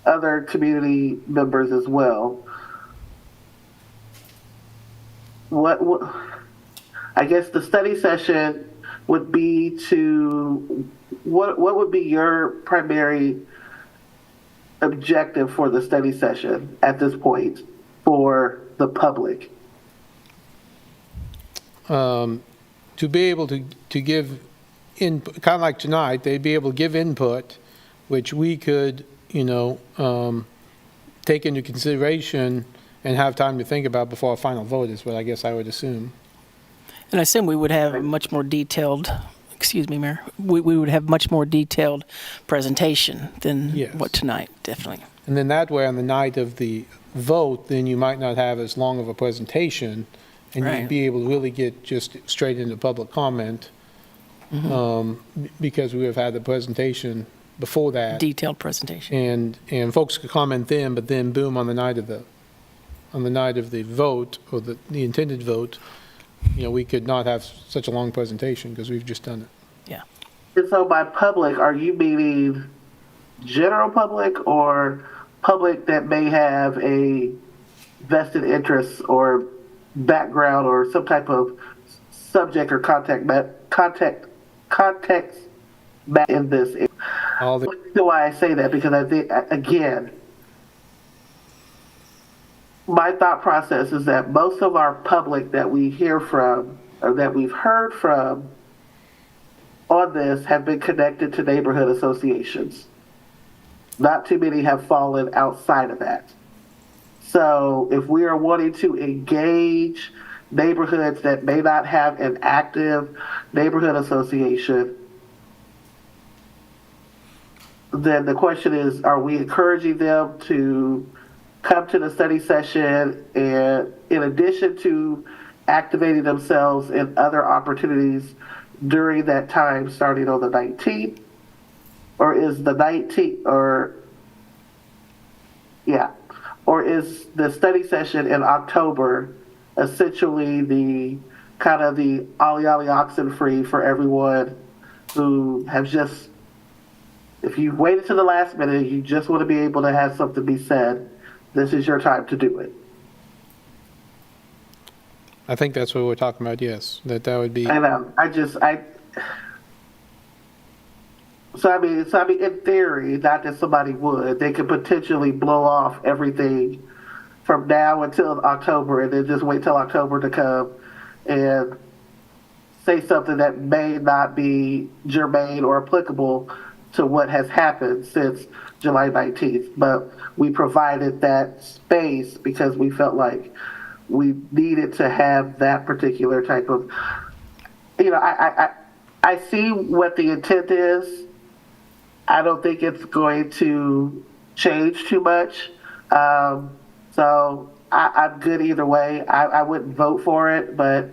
Speaker 8: other community members as well. What I guess the study session would be to, what would be your primary objective for the study session at this point for the public?
Speaker 2: To be able to give input, kind of like tonight, they'd be able to give input, which we could, take into consideration and have time to think about before a final vote is what I guess I would assume.
Speaker 4: And I assume we would have a much more detailed, excuse me, Mayor, we would have much more detailed presentation than what tonight, definitely.
Speaker 2: And then that way, on the night of the vote, then you might not have as long of a presentation, and you'd be able to really get just straight into public comment, because we have had the presentation before that.
Speaker 4: Detailed presentation.
Speaker 2: And folks could comment then, but then boom, on the night of the vote, or the intended vote, we could not have such a long presentation because we've just done it.
Speaker 4: Yeah.
Speaker 8: And so by public, are you meaning general public or public that may have a vested interest or background or some type of subject or context back in this? Why I say that, because I think, again, my thought process is that most of our public that we hear from, or that we've heard from on this, have been connected to neighborhood associations. Not too many have fallen outside of that. So if we are wanting to engage neighborhoods that may not have an active neighborhood association, then the question is, are we encouraging them to come to the study session, and in addition to activating themselves in other opportunities during that time starting on the 19th? Or is the 19th, or is the study session in October essentially the kind of the ollie ollie oxen free for everyone who have just, if you waited to the last minute, you just want to be able to have something be said, this is your time to do it.
Speaker 2: I think that's what we're talking about, yes, that would be.
Speaker 8: I know, so I mean, in theory, not that somebody would, they could potentially blow off everything from now until October and then just wait till October to come and say something that may not be germane or applicable to what has happened since July 19th. But we provided that space because we felt like we needed to have that particular type of, I see what the intent is. I don't think it's going to change too much. So I'm good either way. I wouldn't vote for it, but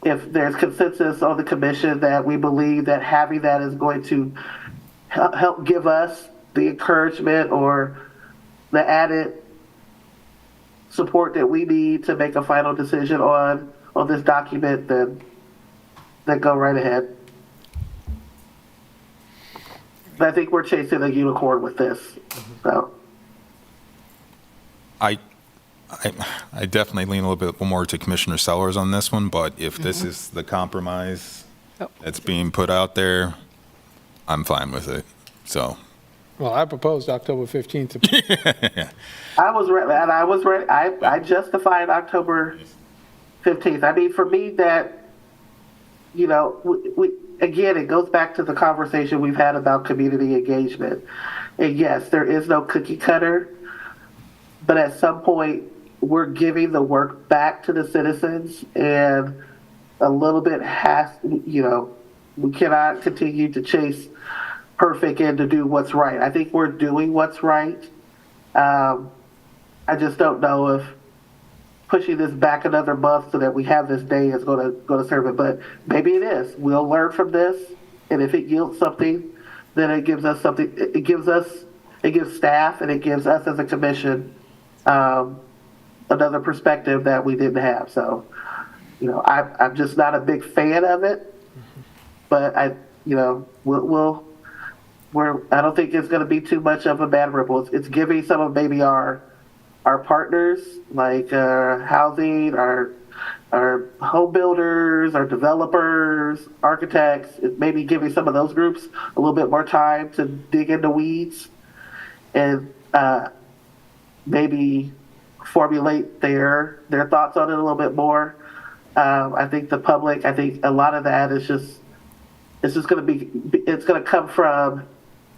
Speaker 8: if there's consensus on the commission that we believe that having that is going to help give us the encouragement or the added support that we need to make a final decision on this document, then go right ahead. But I think we're chasing a unicorn with this. So
Speaker 1: I definitely lean a little bit more to Commissioner Sellers on this one, but if this is the compromise that's being put out there, I'm fine with it. So.
Speaker 2: Well, I proposed October 15th.
Speaker 8: I was ready. I justified October 15th. I mean, for me, that, again, it goes back to the conversation we've had about community engagement. And yes, there is no cookie cutter, but at some point, we're giving the work back to the citizens, and a little bit we cannot continue to chase perfect and to do what's right. I think we're doing what's right. I just don't know if pushing this back another month so that we have this day is going to serve it, but maybe it is. We'll learn from this, and if it yields something, then it gives us something. It gives staff, and it gives us as a commission another perspective that we didn't have. So, I'm just not a big fan of it, but I don't think it's going to be too much of a bad ripple. It's giving some of maybe our partners, like housing, our home builders, our developers, architects, maybe giving some of those groups a little bit more time to dig into weeds and maybe formulate their thoughts on it a little bit more. I think the public, a lot of that is it's going to come from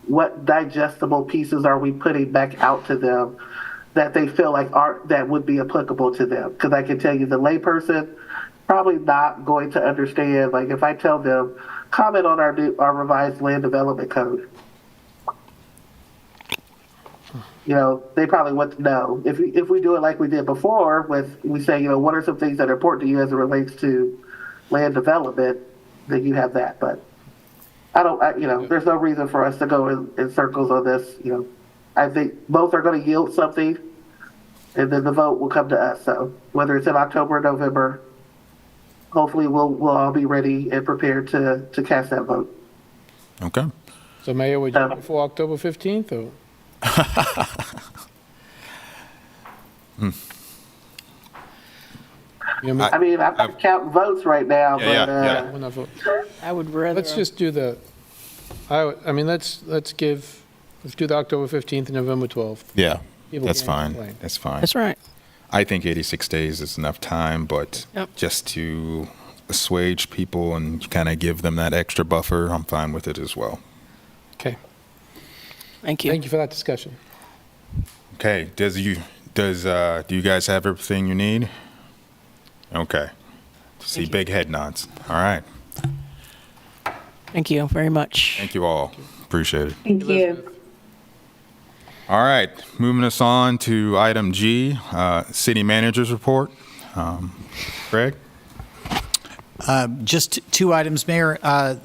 Speaker 8: what digestible pieces are we putting back out to them that they feel like that would be applicable to them. Because I can tell you, the layperson probably not going to understand. Like if I tell them, comment on our revised land development code, they probably want to know. If we do it like we did before, we say, what are some things that are important to you as it relates to land development, then you have that. But there's no reason for us to go in circles on this. I think both are going to yield something, and then the vote will come to us. So whether it's in October or November, hopefully we'll all be ready and prepared to cast that vote.
Speaker 1: Okay.
Speaker 2: So Mayor, would you before October 15th or?
Speaker 8: I mean, I'm counting votes right now,
Speaker 4: I would rather.
Speaker 2: Let's just do let's do the October 15th and November 12th.
Speaker 1: Yeah,
Speaker 2: People
Speaker 1: that's
Speaker 2: can't
Speaker 1: fine.
Speaker 2: complain.
Speaker 1: That's fine.
Speaker 4: That's right.
Speaker 1: I think 86 days is enough time, but just to assuage people and kind of give them that extra buffer, I'm fine with it as well.
Speaker 2: Okay.
Speaker 4: Thank you.
Speaker 2: Thank you for that discussion.
Speaker 1: Okay. Do you guys have everything you need? Okay. See big head nods. All right.
Speaker 4: Thank you very much.
Speaker 1: Thank you all. Appreciate it.
Speaker 11: Thank you.
Speaker 1: All right. Moving us on to item G, City Manager's Report. Greg?
Speaker 20: Just two items, Mayor. A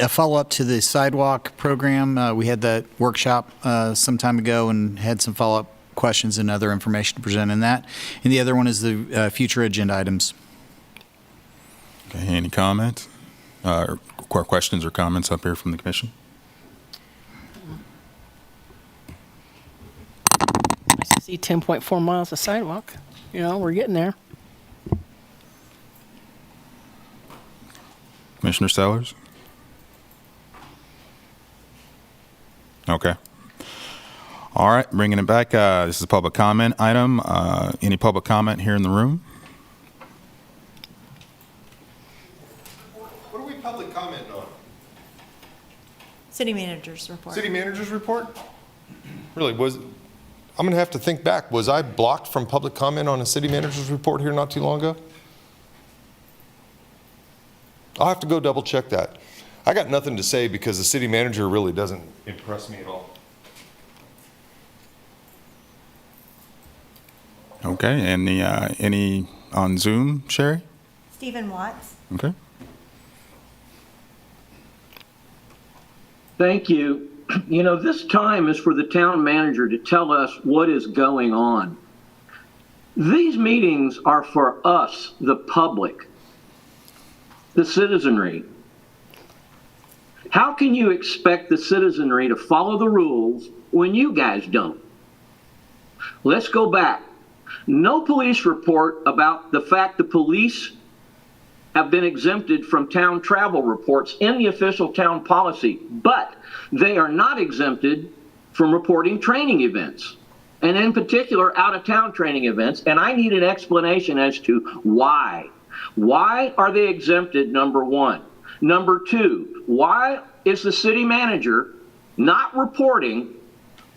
Speaker 20: follow-up to the sidewalk program. We had that workshop some time ago and had some follow-up questions and other information to present in that. And the other one is the future agenda items.
Speaker 1: Okay, any comments? Or questions or comments up here from the commission?
Speaker 4: I see 10.4 miles of sidewalk. You know, we're getting there.
Speaker 1: Commissioner Sellers? Okay. All right, bringing it back. This is a public comment item. Any public comment here in the room?
Speaker 7: What are we public commenting on?
Speaker 3: City Manager's report.
Speaker 7: City Manager's report? Really, I'm going to have to think back. Was I blocked from public comment on a City Manager's report here not too long ago? I'll have to go double check that. I got nothing to say because the City Manager really doesn't impress me at all.
Speaker 1: Okay, and any on Zoom, Sherry?
Speaker 3: Stephen Watts.
Speaker 1: Okay.
Speaker 19: Thank you. You know, this time is for the town manager to tell us what is going on. These meetings are for us, the public, the citizenry. How can you expect the citizenry to follow the rules when you guys don't? Let's go back. No police report about the fact the police have been exempted from town travel reports in the official town policy, but they are not exempted from reporting training events, and in particular out-of-town training events, and I need an explanation as to why. Why are they exempted, number one? Number two, why is the city manager not reporting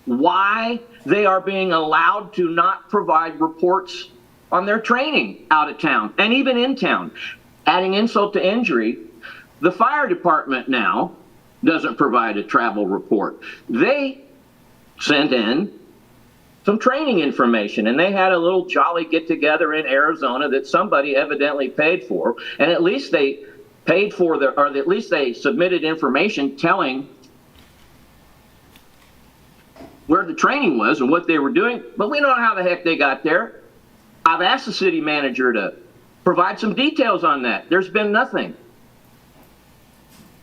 Speaker 19: why they are being allowed to not provide reports on their training out of town and even in town? Adding insult to injury, the fire department now doesn't provide a travel report. They sent in some training information, and they had a little jolly get-together in Arizona that somebody evidently paid for, and at least they paid for or at least they submitted information telling where the training was and what they were doing, but we don't know how the heck they got there. I've asked the city manager to provide some details on that. There's been nothing.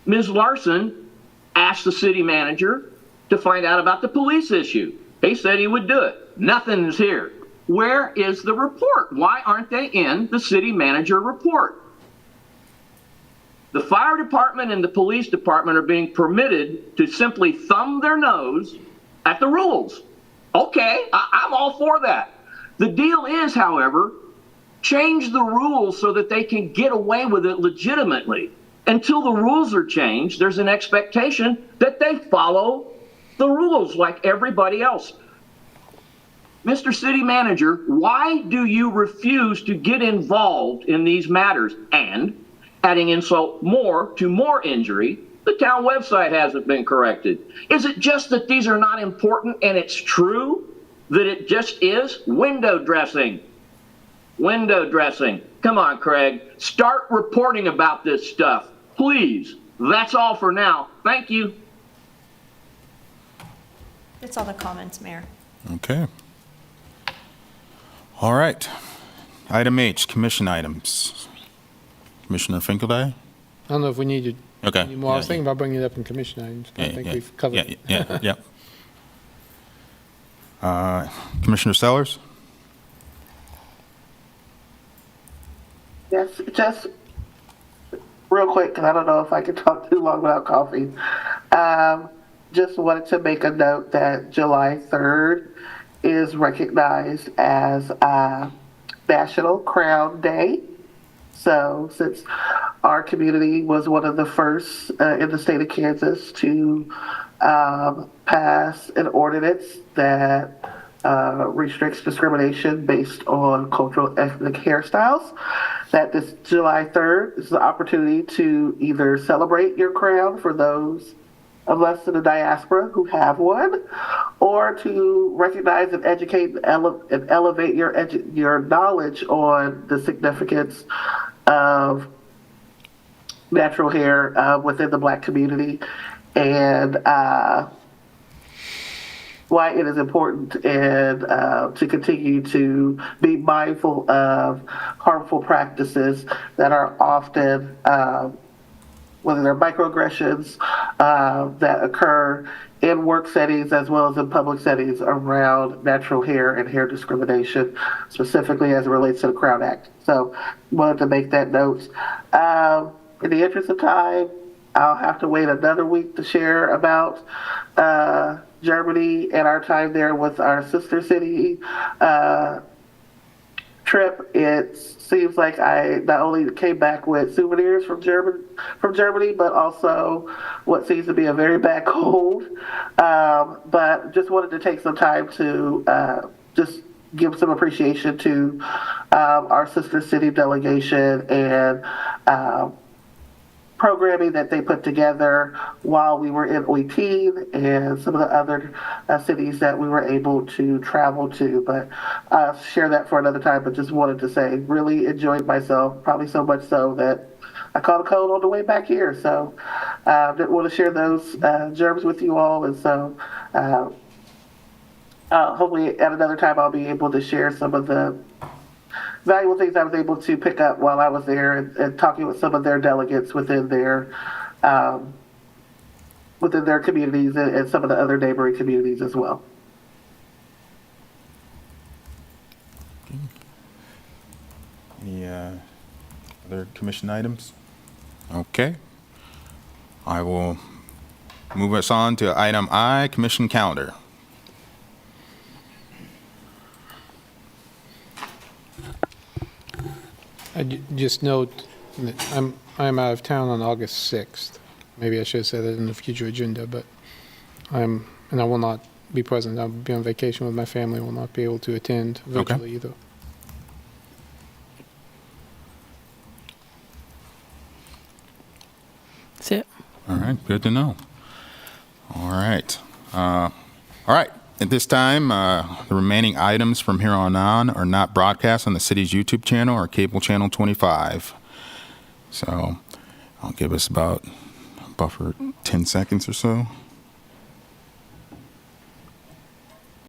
Speaker 19: Ms. Larson asked the city manager to find out about the police issue. He said he would do it. Nothing is here. Where is the report? Why aren't they in the city manager report? The fire department and the police department are being permitted to simply thumb their nose at the rules. Okay, I'm all for that. The deal is, however, change the rules so that they can get away with it legitimately. Until the rules are changed, there's an expectation that they follow the rules like everybody else. Mr. City Manager, why do you refuse to get involved in these matters? And, adding insult more to more injury, the town website hasn't been corrected. Is it just that these are not important and it's true that it just is? Window dressing. Window dressing. Come on, Craig. Start reporting about this stuff. Please. That's all for now. Thank you.
Speaker 3: That's all the comments, Mayor.
Speaker 1: Okay. All right. Item H, commission items. Commissioner Finkelday?
Speaker 2: I don't know if we need to
Speaker 1: Okay.
Speaker 2: any more. I was thinking about bringing it up in commission items, but I think we've covered it.
Speaker 1: Yeah. Commissioner Sellers?
Speaker 8: Yes, just real quick, because I don't know if I can talk too long without coffee. Just wanted to make a note that July 3rd is recognized as National Crown Day. So since our community was one of the first in the state of Kansas to pass an ordinance that restricts discrimination based on cultural ethnic hairstyles, that this July 3rd is the opportunity to either celebrate your crown for those of us in the diaspora who have one, or to recognize and educate and elevate your knowledge on the significance of natural hair within the Black community, and why it is important and to continue to be mindful of harmful practices that are often, whether they're microaggressions that occur in work settings as well as in public settings around natural hair and hair discrimination, specifically as it relates to the Crown Act. So wanted to make that note. In the interest of time, I'll have to wait another week to share about Germany and our time there with our sister city trip. It seems like I not only came back with souvenirs from Germany, but also what seems to be a very bad cold. But just wanted to take some time to just give some appreciation to our sister city delegation and programming that they put together while we were in Oitin and some of the other cities that we were able to travel to. But I'll share that for another time, but just wanted to say, really enjoyed myself, probably so much so that I caught a cold on the way back here. So didn't want to share those germs with you all. And so hopefully at another time I'll be able to share some of the valuable things I was able to pick up while I was there and talking with some of their delegates within their communities and some of the other neighboring communities as well.
Speaker 1: Any other commission items? Okay. I will move us on to item I, commission calendar.
Speaker 2: I just note that I'm out of town on August 6th. Maybe I should have said that in the future agenda, but I will not be present. I'll be on vacation with my family. Will not be able to attend virtually either.
Speaker 4: That's it.
Speaker 1: All right, good to know. All right. All right. At this time, the remaining items from here on are not broadcast on the city's YouTube channel or cable channel 25. So I'll give us about a buffer 10 seconds or so.